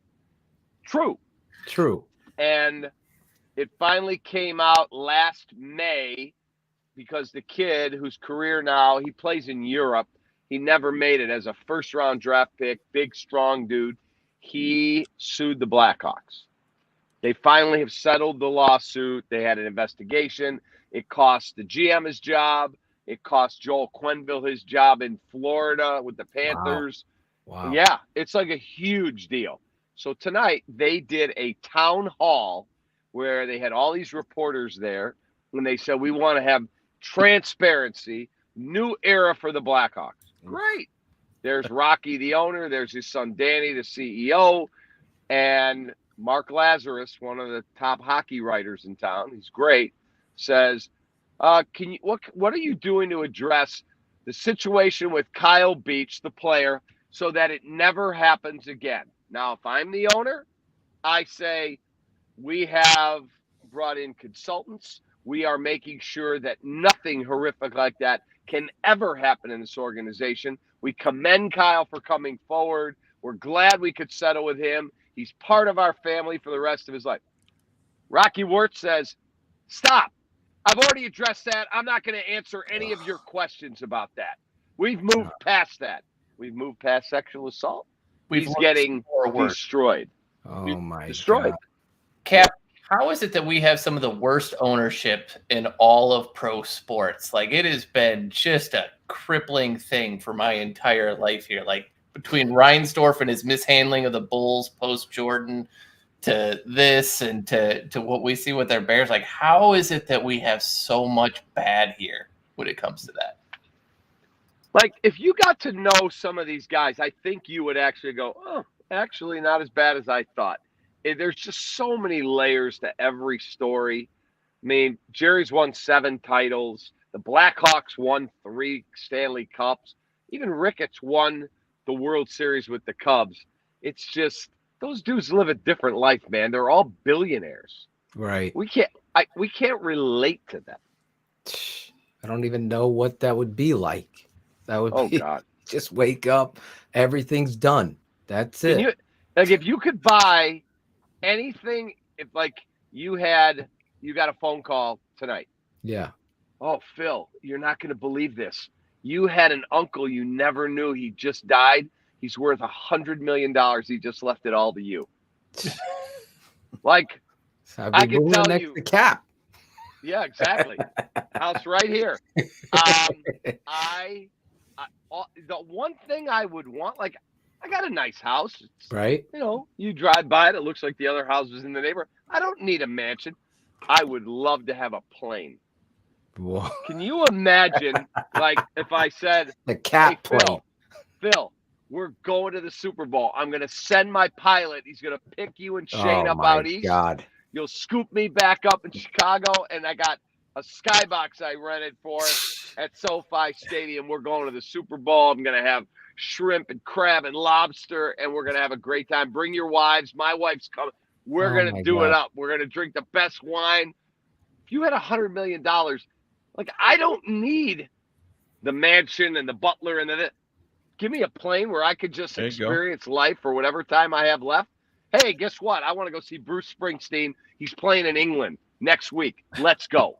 True. And it finally came out last May because the kid, whose career now, he plays in Europe, he never made it as a first-round draft pick, big, strong dude. He sued the Blackhawks. They finally have settled the lawsuit. They had an investigation. It cost the GM his job. It cost Joel Quenneville his job in Florida with the Panthers. Wow. Yeah, it's like a huge deal. So tonight they did a town hall where they had all these reporters there when they said, we want to have transparency, new era for the Blackhawks. Great. There's Rocky, the owner. There's his son, Danny, the CEO. And Mark Lazarus, one of the top hockey writers in town, he's great, says, what are you doing to address the situation with Kyle Beach, the player, so that it never happens again? Now, if I'm the owner, I say we have brought in consultants. We are making sure that nothing horrific like that can ever happen in this organization. We commend Kyle for coming forward. We're glad we could settle with him. He's part of our family for the rest of his life. Rocky Wirtz says, stop. I've already addressed that. I'm not going to answer any of your questions about that. We've moved past that. We've moved past sexual assault. He's getting destroyed. Oh, my destroyed. God. Cap, how is it that we have some of the worst ownership in all of pro sports? Like, it has been just a crippling thing for my entire life here. Like, between Reinsdorf and his mishandling of the Bulls post-Jordan to this and to what we see with their Bears, like, how is it that we have so much bad here when it comes to that? Like, if you got to know some of these guys, I think you would actually go, oh, actually not as bad as I thought. There's just so many layers to every story. I mean, Jerry's won 7 titles. The Blackhawks won 3 Stanley Cups. Even Ricketts won the World Series with the Cubs. It's just those dudes live a different life, man. They're all billionaires. Right. We can't relate to them. I don't even know what that would be like. That would Oh be God. just wake up, everything's done. That's Can it. you if you could buy anything, if like you got a phone call tonight. Yeah. Oh, Phil, you're not going to believe this. You had an uncle you never knew. He just died. He's worth $100 million. He just left it all to you. Like, I can tell next you. to Cap. Yeah, exactly. House right here. The one thing I would want, like, I got a nice house. It's, right. You know, you drive by it. It looks like the other houses in the neighborhood. I don't need a mansion. I would love to have a plane. Whoa. Can you imagine, like, if I said, the Cap hey, plane? Phil, we're going to the Super Bowl. I'm going to send my pilot. He's going to pick you and Shayne up out east. God. You'll scoop me back up in Chicago, and I got a skybox I rented for at SoFi Stadium. We're going to the Super Bowl. I'm going to have shrimp and crab and lobster, and we're going to have a great time. Bring your wives. My wife's coming. We're going to do it up. We're going to drink the best wine. If you had $100 million, like, I don't need the mansion and the butler and the. Give me a plane where I could just experience life for whatever time I have left. Hey, guess what? I want to go see Bruce Springsteen. He's playing in England next week. Let's go.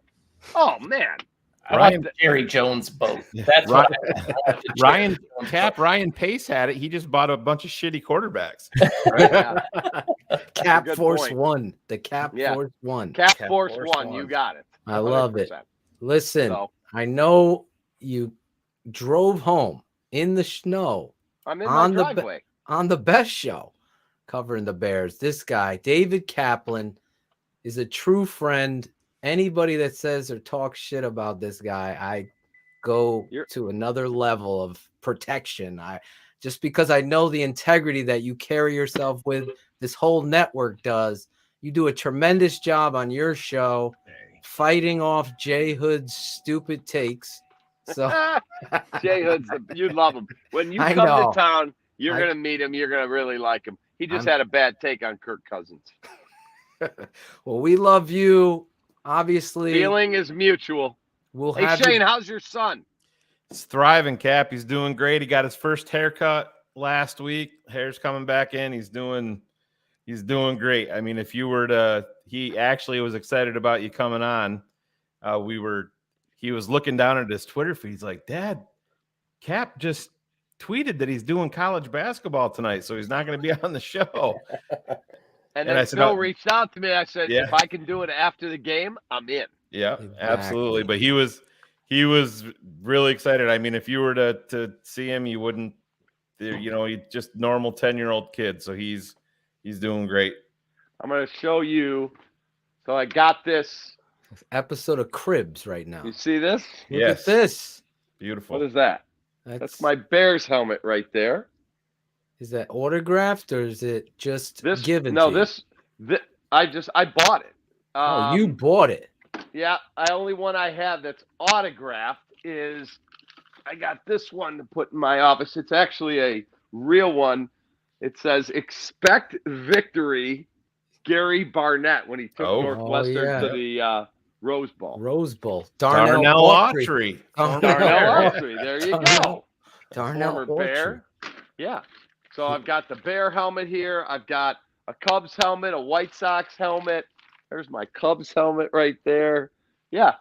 Oh, man. I want the Jerry Jones boat. That's what Ryan Pace had it. He just bought a bunch of shitty quarterbacks. Cap Force One. The Cap Force One. Cap Force One. You got it. 100%. I love it. Listen, I know you drove home in the snow. I'm in my driveway. On the best show covering the Bears. This guy, David Kaplan, is a true friend. Anybody that says or talks shit about this guy, I go to another level of protection. Just because I know the integrity that you carry yourself with, this whole network does. You do a tremendous job on your show, fighting off Jay Hood's stupid takes. So Jay Hood's, you'd love him. When you come to town, you're going to meet him. You're going to really like him. He just had a bad take on Kirk Cousins. Well, we love you. Obviously, feeling is mutual. Hey, Shayne, how's your son? He's thriving, Cap. He's doing great. He got his first haircut last week. Hair's coming back in. He's doing great. I mean, if you were to, he actually was excited about you coming on. He was looking down at his Twitter feed. He's like, Dad, Cap just tweeted that he's doing college basketball tonight, so he's not going to be on the show. And then Phil reached out to me. I said, if I can do it after the game, I'm in. Yeah, exactly. Absolutely. But he was really excited. I mean, if you were to see him, you wouldn't, he's just normal 10-year-old kid. So he's doing great. I'm going to show you. So I got this episode of Cribs right now. You see this? Look at this. Beautiful. What is that? That's my Bears helmet right there. Is that autographed or is it just given? No, this I bought it. Oh, you bought it? Yeah, the only one I have that's autographed is I got this one to put in my office. It's actually a real one. It says "Expect victory." Gary Barnett when he took Northwestern to the Rose Bowl. Rose Bowl. Darnell Autry. Darnell Autry. There you go. Darnell Former Bear. Yeah. So I've got the Bear helmet here. I've got a Cubs helmet, a White Sox helmet. There's my Cubs helmet right there. Yeah.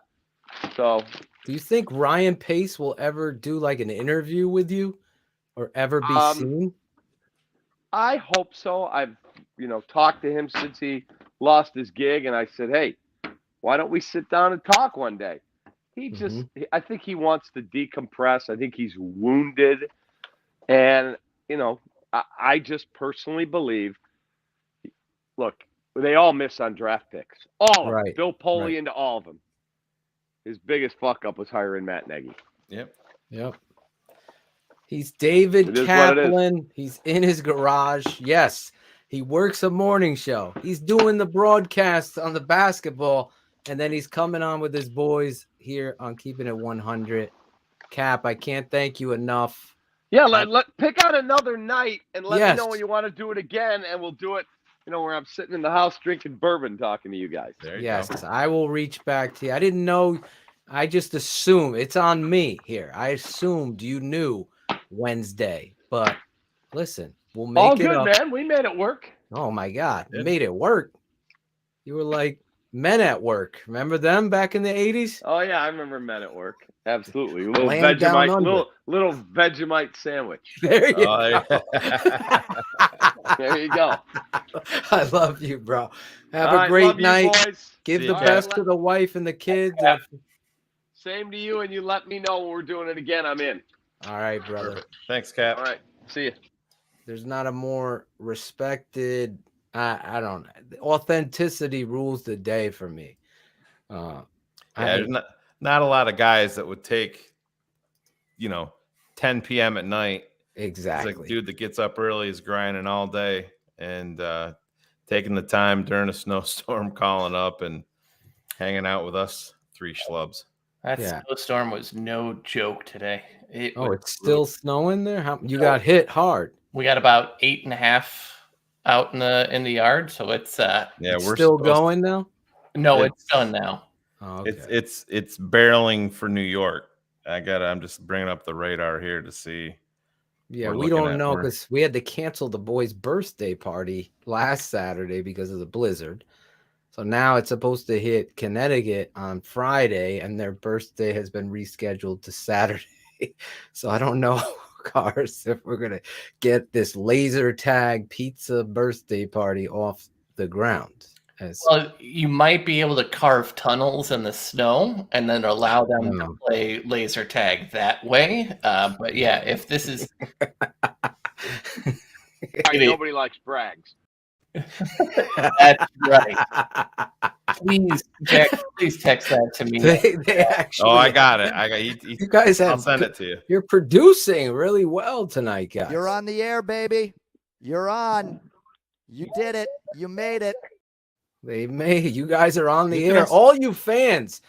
So do you think Ryan Pace will ever do like an interview with you or ever be seen? I hope so. I've, talked to him since he lost his gig, and I said, hey, why don't we sit down and talk one day? He just, I think he wants to decompress. I think he's wounded. And, I just personally believe, look, they all miss on draft picks. All of them. Bill Polian into all of them. His biggest fuck up was hiring Matt Nagy. Yep. He's David Kaplan. He's in his garage. Yes, he works a morning show. He's doing the broadcast on the basketball, and then he's coming on with his boys here on Keeping It 100. Cap, I can't thank you enough. Yeah, let pick out another night and let me Yes. know when you want to do it again, and we'll do it. Where I'm sitting in the house drinking bourbon, talking to you guys. Yes, I will reach back to you. I didn't know. I just assumed it's on me here. I assumed you knew Wednesday, but listen, we'll make All it good, up. man. We made it work. Oh my God, you made it work. You were like Men at Work. Remember them back in the 80s? Oh yeah, I remember Men at Work. Absolutely, little Land down Vegemite, under. little Vegemite sandwich. There you go. There you go. I love you, bro. Have All a right, great love you, night. boys. Give See the you, best Kat. to the wife and the kids. And Same to you, and you let me know when we're doing it again. I'm in. all right, brother. Perfect. Thanks, Cap. All right, see you. There's not a more respected. I don't know. Authenticity rules the day for me. There's not a lot of guys that would take, 10 p.m. at night. Exactly. It's like a dude that gets up early, is grinding all day, and taking the time during a snowstorm, calling up and hanging out with us three schlubs. That snowstorm was no joke today. It's still snowing there? How you got hit hard? We got about 8.5 out in the yard, so it's It's still going now? No, it's done now. Oh, okay. It's barreling for New York. I'm just bringing up the radar here to see. Yeah, we don't know because we had to cancel the boys' birthday party last Saturday because of the blizzard. So now it's supposed to hit Connecticut on Friday, and their birthday has been rescheduled to Saturday. So I don't know, Cars, if we're going to get this laser tag pizza birthday party off the ground. Well, you might be able to carve tunnels in the snow and then allow them to play laser tag that way. But yeah, if this is Nobody likes brags. That's right. Please, Jack, please text that to me. They actually. Oh, I got it. You guys have. I'll send it to you. You're producing really well tonight, guys. You're on the air, baby. You're on. You did it. You made it. You guys are on the air. All you fans,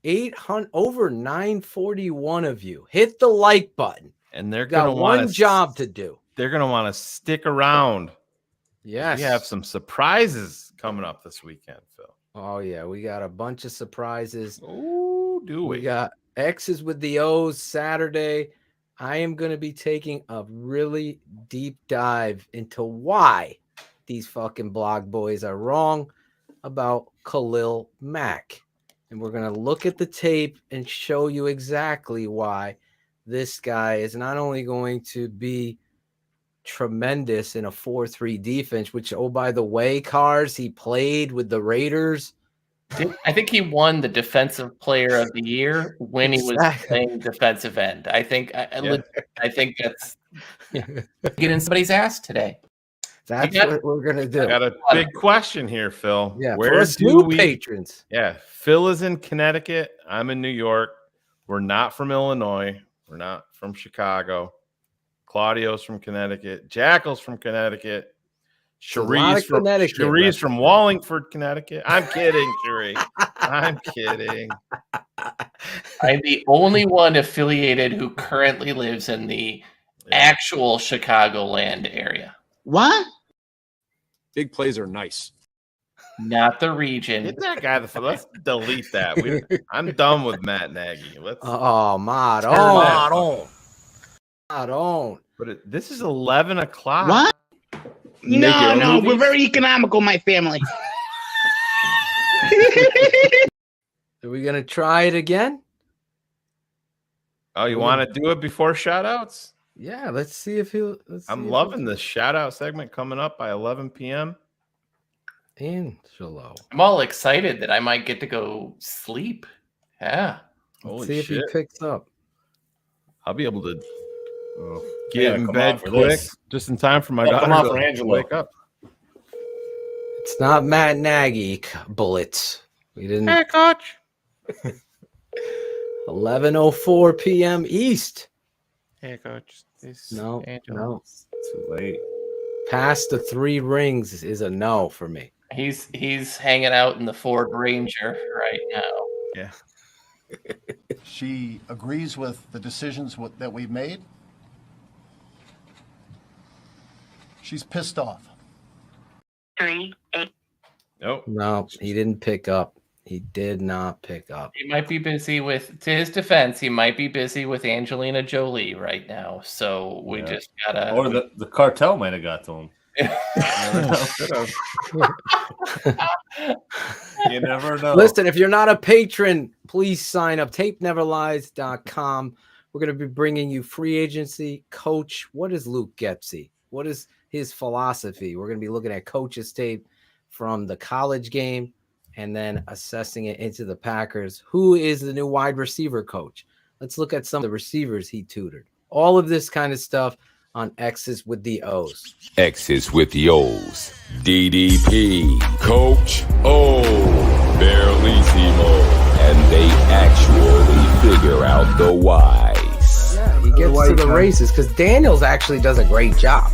800 over 941 of you. Hit the like button. And they're got one job to do. They're gonna want to stick around. Yes. We have some surprises coming up this weekend, Phil. Oh yeah, we got a bunch of surprises. Oh, do we? We got X's with the O's Saturday. I am going to be taking a really deep dive into why these fucking blog boys are wrong about Khalil Mack. And we're going to look at the tape and show you exactly why this guy is not only going to be tremendous in a 4-3 defense, which, oh, by the way, Cars, he played with the Raiders. I think he won the Defensive Player of the Year when he was playing defensive end. I think that's get in somebody's ass today. That's what we're gonna do. I got a big question here, Phil. Yeah, where for us do new we patrons? Yeah, Phil is in Connecticut. I'm in New York. We're not from Illinois. We're not from Chicago. Claudio's from Connecticut. Jackal's from Connecticut. Cherie's from Wallingford, Connecticut. I'm kidding, Cherie. I'm kidding. I'm the only one affiliated who currently lives in the actual Chicagoland area. What? Big plays are nice. Not the region. Get that guy let's delete that. I'm done with Matt Nagy. Let's mod on. But this is 11 o'clock. What? No, we're very economical, my family. Are we gonna try it again? Oh, you want to do it before shout-outs? Yeah, let's see if he'll. I'm loving the shout-out segment coming up by 11 p.m. Angelo. I'm all excited that I might get to go sleep. Yeah. Let's see if he picks up. I'll be able to get in bed quick, just in time for my daughter to wake up. It's not Matt Nagy bullets. We didn't. Hey, coach. 11:04 p.m. East. Hey, coach. No. Too late. Past the 3 rings is a no for me. He's hanging out in the Ford Ranger right now. Yeah. She agrees with the decisions that we've made. She's pissed off. 3, 8. Nope. No, he didn't pick up. He did not pick up. He might be busy with, to his defense, he might be busy with Angelina Jolie right now. So we just gotta. Or the cartel might have got to him. You never know. Listen, if you're not a patron, please sign up. TapeNeverLies.com. We're going to be bringing you free agency, coach. What is Luke Getsy? What is his philosophy? We're going to be looking at coach's tape from the college game and then assessing it into the Packers. Who is the new wide receiver coach? Let's look at some of the receivers he tutored. All of this kind of stuff on X's with the O's. X's with the O's. DDP. Coach O. Barelissimo. And they actually figure out the whys. Yeah, he gets to the races because Daniels actually does a great job.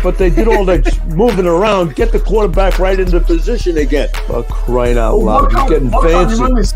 But they did all that moving around, get the quarterback right into position again. For crying out loud. He's getting fancy.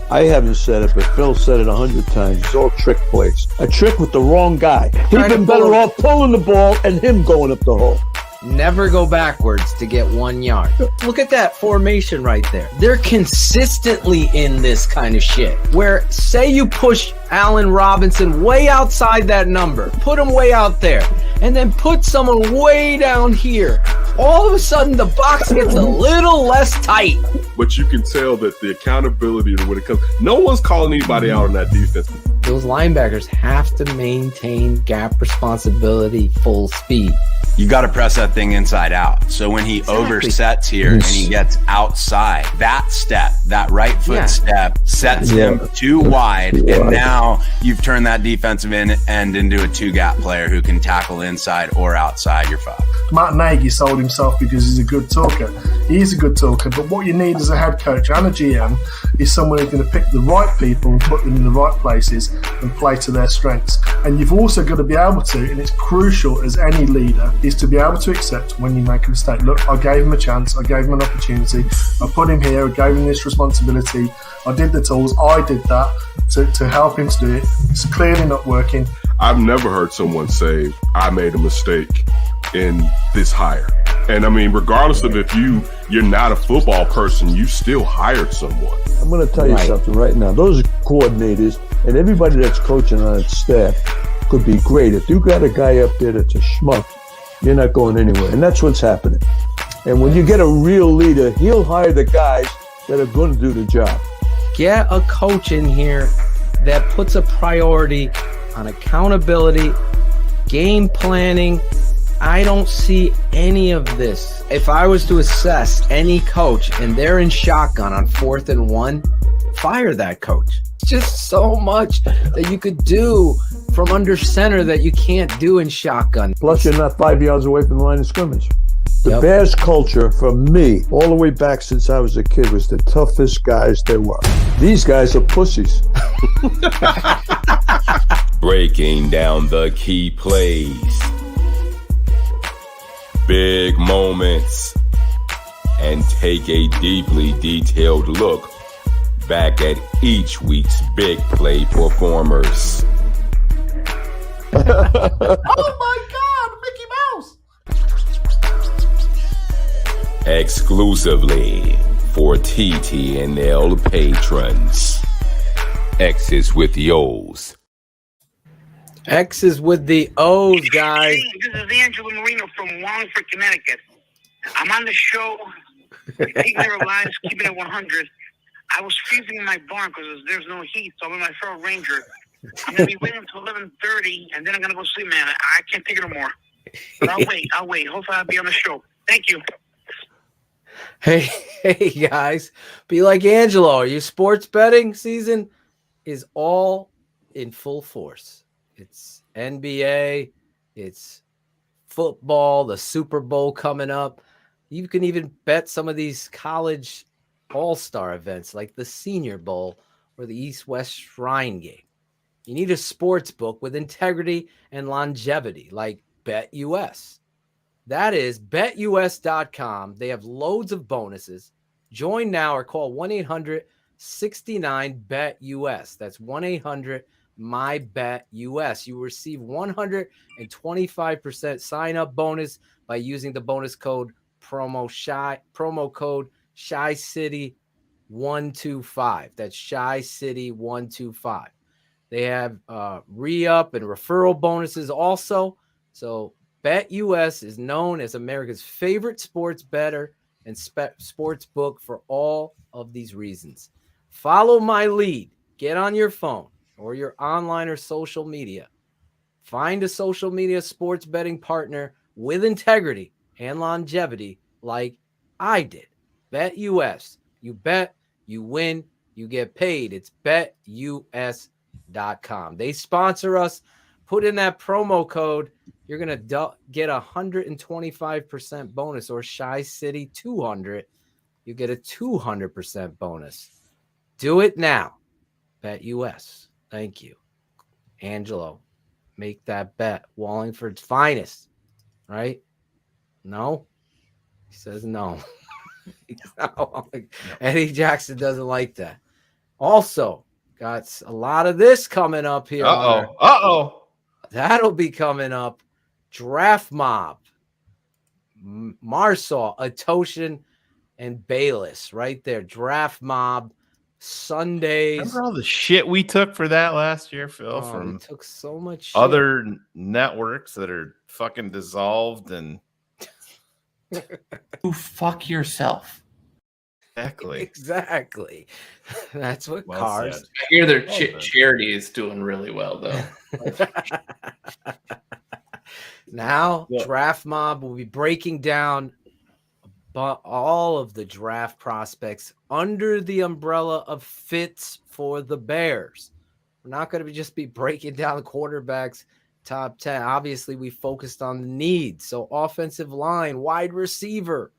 I haven't said it, but Phil said it 100 times. It's all trick plays. A trick with the wrong guy. He'd been better off pulling the ball and him going up the hole. Never go backwards to get 1 yard. Look at that formation right there. They're consistently in this kind of shit. Where, say you push Allen Robinson way outside that number, put him way out there, and then put someone way down here. All of a sudden, the box gets a little less tight. But you can tell that the accountability when it comes, no one's calling anybody out on that defense. Those linebackers have to maintain gap responsibility, full speed. You got to press that thing inside out. So when he oversets here and he gets outside, that step, that right foot step sets him too wide. And now you've turned that defensive end into a two-gap player who can tackle inside or outside your fuck. Matt Nagy sold himself because he's a good talker. He is a good talker, but what you need as a head coach and a GM is someone who's going to pick the right people and put them in the right places and play to their strengths. And you've also got to be able to, and it's crucial as any leader, is to be able to accept when you make a mistake. Look, I gave him a chance, I gave him an opportunity, I put him here, I gave him this responsibility, I did the tools, I did that to help him to do it. It's clearly not working. I've never heard someone say, I made a mistake in this hire. And I mean, regardless of if you're not a football person, you still hired someone. I'm going to tell you something right now. Those coordinators and everybody that's coaching on its staff could be great. If you got a guy up there that's a schmuck, you're not going anywhere. And that's what's happening. And when you get a real leader, he'll hire the guys that are going to do the job. Get a coach in here that puts a priority on accountability, game planning. I don't see any of this. If I was to assess any coach and they're in shotgun on 4th and 1, fire that coach. It's just so much that you could do from under center that you can't do in shotgun. Plus, you're not 5 yards away from the line of scrimmage. The Bears culture, for me, all the way back since I was a kid, was the toughest guys there were. These guys are pussies. Breaking down the key plays, big moments, and take a deeply detailed look back at each week's big play performers. Oh my God, Mickey Mouse! Exclusively for TTNL patrons. X's with the O's. X's with the O's, guys. This is Angelo Marino from Wallingford, Connecticut. I'm on the show, Keepin It, Keeping It 100. I was freezing in my barn because there's no heat, so I'm in my Federal Ranger. I'm going to be waiting until 11:30, and then I'm going to go sleep, man. I can't take it no more. But I'll wait. Hopefully I'll be on the show. Thank you. Hey, guys. Be like Angelo. Your sports betting season is all in full force. It's NBA. It's football, the Super Bowl coming up. You can even bet some of these college all-star events like the Senior Bowl or the East-West Shrine Game. You need a sports book with integrity and longevity like BetUS. That is betus.com. They have loads of bonuses. Join now or call 1-800-69-BET-US. That's MyBetUS. You receive 125% sign-up bonus by using the bonus code promo code ChiCity125. That's ChiCity125. They have re-up and referral bonuses also. So BetUS is known as America's favorite sports bettor and sports book for all of these reasons. Follow my lead. Get on your phone or your online or social media. Find a social media sports betting partner with integrity and longevity like I did. BetUS. You bet, you win, you get paid. It's BetUS.com. They sponsor us. Put in that promo code. You're going to get 125% bonus, or Shy City 200. You get a 200% bonus. Do it now. BetUS. Thank you. Angelo, make that bet. Wallingford's finest, right? No? He says no. Eddie Jackson doesn't like that. Also, got a lot of this coming up here. That'll be coming up. Draft Mob. Marsaw, Atoshin, and Bayless right there. Draft Mob. Sundays. Remember all the shit we took for that last year, Phil? From we took so much other networks that are fucking dissolved and You fuck yourself. Exactly. That's what cars. I hear their charity is doing really well, though. Now, Draft Mob will be breaking down all of the draft prospects under the umbrella of fits for the Bears. We're not going to just be breaking down the quarterbacks top 10. Obviously, we focused on the needs. So offensive line, wide receiver,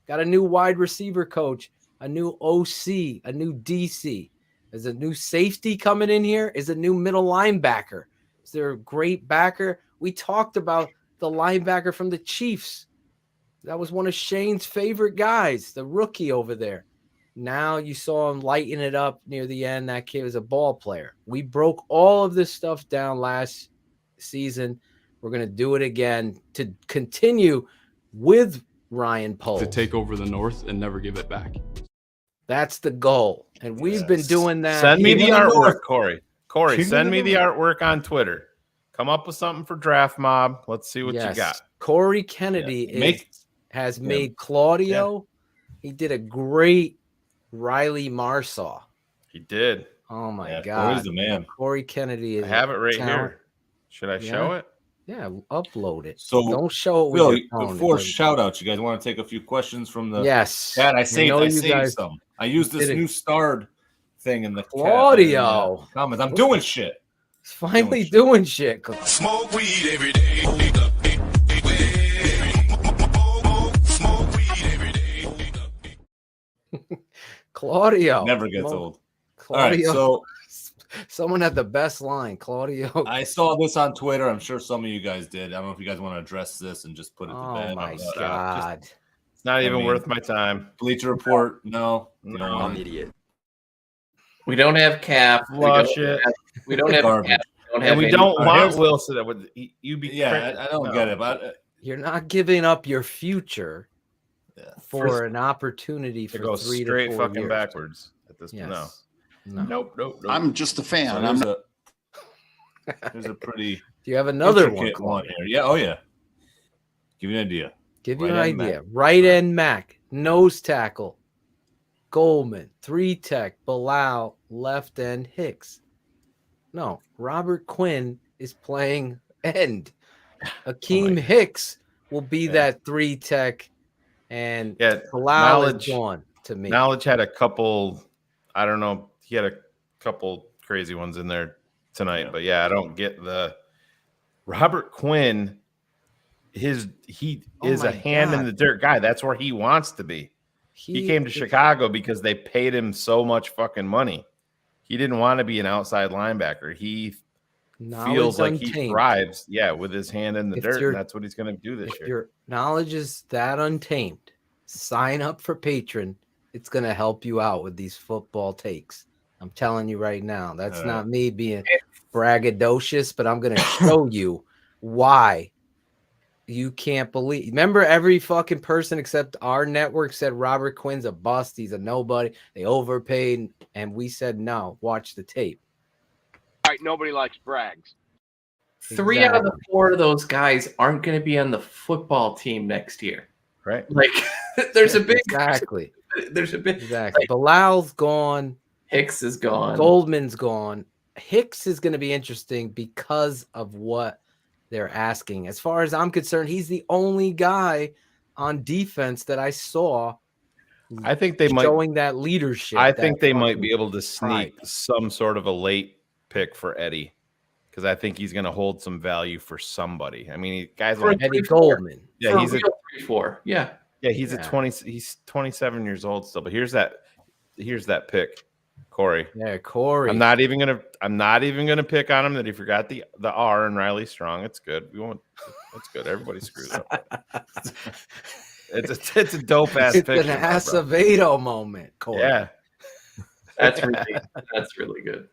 got a new wide receiver coach, a new OC, a new DC. There's a new safety coming in here. Is a new middle linebacker. Is there a great backer? We talked about the linebacker from the Chiefs. That was one of Shayne's favorite guys, the rookie over there. Now you saw him lighten it up near the end. That kid was a ball player. We broke all of this stuff down last season. We're going to do it again to continue with Ryan Poles. To take over the North and never give it back. That's the goal. And we've been doing that. Send me the artwork, Corey. Send me the artwork on Twitter. Come up with something for Draft Mob. Let's see what you got. Corey Kennedy has made Claudio. He did a great Riley Marsaw. He did. Oh my God. Corey's the man. Corey Kennedy is. I have it right here. Should I show it? Yeah, upload it. So don't show it with Bill, your phone. before shout outs, you guys want to take a few questions from the chat? I saved some. I used this new starred thing in the Claudio comments. I'm doing shit. He's finally doing shit. Smoke weed every day. Claudio never gets old. Claudio, all right, so someone had the best line. Claudio. I saw this on Twitter. I'm sure some of you guys did. I don't know if you guys want to address this and just put it to bed. Oh my God. It's not even worth my time. Bleacher Report, no. I'm an idiot. We don't have Cap. Flush it. We don't have Cap. We don't want Wilson. That would you be? I don't get it. But you're not giving up your future for an opportunity for go 3 straight to 4 fucking years. backwards at this. Yes. No. Nope. I'm just a fan. There's a pretty. Do you have another one here? Yeah. Oh yeah. Give you an idea. Give you an idea. Right end Mac, nose tackle, Goldman, 3-tech, Bilal, left end Hicks. No, Robert Quinn is playing end. Akeem Hicks will be that 3-tech, and Bilal is gone to me. Knowledge had a couple. I don't know. He had a couple crazy ones in there tonight, but I don't get the Robert Quinn. He is a hand in the dirt guy. That's where he wants to be. He came to Chicago because they paid him so much fucking money. He didn't want to be an outside linebacker. He feels like he thrives, with his hand in the dirt. And that's what he's going to do this year. Your knowledge is that untamed. Sign up for Patreon. It's going to help you out with these football takes. I'm telling you right now. That's not me being braggadocious, but I'm going to show you why you can't believe. Remember, every fucking person except our network said Robert Quinn's a bust. He's a nobody. They overpaid, and we said no. Watch the tape. All right, nobody likes brags. 3 out of the 4 of those guys aren't going to be on the football team next year. Right. Like, there's a big exactly. There's a big exactly. Bilal's gone. Hicks is gone. Goldman's gone. Hicks is going to be interesting because of what they're asking. As far as I'm concerned, he's the only guy on defense that I saw. I think they might showing that leadership. I think they might be able to sneak some sort of a late pick for Eddie, because I think he's going to hold some value for somebody. I mean, guys for like Eddie Goldman. Yeah, he's a 3-4. Yeah. Yeah, he's he's 27 years old still. But here's that pick, Corey. Yeah, Corey. I'm not even gonna pick on him that he forgot the R in Riley Strong. It's good. That's good. Everybody screws up. It's a dope ass pick. It's an Acevedo moment, Corey. Yeah. That's really good.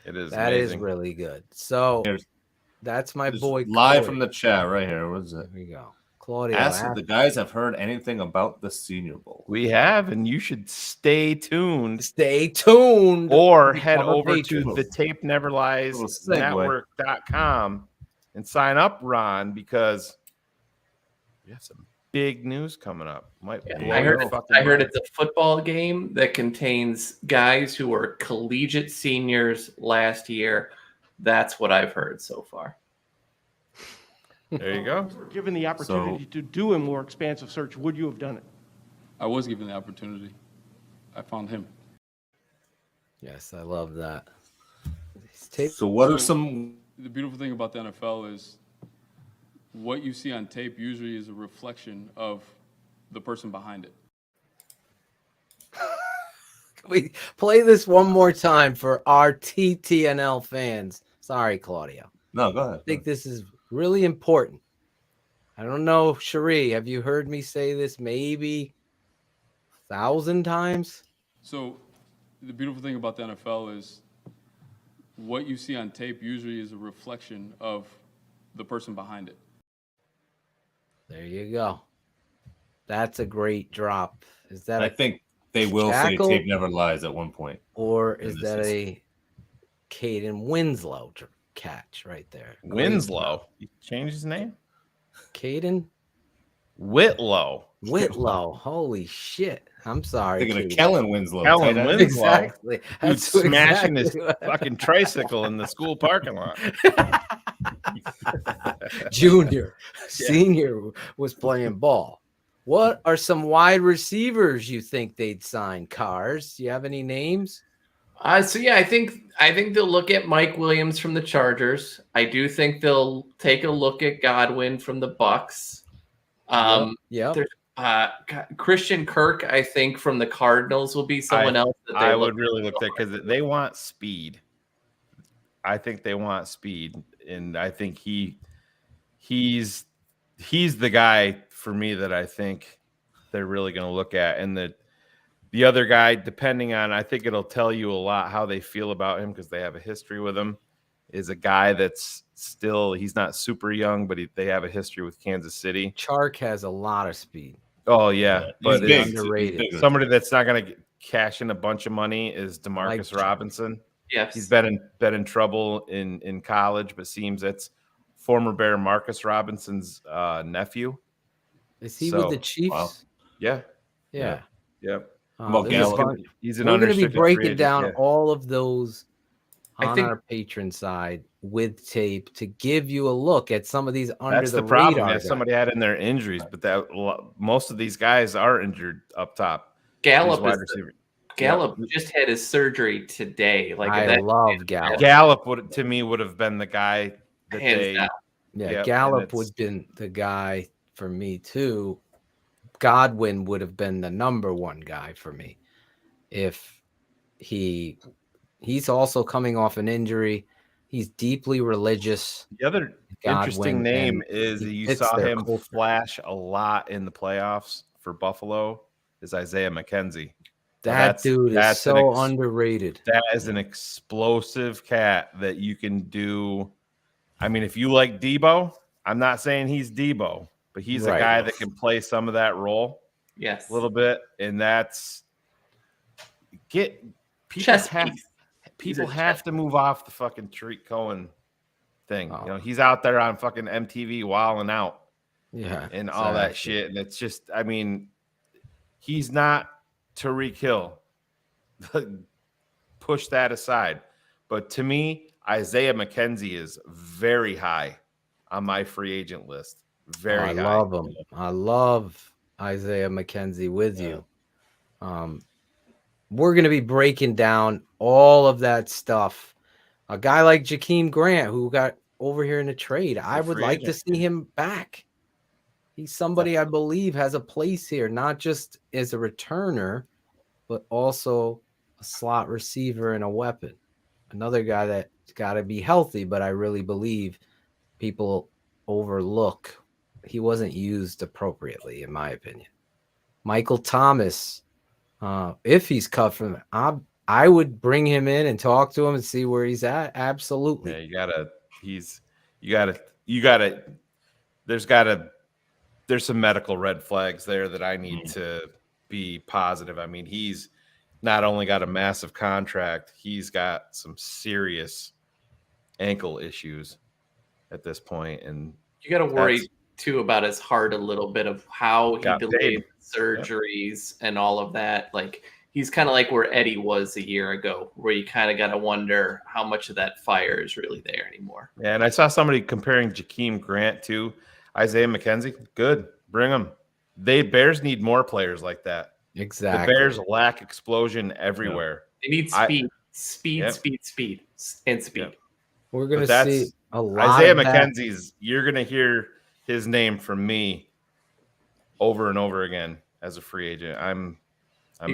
It is. That amazing. is really good. So that's my boy. Live Corey. from the chat right here. What is it? There we go. Claudio. Ask if the guys have heard anything about the Senior Bowl. We have, and you should stay tuned. Stay tuned. Or head over patron. to the Tape Never Lies Network.com and sign up, Ron, because we have some big news coming up. I heard it's a football game that contains guys who were collegiate seniors last year. That's what I've heard so far. There you go. Given the opportunity to do a more expansive search, would you have done it? I was given the opportunity. I found him. Yes, I love that. So what are some... The beautiful thing about the NFL is what you see on tape usually is a reflection of the person behind it. Can we play this one more time for our TTNL fans? Sorry, Claudio. No, go ahead. I think this is really important. I don't know, Cherie, have you heard me say this maybe 1,000 times? So the beautiful thing about the NFL is what you see on tape usually is a reflection of the person behind it. There you go. That's a great drop. Is that I think they will tackle, say Tape Never Lies at one point. or is that a Caden Winslow catch right there? Winslow. He changed his name? Caden Whitlow. Whitlow. Holy shit. I'm sorry. Thinking of Caden. Kellen Winslow. Kellen Winslow. Exactly. Dude That's smashing exactly his what- fucking tricycle in the school parking lot. Junior. Senior was playing ball. What are some wide receivers you think they'd sign? Cars? Do you have any names? So yeah, I think they'll look at Mike Williams from the Chargers. I do think they'll take a look at Godwin from the Bucks. Yeah. Christian Kirk, I think, from the Cardinals will be someone else that I would really look at, because they want speed. I think they want speed, and I think he's the guy for me that I think they're really going to look at. And the other guy, depending on, I think it'll tell you a lot how they feel about him, because they have a history with him, is a guy that's still, he's not super young, but they have a history with Kansas City. Chark has a lot of speed. Oh, yeah. But He's underrated. Somebody that's not going to cash in a bunch of money is DeMarcus Robinson. Yes. He's been in trouble in college, but seems it's former Bear Marcus Robinson's nephew. Is he with the Chiefs? Wow. Yeah. Yeah. Yep. He's an We're going to be unrestricted free breaking agent, down yeah. all of those I on think- our patron side with tape to give you a look at some of these under That's the the problem. radar Yeah, guys. somebody had in their injuries, but most of these guys are injured up top. Gallup These wide is receivers. Gallup just had his surgery today. Like I love Gallup. Gallup would have been the guy that Hands they. down. Yeah, Yep, and Gallup it's- would have been the guy for me too. Godwin would have been the number one guy for me if he's also coming off an injury. He's deeply religious. The other interesting Godwin, name and is he you fits saw their him culture. flash a lot in the playoffs for Buffalo is Isaiah McKenzie. That dude is so underrated. That is an explosive cat that you can do. I mean, if you like Debo, I'm not saying he's Debo, but he's a guy that can play some of that role. Yes. A little bit. And that's people have to move off the fucking Tariq Cohen thing. You know, he's out there on fucking MTV wilding out. Yeah. And all that shit. And it's just, I mean, he's not Tariq Hill. Push that aside. But to me, Isaiah McKenzie is very high on my free agent list. Very high. I love him. I love Isaiah McKenzie with you. We're going to be breaking down all of that stuff. A guy like Jakeem Grant, who got over here in a trade, I would like to see him back. He's somebody I believe has a place here, not just as a returner, but also a slot receiver and a weapon. Another guy that's got to be healthy, but I really believe people overlook. He wasn't used appropriately, in my opinion. Michael Thomas, if he's cut from, I would bring him in and talk to him and see where he's at. Absolutely. Yeah, there's some medical red flags there that I need to be positive. I mean, he's not only got a massive contract, he's got some serious ankle issues at this point. And you got to worry too about his heart a little bit of how he delayed surgeries and all of that. Like, he's kind of like where Eddie was a year ago, where you kind of got to wonder how much of that fire is really there anymore. Yeah, and I saw somebody comparing Jakeem Grant to Isaiah McKenzie. Good. Bring them. Bears need more players like that. Exactly. The Bears lack explosion everywhere. They need speed. We're going to see a lot Isaiah of McKenzie's, you're going to hear his name from me over and over again as a free agent. I'm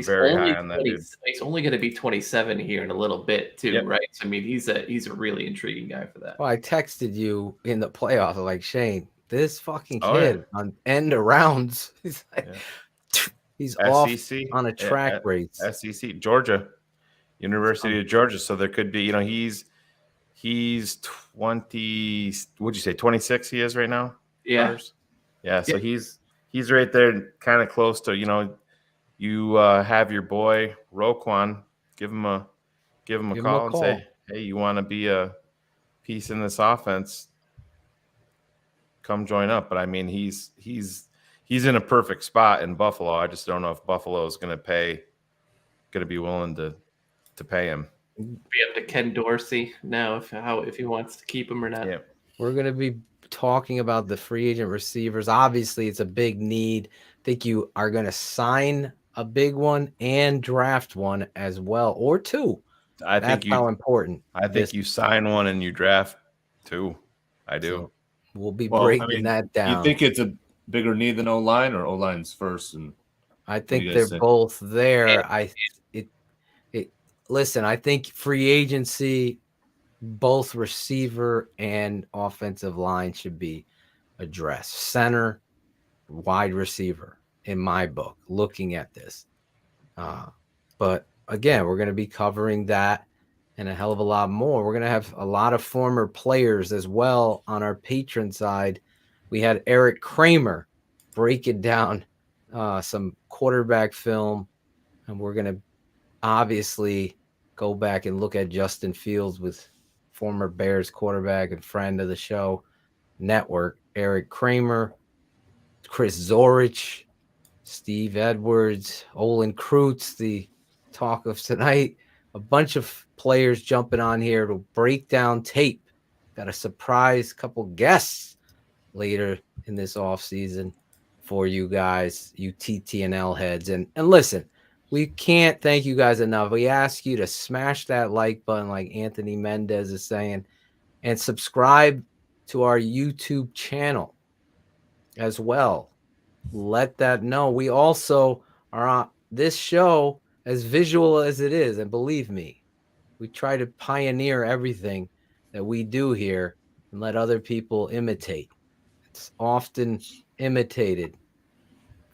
very high on that dude. He's only going to be 27 here in a little bit too, right? So, I mean, he's a really intriguing guy for that. Well, I texted you in the playoffs, like, Shayne, this fucking kid on end arounds, he's like, he's off on a track race. SEC, Georgia, University of Georgia. So there could be, you know, he's 20. Would you say 26? He is right now. Yeah. Yeah. So he's right there, kind of close to, you know. You have your boy Roquan, give him a call and say, hey, you want to be a piece in this offense? Come join up. But I mean, he's in a perfect spot in Buffalo. I just don't know if Buffalo is going to be willing to pay him. Be up to Ken Dorsey now if he wants to keep him or not. Yeah. We're going to be talking about the free agent receivers. Obviously, it's a big need. I think you are going to sign a big one and draft one as well, or two. That's how important. I think you sign one and you draft two. I do. So we'll be breaking that down. You think it's a bigger need than O-line, or O-line's first? And I think they're both there. Listen, I think free agency, both receiver and offensive line should be addressed. Center, wide receiver. In my book, looking at this. But again, we're going to be covering that and a hell of a lot more. We're going to have a lot of former players as well on our patron side. We had Eric Kramer breaking down some quarterback film, and we're going to obviously go back and look at Justin Fields with former Bears quarterback and friend of the show network, Eric Kramer, Chris Zorich, Steve Edwards, Olin Kreutz, the talk of tonight. A bunch of players jumping on here to break down tape. Got a surprise couple guests later in this offseason for you guys, you TTNL heads. And listen, we can't thank you guys enough. We ask you to smash that like button like Anthony Mendez is saying, and subscribe to our YouTube channel as well. Let that know. We also are on this show, as visual as it is, and believe me, we try to pioneer everything that we do here and let other people imitate. It's often imitated,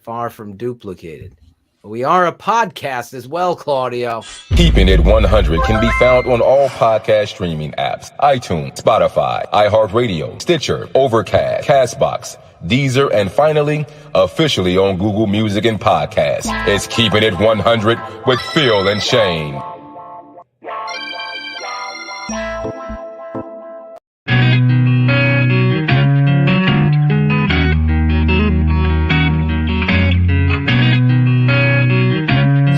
far from duplicated. We are a podcast as well, Claudio. Keeping It 100 can be found on all podcast streaming apps: iTunes, Spotify, iHeartRadio, Stitcher, Overcast, Castbox, Deezer, and finally, officially on Google Music and Podcasts. It's Keeping It 100 with Phil and Shayne.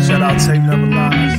Shout out Tape Never Lies.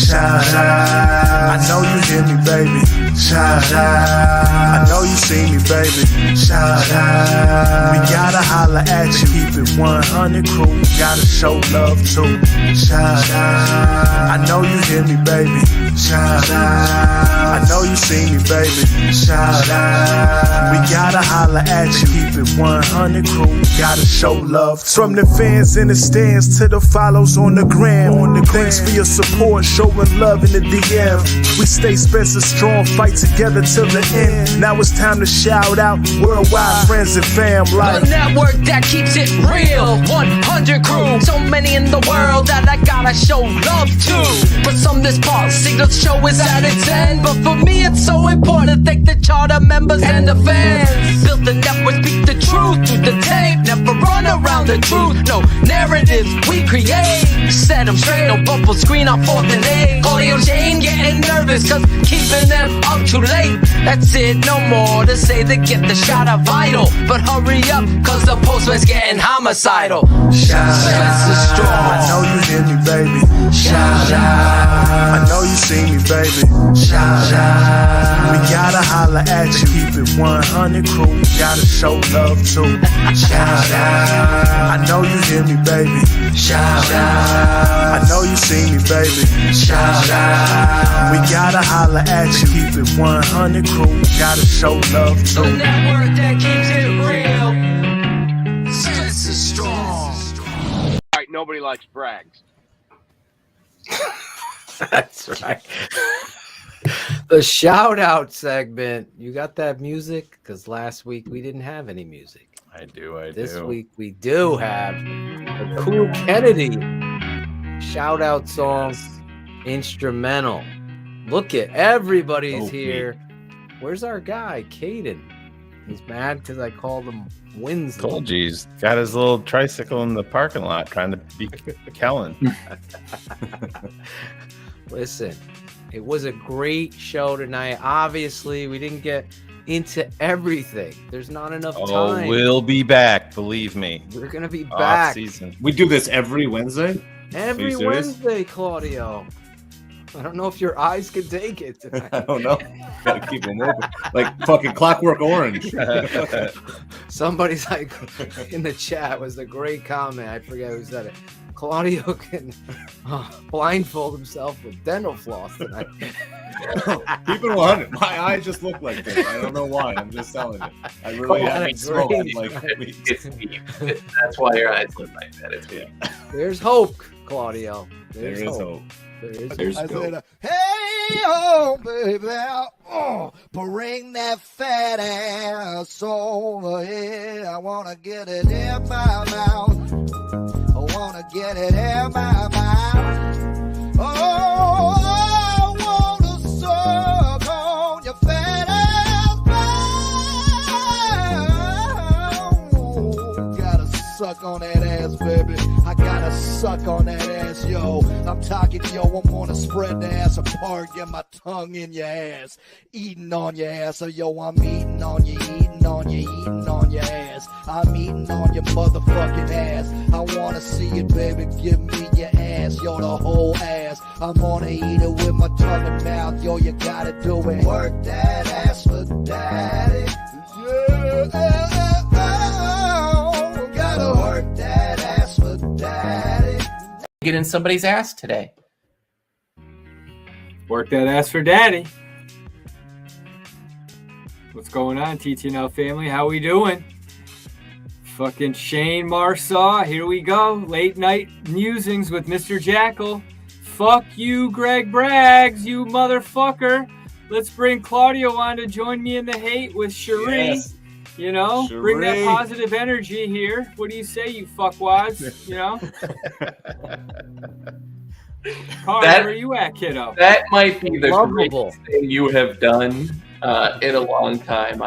Shout out, I know you hear me, baby. Shout out, I know you see me, baby. Shout out, we gotta holler at you. Keep it 100 crew, we gotta show love too. Shout out, I know you hear me, baby. Shout out, I know you see me, baby. Shout out, we gotta holler at you. Keep it 100 crew, we gotta show love too. From the fans in the stands to the follows on the gram. Thanks for your support, showing love in the DM. We stay Spencer strong, fight together till the end. Now it's time to shout out worldwide friends and fam. Like the network that keeps it real, 100 crew. So many in the world that I gotta show love to. For some this policy, the show is at its end, but for me it's so important to thank the charter members and the fans. Built the network, speak the truth through the tape. Never run around the truth, no narratives we create. Set them straight, no bubble screen on 4th and 8. Claudio Shayne getting nervous cause keeping them up too late. That's it, no more to say to get the shot of vital. But hurry up cause the postman's getting homicidal. Shout out, I know you hear me, baby. Shout out, I know you see me, baby. Shout out, we gotta holler at you. Keep it 100 crew, we gotta show love too. Shout out, I know you hear me, baby. Shout out, I know you see me, baby. Shout out, we gotta holler at you. Keep it 100 crew, we gotta show love too. The network that keeps it real. Spencer strong. All right, nobody likes brags. That's right. The shout out segment. You got that music? Because last week we didn't have any music. I do. This week we do have a Cool Kennedy shout out song, instrumental. Look at everybody's here. Where's our guy, Caden? He's mad because I called him Winslow. Told you, he's got his little tricycle in the parking lot trying to be Kellen. Listen, it was a great show tonight. Obviously, we didn't get into everything. There's not enough time. We'll be back, believe me. We're going to be back. Season. We do this every Wednesday? Every Wednesday, Claudio. I don't know if your eyes can take it tonight. I don't know. Gotta keep them open. Like fucking Clockwork Orange. Somebody's like, in the chat was a great comment. I forget who said it. Claudio can blindfold himself with dental floss tonight. Keep it 100. My eyes just look like this. I don't know why. I'm just telling you. I really haven't smoked in like weeks. That's why your eyes look like that. It's weird. There's hope, Claudio. There is hope. There's I said, hey, oh, baby, bring that fat ass over here. I want to get it in my mouth. I want to get it in my mouth. Oh, I want to suck on your fat ass. Gotta suck on that ass, baby. I gotta suck on that ass, yo. I'm talking, yo, I'm gonna spread the ass apart, get my tongue in your ass, eating on your ass. So, yo, I'm eating on you, eating on you, eating on your ass. I'm eating on your motherfucking ass. I wanna see it, baby, give me your ass, yo, the whole ass. I'm gonna eat it with my tongue and mouth, yo, you gotta do it. Work that ass for daddy. Yeah, gotta work that ass for daddy. Get in somebody's ass today. Work that ass for daddy. What's going on, TTNL family? How we doing? Fucking Shayne Marsaw, here we go. Late night musings with Mr. Jackal. Fuck you, Greg Braggs, you motherfucker. Let's bring Claudio on to join me in the hate with Cherie. You know, bring that Sheree. positive energy here. What do you say, you fuckwads? You know? Carl, That- where you at, kiddo? That might be the Lovable. greatest thing you have done in a long time.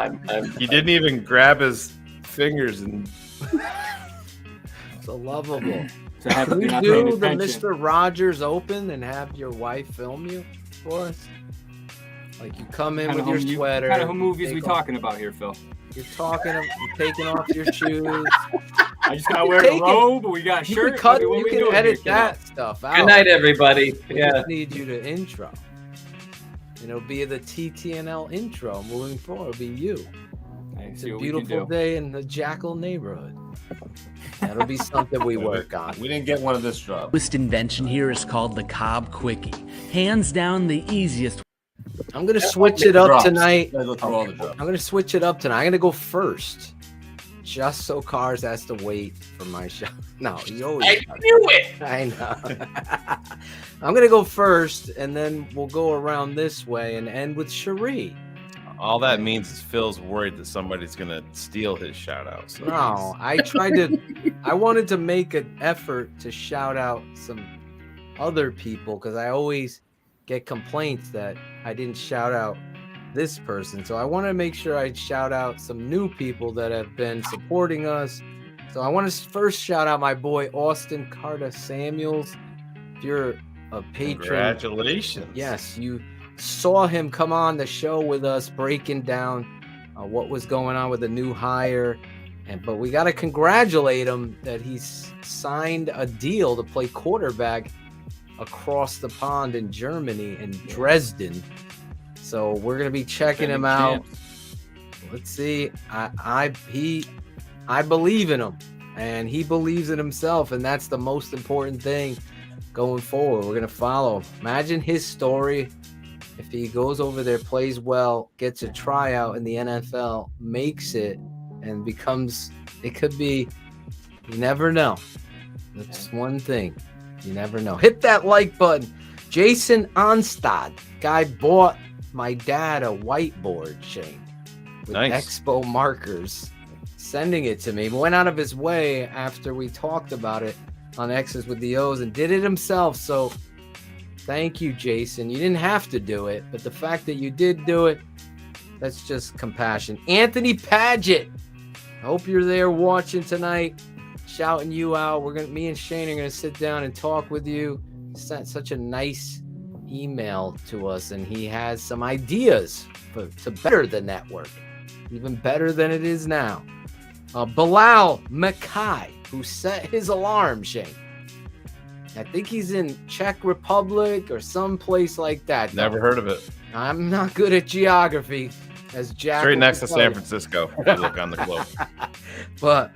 He didn't even grab his fingers and. So lovable. So have Can you're you not paying do the attention. Mr. Rogers Open and have your wife film you for us? Like you come in with your sweater. What kind of movies take we off- talking about here, Phil? You're you're taking off your shoes. I just gotta wear the robe. We got a You shirt. can cut. What You we can doing edit here, kiddo? that stuff out. Good night, everybody. We Yeah. just need you to intro. And it'll be the TTNL intro moving forward. It'll be you. It's see a what we can beautiful do. day in the Jackal neighborhood. That'll be something we work on. We didn't get one of this job. Newest invention here is called the Cobb Quickie. Hands down the easiest. I'm gonna switch it up Drops. tonight. Gotta go through all the drops. I'm gonna switch it up tonight. I'm gonna go first, just so Cars has to wait for my shot. No, you always. I knew it. I know. I'm gonna go first, and then we'll go around this way and end with Cherie. All that means is Phil's worried that somebody's gonna steal his shout out. So No, I tried to. I wanted to make an effort to shout out some other people because I always get complaints that I didn't shout out this person. So I want to make sure I shout out some new people that have been supporting us. So I want to first shout out my boy Austin Carter Samuels. If you're a patron, Congratulations. Yes, you saw him come on the show with us breaking down what was going on with the new hire. But we got to congratulate him that he's signed a deal to play quarterback across the pond in Germany, in Dresden. So we're going to be checking him out. Let's see. I believe in him, and he believes in himself, and that's the most important thing going forward. We're going to follow him. Imagine his story. If he goes over there, plays well, gets a tryout in the NFL, makes it, and becomes, it could be, you never know. That's one thing. You never know. Hit that like button. Jason Onstad. Guy bought my dad a whiteboard, Shayne, with Nice. Expo markers, sending it to me. Went out of his way after we talked about it on X's with the O's and did it himself. So thank you, Jason. You didn't have to do it, but the fact that you did do it, that's just compassion. Anthony Paget. I hope you're there watching tonight, shouting you out. Me and Shayne are gonna sit down and talk with you. He sent such a nice email to us, and he has some ideas to better the network, even better than it is now. Bilal Mackay, who set his alarm, Shayne. I think he's in Czech Republic or some place like that. Never heard of it. I'm not good at geography, as Jack. Straight next to San Francisco. If you look on the globe. But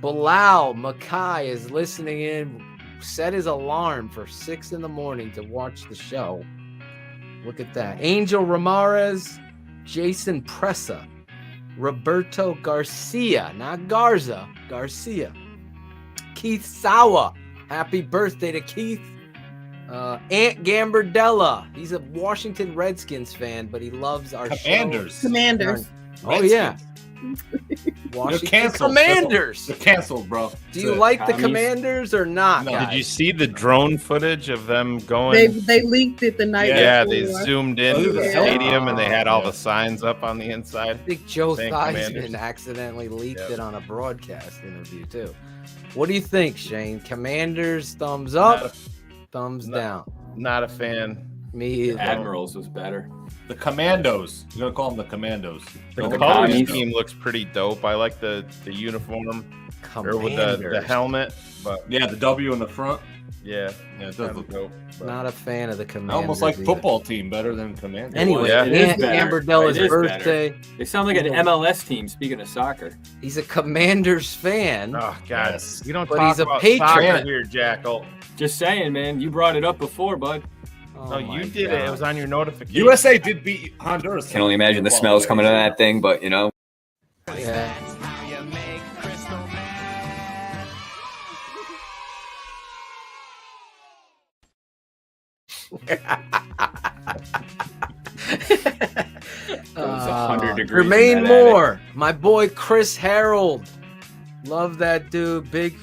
Bilal Mackay is listening in, set his alarm for 6 a.m. to watch the show. Look at that. Angel Ramirez, Jason Pressa, Roberto Garcia, not Garza, Garcia. Keith Sawa, happy birthday to Keith. Ant Gambardella, he's a Washington Redskins fan, but he loves our Commanders. show. Commanders. Oh, yeah. They're Washington canceled. Commanders. They're canceled, bro. Do you like the Commanders or not, Did guys? you see the drone footage of them going? They leaked it the night Yeah, before. they zoomed into the stadium and they had all the signs up on the inside. I think Joe saying Theismann Commanders. accidentally leaked it on a broadcast interview, too. What do you think, Shayne? Commanders, thumbs up, thumbs down? Not a fan. Me either. Admirals was better. The Commandos. You're gonna call them the Commandos. The Don't color call them scheme looks pretty dope. I like the uniform or with the Commanders. helmet. But yeah, the W in the front. yeah, Yeah, it does look dope. Not a fan of the I Commanders. almost like either. football team better than Commandos. Anyway, Yeah. It is Ant better. Gambardella's It is birthday. better. They sound like an MLS team, speaking of soccer. He's a Commanders fan. Oh God, Yes. we don't But talk he's a about patriot. soccer here, Jackal. Just saying, man. You brought it up before, bud. Oh No, my you did God. it. It was on your notification. USA did beat Honduras. Can only imagine the smells coming out of that thing, but you know. Yeah. 100 degrees. in Jermaine that Moore, my boy Chris Harold. Love that dude. Big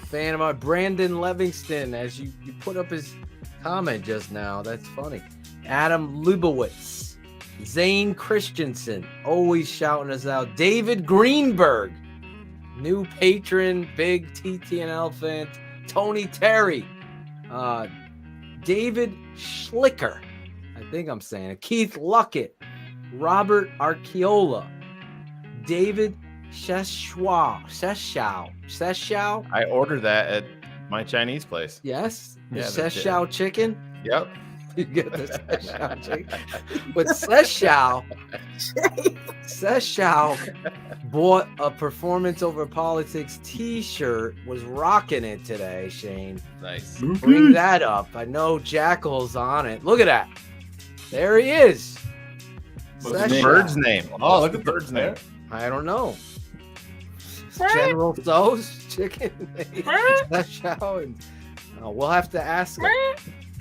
fan of my Brandon Livingston, as you put up his comment just now. That's funny. Adam Lubowitz. Zane Christensen, always shouting us out. David Greenberg, new patron, big TTNL fan. Tony Terry. David Schlicker. I think I'm saying it. Keith Luckett. Robert Archiola. David Sheshao. I ordered that at my Chinese place. Yes? The Yeah, Sheshao chicken? Yep. You get the Sheshao chicken. But Sheshao bought a Performance Over Politics t-shirt, was rocking it today, Shane. Nice. Bring that up. I know Jackal's on it. Look at that. There he is. What's the bird's name? Oh, look at the bird's name. I don't know. General Tso's chicken. Sheshao, and we'll have to ask him.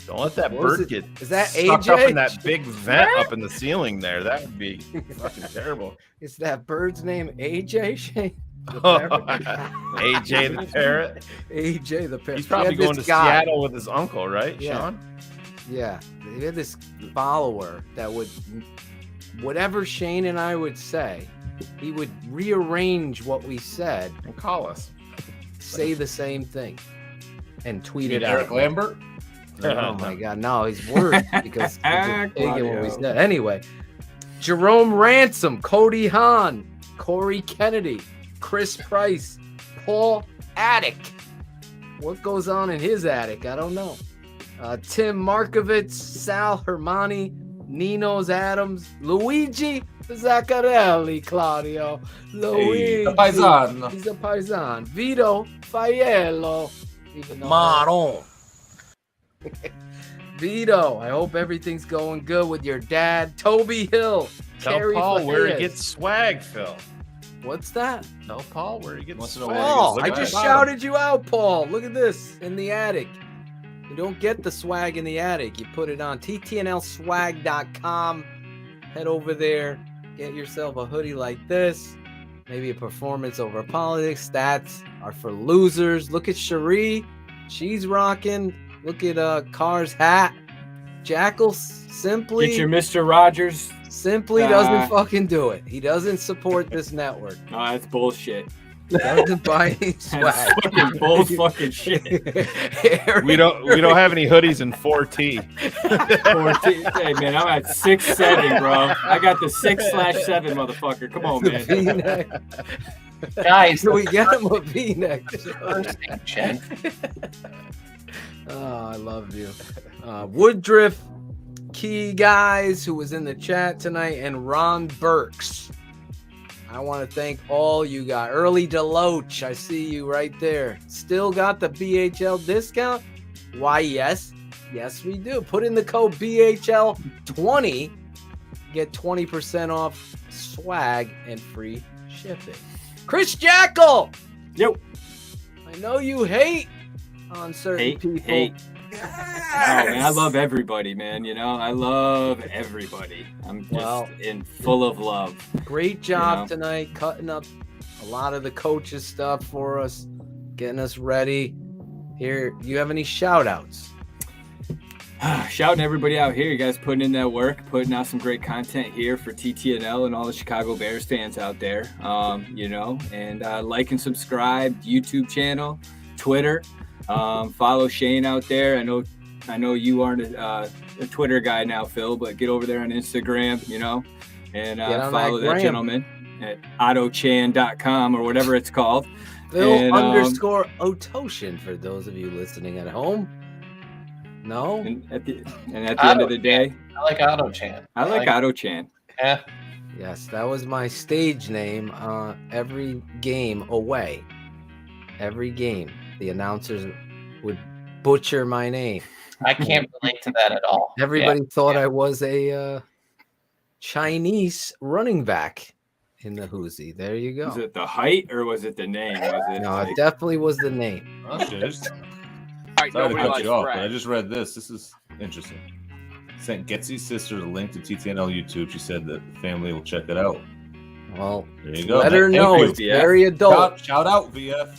Don't let that bird get is that sucked AJ? up in that big vent up in the ceiling there. That would be fucking terrible. Is that bird's name AJ, Shane? AJ the parrot. AJ the parrot. He's probably going to Seattle with his uncle, right, Sean? Yeah. He had this follower that would, whatever Shane and I would say, he would rearrange what we said and call us. Say the same thing and tweet it Eric out. Lambert? Oh my God, no, he's worse because he's taking what we said. Anyway, Jerome Ransom, Cody Hahn, Corey Kennedy, Chris Price, Paul Attic. What goes on in his attic? I don't know. Tim Markovitz, Sal Hermani, Ninos Adams, Luigi Zaccarelli, Claudio. Luigi. the Paisan. He's a Paisan. Vito Faiello. Maron. Vito, I hope everything's going good with your dad. Toby Hill. Tell Carrie Paul where he Fajias. gets swag, Phil. What's that? Tell Paul where he gets swag. Paul, I just shouted you out, Paul. Look at this in the attic. You don't get the swag in the attic. You put it on ttnlswag.com. Head over there. Get yourself a hoodie like this. Maybe a Performance Over Politics. Stats are for losers. Look at Cherie. She's rocking. Look at Carr's hat. Jackal simply. Get your Mr. Rogers. Simply doesn't fucking do it. He doesn't support this network. No, that's bullshit. Doesn't buy any swag. Fucking fucking shit. We don't have any hoodies in 4T. 4T. Hey man, I'm at 6'7", bro. I got the 6/7, motherfucker. Come on, man. V-neck. Guys, we get him a V-neck. Shane. Oh, I love you. Woodruff Key guys who was in the chat tonight, and Ron Burks. I want to thank all you guys. Early Deloach, I see you right there. Still got the BHL discount? Why, yes. Yes, we do. Put in the code BHL20. Get 20% off swag and free shipping. Chris Jackal! Yo. I know you hate on certain people. Hate. Oh, man, I love everybody, man. You know, I love everybody. I'm just in full of love. Great job tonight, cutting up a lot of the coaches' stuff for us, getting us ready. Here, you have any shout outs? Shouting everybody out here. You guys putting in that work, putting out some great content here for TTNL and all the Chicago Bears fans out there. And like and subscribe, YouTube channel, Twitter. Follow Shayne out there. I know you aren't a Twitter guy now, Phil, but get over there on Instagram, and follow that gentleman at ottochan.com or whatever it's called. Phil _ Otoshin for those of you listening at home. No? And at the end of the day, I like Otto-chan. I like Otto-chan. Yeah. Yes, that was my stage name every game away. Every game. The announcers would butcher my name. I can't relate to that at all. Everybody thought I was a Chinese running back in the Hoosie. There you go. Was it the height or was it the name? No, it definitely was the name. Okay. All right, Sorry to nobody cut likes you off, Brad. but I just read this. This is interesting. sent Getsy's sister the link to TTNL YouTube. She said that the family will check it out. Well, there you go. Let her know it's very adult. Shout out, VF.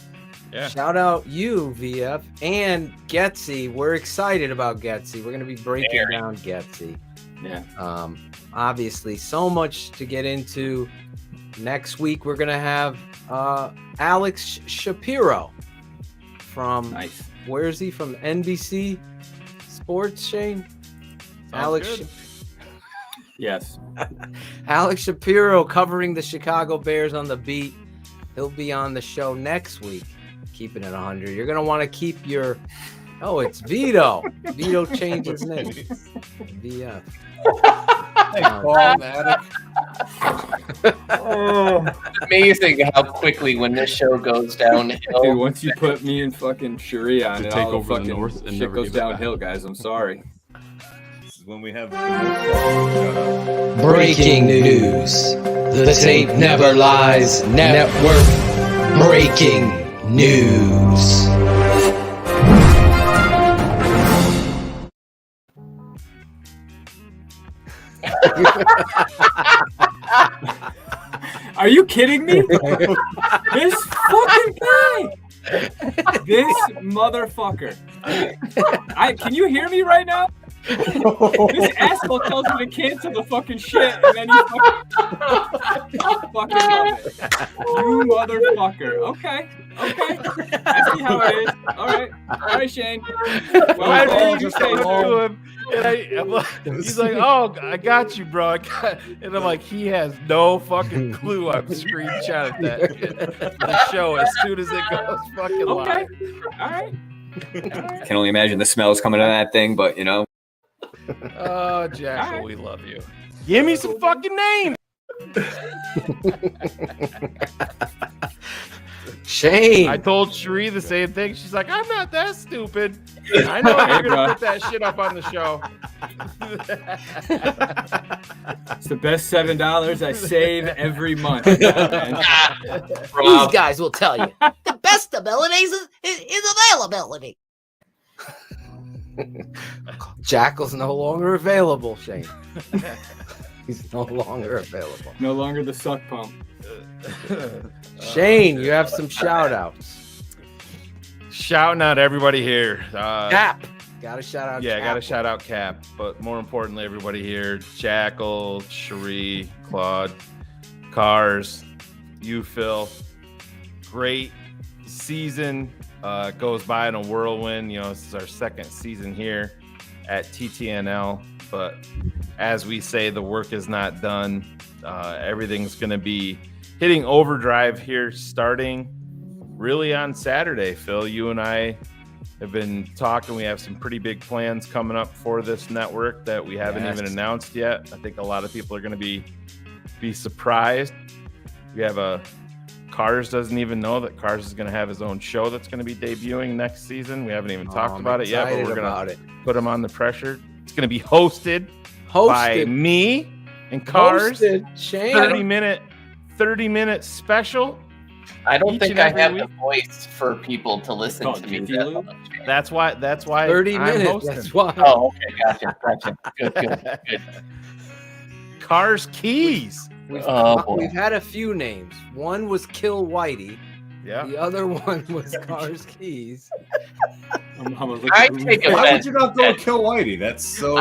Yeah. Shout out you, VF, and Getsy. We're excited about Getsy. We're going to be breaking down Getsy. Yeah. Obviously, so much to get into. Next week, we're going to have Alex Shapiro from, where is he? From NBC Sports, Shayne? Alex. Yes. Alex Shapiro covering the Chicago Bears on the beat. He'll be on the show next week. Keeping it 100. You're going to want to keep your... Oh, it's Vito. Vito changed his name. VF. Hey, Paul, It's amazing how quickly when this show goes downhill. Dude, once you put me and fucking Cherie on it, all the over the fucking North and shit never goes give it back. downhill, guys. I'm sorry. This is when we have Breaking news. The Tape Never Lies Network. Breaking news. Are you kidding me? This fucking guy. This motherfucker. Can you hear me right now? This asshole tells me to cancel the fucking shit, and then he fucking love it. You motherfucker. Okay. I see how it is. All right, Shayne. Well, I what told you you say, to him. And he's like, "Oh, I got you, bro." And I'm like, he has no fucking clue. I'm screenshotting that shit for the show as soon as it goes fucking live. All right. Can only imagine the smells coming out of that thing, but you know. Oh, Jackal, we love you. Give me some fucking names. Shayne. I told Cherie the same thing. She's like, I'm not that stupid. I know you're going to put that shit up on the show. It's the best $7 I save every month. These guys will tell you the best abilities is availability. Jackal's no longer available, Shayne. He's no longer available. No longer the suck pump. Shayne, you have some shout outs. Shouting out everybody here. Cap. Gotta shout out Yeah, Cap. gotta shout out Cap. But more importantly, everybody here. Jackal, Cherie, Claude, Cars, you, Phil. Great season. Goes by in a whirlwind. You know, this is our second season here at TTNL. But as we say, the work is not done. Everything's going to be hitting overdrive here starting really on Saturday. Phil, you and I have been talking. We have some pretty big plans coming up for this network that we haven't even announced yet. I think a lot of people are going to be surprised. We have Cars doesn't even know that Cars is going to have his own show that's going to be debuting next season. We haven't even talked about it yet, but we're going to put him on the pressure. It's going to be hosted by me and Cars. Shayne. 30-minute special. I don't each think and I every have week. the voice for people to listen to me. That's why 30 I'm minutes. hosting. That's why. Oh, okay, gotcha. Good. Cars Keys. We've boy. had a few names. One was Kill Whitey. Yeah. The other one was Cars Keys. I take Why would offense. you not go Kill Whitey? That's so.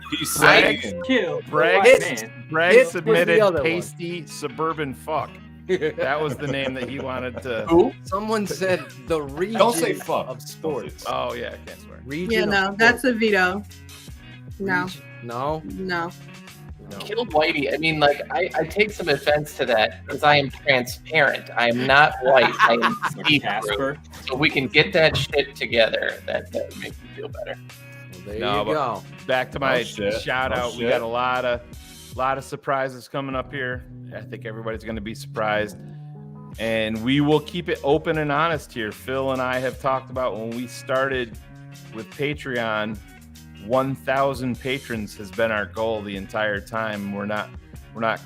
He's saying. Bragg submitted Tasty Suburban Fuck. That was the name that he wanted to. Who? Someone said the region Don't say fuck. of sports. Oh yeah, I can't swear. Region Yeah, of no, sports. that's a veto. No. No. No. Kill Whitey. I mean, like, I take some offense to that because I am transparent. I am not white. I am see-through. So we can get that shit together. That would make me feel better. Well, there No, you but go. back to my Oh, shit. shout Oh, out. We shit. got a lot of surprises coming up here. I think everybody's going to be surprised. And we will keep it open and honest here. Phil and I have talked about when we started with Patreon, 1,000 patrons has been our goal the entire time. We're not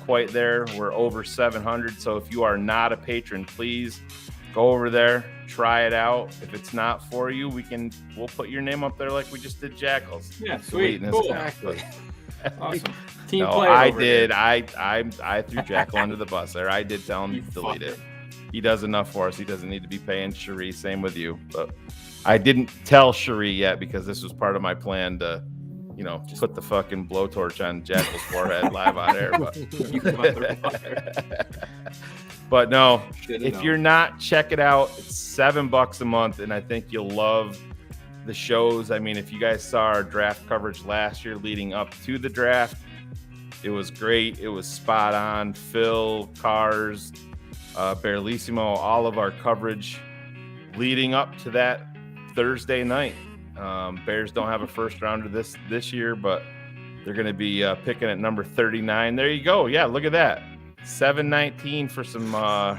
quite there. We're over 700. So if you are not a patron, please Go over there, try it out. If it's not for you, we'll put your name up there like we just did Jackal's. Yeah, sweet. Sweetness. Cool. Exactly. Awesome. Team No, play. I over did. here. I threw Jackal under the bus there. I did tell him to delete it. He does enough for us. He doesn't need to be paying Cherie. Same with you. But I didn't tell Cherie yet because this was part of my plan to, just put the fucking blowtorch on Jackal's forehead live on air. But no, if you're not, check it out. It's $7 a month, and I think you'll love the shows. I mean, if you guys saw our draft coverage last year leading up to the draft, it was great. It was spot on. Phil, Cars, Berlissimo, all of our coverage leading up to that Thursday night. Bears don't have a first rounder this year, but they're going to be picking at number 39. There you go. Yeah, look at that. $7.19 for some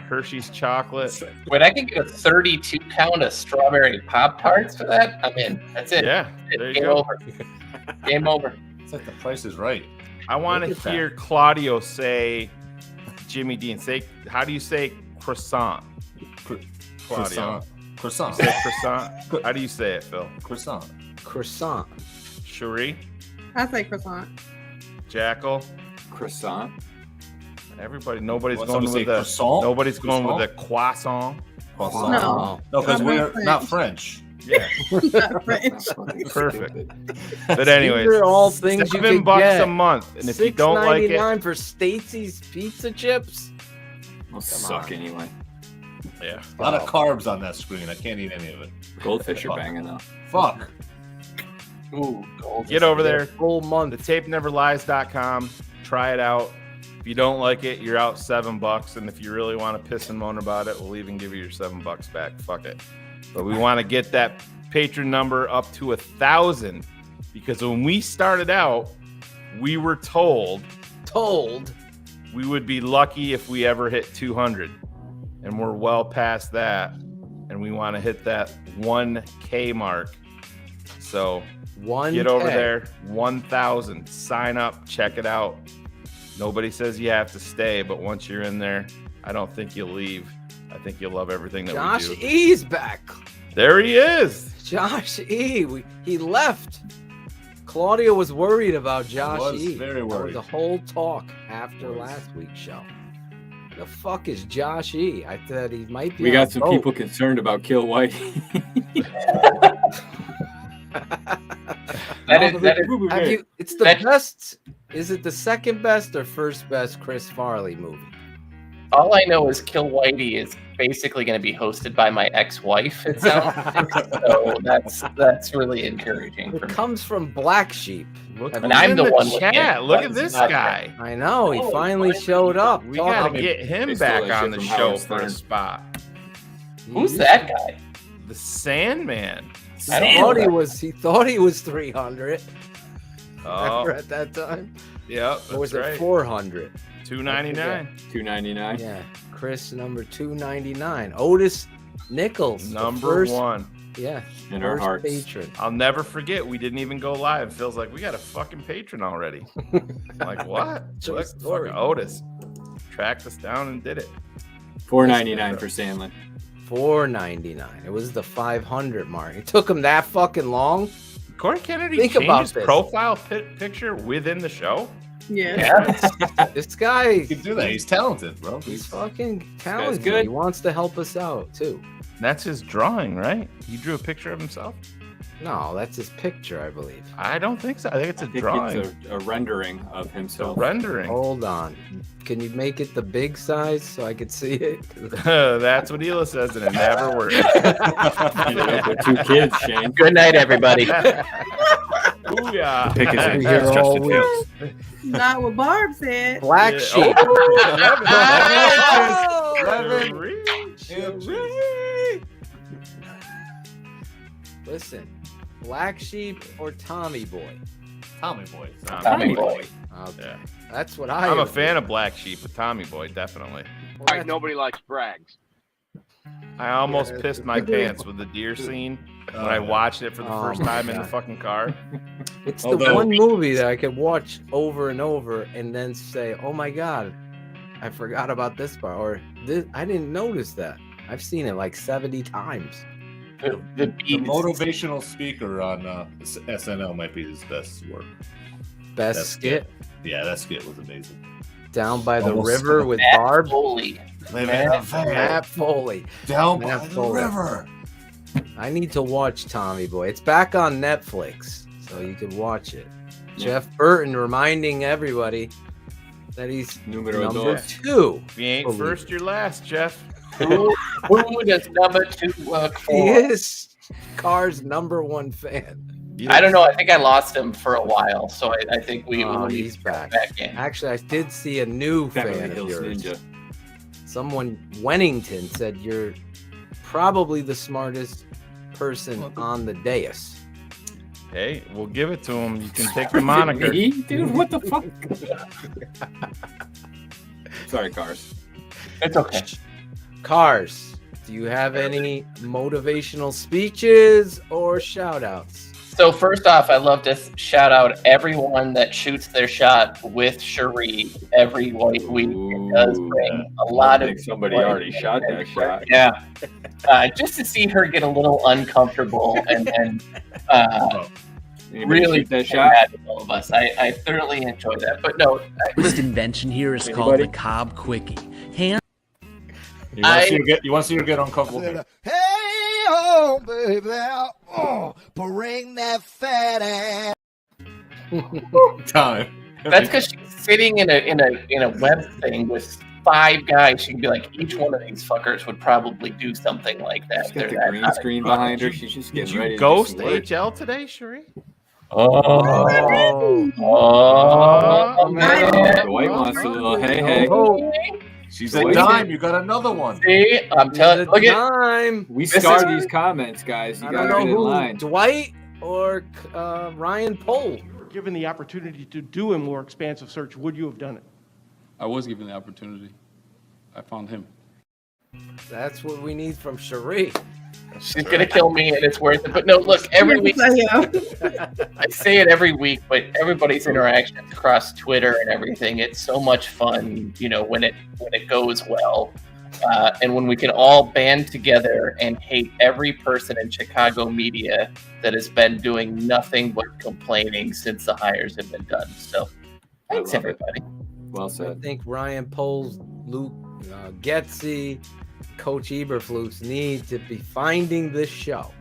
Hershey's chocolate. Wait, I can get a 32 count of strawberry Pop-Tarts for that? I'm in. That's it. Yeah, there you Game go. over. Game over. It's like the price is right. I want to hear Claudio say Jimmy Dean. How do you say croissant? Claudio. Croissant. You say croissant. How do you say it, Phil? Croissant. Croissant. Cherie? I say croissant. Jackal? Croissant. Everybody, nobody's Want going someone to with say the croissant? Nobody's going Croissant? with the croissant. Croissant. No. No, because I'm we're not not French. Yeah. Not French. Perfect. But anyways, These are all things you $7 could get. a month, and if you don't like it, $6.99 for Stacy's pizza chips. Will suck anyway. Yeah. A lot of carbs on that screen. I can't eat any of it. Goldfish are banging though. Fuck. Ooh, gold. get over there. Full month. TheTapeNeverLies.com. Try it out. If you don't like it, you're out $7. And if you really want to piss and moan about it, we'll even give you your $7 back. Fuck it. But we want to get that patron number up to 1,000 because when we started out, we were told we would be lucky if we ever hit 200, and we're well past that, and we want to hit that 1K mark. So get over there, 1,000, sign up, check it out. Nobody says you have to stay, but once you're in there, I don't think you'll leave. I think you'll love everything that Josh we do. E's back. There he is. Josh E. He left. Claudia was worried about Josh was E. very That was worried. the whole talk after last week's show. The fuck is Josh E? I thought he might be. We on got some boat. people concerned about Kill White. It's the best. Is it the second best or first best Chris Farley movie? All I know is Kill Whitey is basically going to be hosted by my ex-wife. It sounds like. So that's really encouraging. It comes from Black Sheep. And I'm the one with chat. it. Look at That's this not guy. I know. He finally showed up. We got to get him back on the show for a spot. Who's that guy? The Sandman. He thought he was 300. Oh. Remember at that time? Yep. Or was that's it right. 400? $2.99. $2.99. Yeah. Chris number 299. Otis Nichols. the Number first, one. Yeah. In our first hearts. patron. I'll never forget. We didn't even go live. Phil's like, we got a fucking patron already. I'm like, what? True Look, story. fucking Otis tracked us down and did it. $4.99 for Sandlin. $4.99. It was the 500 mark. It took him that fucking long. Corey Kennedy Think changed about his this. profile picture within the show. Yeah. This guy, He can do that. He's talented, bro. he's fucking talented. good. He wants to help us out too. That's his drawing, right? He drew a picture of himself. No, that's his picture, I believe. I don't think so. I think it's a I think drawing. it's a rendering of It's a himself. rendering. Hold on. Can you make it the big size so I could see it? That's what Hila says, and it never works. With 2 kids, Shane. Good night, everybody. Booyah. Pick his I'll be here just all in week. case. Not what Barb said. Black Yeah. sheep. Oh, 11 inches. Listen, Black Sheep or Tommy Boy? Tommy Boy. Tommy Boy. Okay. Yeah. That's what I I'm a would fan do. of Black Sheep, but Tommy Boy, definitely. Well, All right, nobody likes Braggs. I almost Yeah. pissed my pants with the deer scene when I watched it for the Oh first my time in the God. fucking car. It's the Although- one movie that I could watch over and over and then say, "Oh my God, I forgot about this part," or "This I didn't notice that." I've seen it like 70 times. The motivational speaker on SNL might be his best work. Best skit? Yeah, that skit was amazing. Down by the Almost river with Matt Barb. Foley. Matt Foley. Down Matt by the Foley. river. I need to watch Tommy Boy. It's back on Netflix, so you can watch it. Yeah. Jeff Burton reminding everybody that he's Numero number dos. 2. If you ain't first, you're last, Jeff. Who does number 2 work He for? is Carr's number 1 fan. I don't know. I think I lost him for a while, so I think we he's back. in. Actually, I did see a new Beverly fan of Hills yours. Ninja. Someone, Wennington, said you're probably the smartest person on the dais. Hey, we'll give it to him. You can take the moniker. Me? Dude, what the fuck? Sorry, Cars. It's okay. Cars, do you have any motivational speeches or shout outs? So first off, I'd love to shout out everyone that shoots their shot with Cherie every week. It does bring a lot of somebody already shot that shot. Yeah. Just to see her get a little uncomfortable and really shoot that shot? mad at all of us. I thoroughly enjoy that. But no, This invention here is called the Cobb Quickie. Hand You want to see her get uncomfortable? Here? Hey, oh, baby, oh, bring that fat ass. Time. that's because she's sitting in a web thing with 5 guys. She can be like, each one of these fuckers would probably do something like that. She's got the green screen behind her. She's just Did getting you ready ghost to do some work. HL today, Cherie? Oh, man. Dwight wants a little hey. She's a dime. You got another one. See, I'm telling you. Look at Time. We This scar is- these comments, guys. You I gotta don't get know in who, line. Dwight or Ryan Pohl. Given the opportunity to do a more expansive search, would you have done it? I was given the opportunity. I found him. That's what we need from Cherie. she's gonna kill me, and it's worth it. But no, look, every week I say it every week, but everybody's interactions across Twitter and everything, it's so much fun, when it goes well. And when we can all band together and hate every person in Chicago media that has been doing nothing but complaining since the hires have been done. So thanks, love it. everybody. Well I said. think Ryan Pohl's, Luke Getzey, Coach Eberflus need to be finding this show.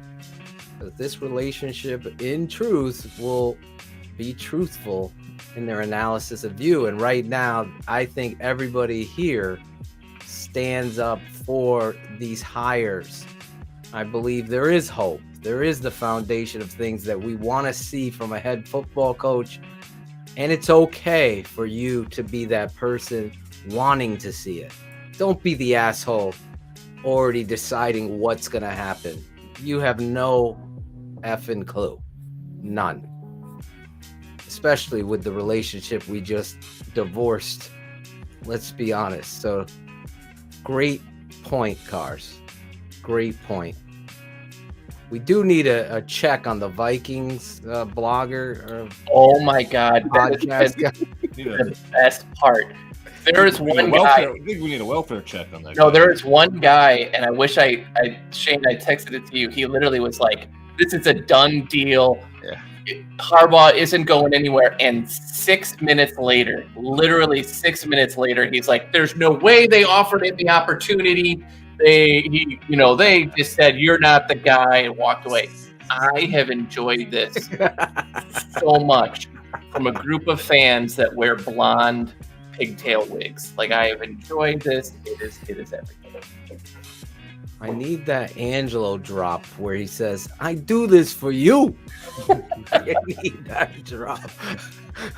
Because this relationship, in truth, will be truthful in their analysis of you. And right now, I think everybody here stands up for these hires. I believe there is hope. There is the foundation of things that we want to see from a head football coach. And it's okay for you to be that person wanting to see it. Don't be the asshole already deciding what's going to happen. You have no effing clue. None. Especially with the relationship we just divorced. Let's be honest. So, great point, Cars. Great point. We do need a check on the Vikings blogger. Or Oh my God, that is podcast. the best part. There is one guy. I think we need a welfare check on that. No, there is one guy, and I wish Shayne, I texted it to you. He literally was like, "This is a done deal. Yeah. Harbaugh isn't going anywhere." And 6 minutes later, literally 6 minutes later, he's like, "There's no way they offered him the opportunity. They just said you're not the guy," and walked away. I have enjoyed this so much from a group of fans that wear blonde pigtail wigs. Like, I have enjoyed this. It is everything. I need that Angelo drop where he says, "I do this for you." I need that drop.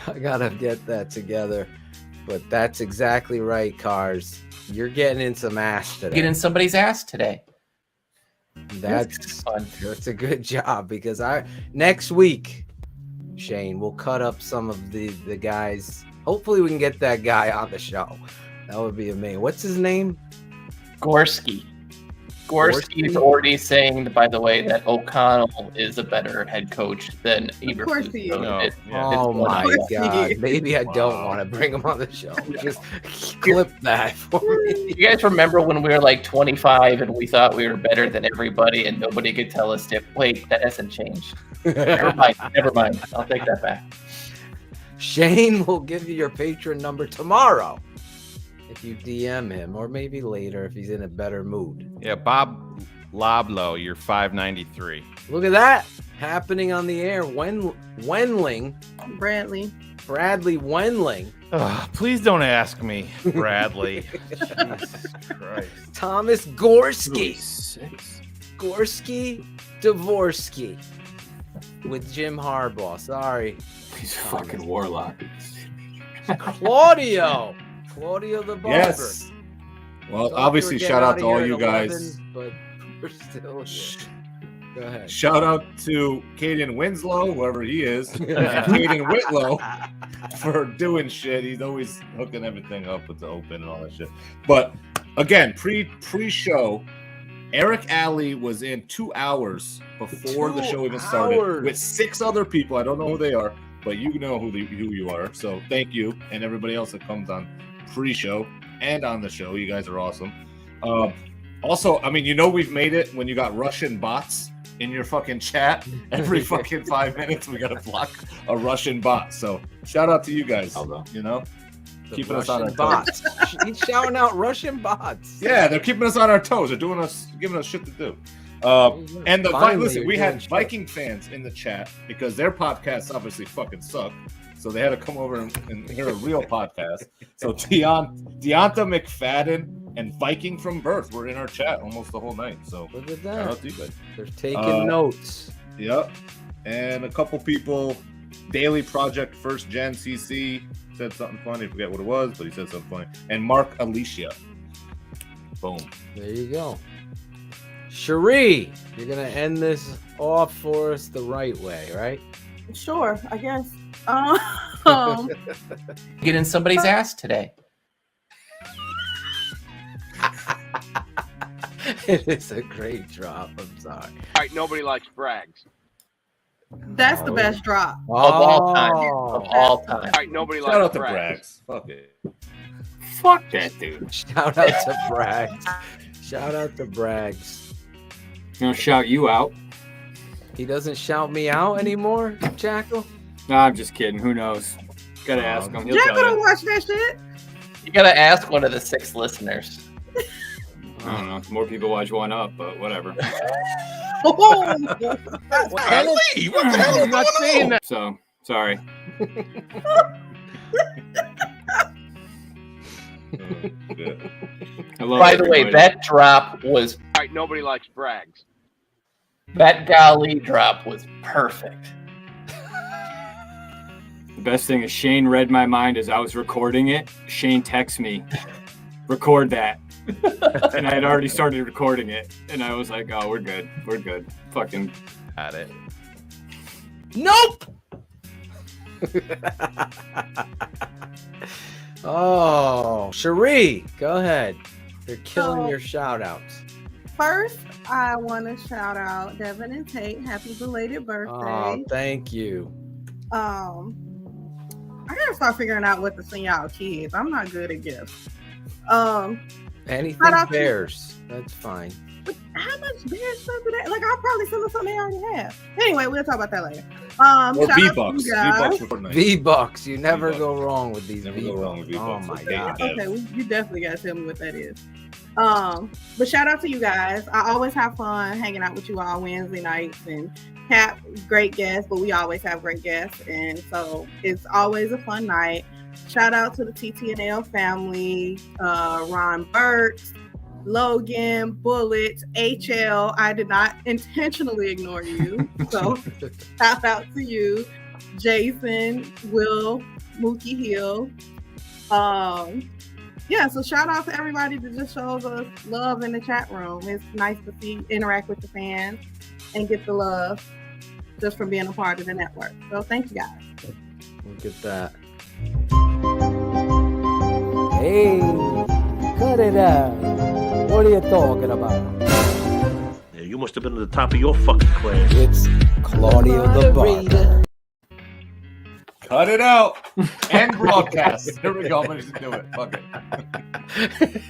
I gotta get that together. But that's exactly right, Cars. You're getting in some ass today. Get in somebody's ass today. That's fun. That's a good job because next week, Shayne, we'll cut up some of the guys. Hopefully we can get that guy on the show. That would be amazing. What's his name? Gorski. Gorski's already saying, by the way, that O'Connell is a better head coach than Eberflus. Of course he is. Oh my God. Maybe I don't want to bring him on the show. Just clip that for me. You guys remember when we were like 25 and we thought we were better than everybody and nobody could tell us wait, that hasn't changed. Never mind. I'll take that back. Shayne will give you your patron number tomorrow if you DM him, or maybe later if he's in a better mood. Yeah, Bob Loblo, you're $5.93. Look at that happening on the air. Bradley Wendling. Please don't ask me, Bradley. Jesus Christ. Thomas Gorski. Gorski Dvorsky with Jim Harbaugh. Sorry. He's a fucking warlock. Claudio the barber. Yes. Well, obviously, shout out to all you guys. 11, but we're still here. Go ahead. Shout out to Caden Winslow, whoever he is, and Caden Whitlow for doing shit. He's always hooking everything up with the open and all that shit. But again, pre-show, Eric Alley was in 2 hours before the show even started with 6 other people. I don't know who they are, but you know who you are. So thank you, and everybody else that comes on pre-show and on the show. You guys are awesome. Also, I mean, we've made it when you got Russian bots in your fucking chat. Every fucking 5 minutes, we got to block a Russian bot. So shout out to you guys. Keeping us on our bots. He's shouting out Russian bots. Yeah, they're keeping us on our toes. They're giving us shit to do. And listen, we had Viking fans in the chat because their podcasts obviously fucking suck. So they had to come over and hear a real podcast. So Deonta McFadden and Viking from Birth were in our chat almost the whole night. So look at that. Shout out to you guys. They're taking notes. Yep. And a couple people, Daily Project First Gen CC said something funny. I forget what it was, but he said something funny. And Mark Alicia. Boom. There you go. Cherie, you're going to end this off for us the right way, right? Sure, I guess. Get in somebody's ass today. It is a great drop. I'm sorry. All right, nobody likes Brags. That's the best drop. Of all time. All right, nobody Shout out likes to Brags. Brags. Fuck it. Fuck that dude. Shout out to Brags. Shout out to Brags. Gonna shout you out. He doesn't shout me out anymore, Jackal? No, I'm just kidding. Who knows? Gotta ask him. He'll Jackal tell don't you. watch that shit. You gotta ask one of the 6 listeners. I don't know. More people watch One Up, but whatever. Oh, Golly, what the hell is I'm not going saying on? that. So, sorry. By the way, that drop was... All right, nobody likes Brags. That golly drop was perfect. The best thing is Shayne read my mind as I was recording it. Shayne texted me, record that. And I had already started recording it. And I was like, oh, we're good. We're good. Fucking Got it. Nope! Oh, Cherie, go ahead. You're killing your shout outs. First, I want to shout out Devin and Tate. Happy belated birthday. Oh, thank you. I gotta start figuring out what to send y'all kids. I'm not good at gifts. Anything shout out to- bears. That's fine. But how much bear stuff do they? Like, I'll probably send them something they already have. Anyway, we'll talk about that later. Or shout out to V-Bucks. you guys. V-Bucks for Fortnite. V-Bucks. You never V-Bucks. go wrong with these Never go wrong with V-Bucks. V-Bucks. Oh my God. Okay, well, you definitely gotta tell me what that is. But shout out to you guys. I always have fun hanging out with you all Wednesday nights, and Cap, great guests, but we always have great guests, and so it's always a fun night. Shout out to the TTNL family, Ron Burks, Logan, Bullet, HL. I did not intentionally ignore you, so shout out to you, Jason, Will, Mookie Hill. Yeah, so shout out to everybody that just shows us love in the chat room. It's nice to interact with the fans and get the love just from being a part of the network. So thank you guys. Look at that. Hey, cut it out. What are you talking about? You must have been at the top of your fucking class. It's Claudio the Barber. Cut it out. End broadcast. Here we go. I'm going to do it. Fuck it.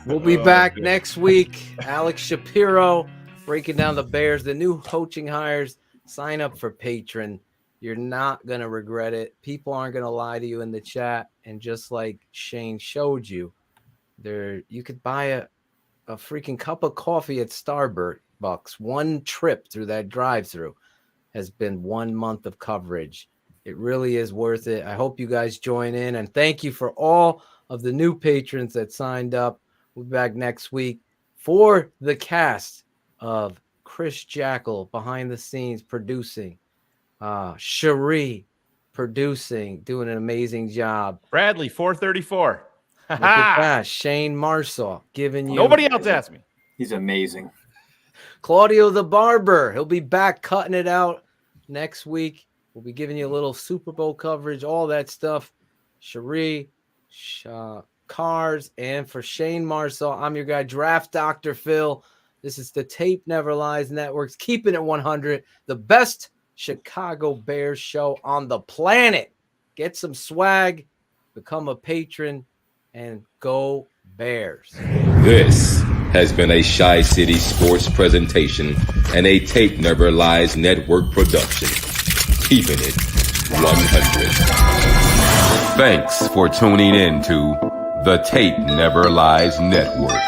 We'll be back next week. Alex Shapiro breaking down the Bears, the new coaching hires. Sign up for Patreon. You're not going to regret it. People aren't going to lie to you in the chat. And just like Shayne showed you, you could buy a freaking cup of coffee at Starbucks. One trip through that drive-through has been 1 month of coverage. It really is worth it. I hope you guys join in. And thank you for all of the new patrons that signed up. We'll be back next week for the cast of Chris Jackal behind the scenes producing, Cherie producing, doing an amazing job. Bradley 434. Look at that. Shayne Marsaw giving you. Nobody else asked me. He's amazing. Claudio the Barber. He'll be back cutting it out next week. We'll be giving you a little Super Bowl coverage, all that stuff. Cherie, Cars, and for Shayne Marsaw, I'm your guy, Draft Dr. Phil. This is the Tape Never Lies Network's Keeping It 100, the best Chicago Bears show on the planet. Get some swag, become a patron, and go Bears. This has been a Chi-City Sports presentation and a Tape Never Lies Network production. Keeping it 100. Thanks for tuning in to the Tape Never Lies Network.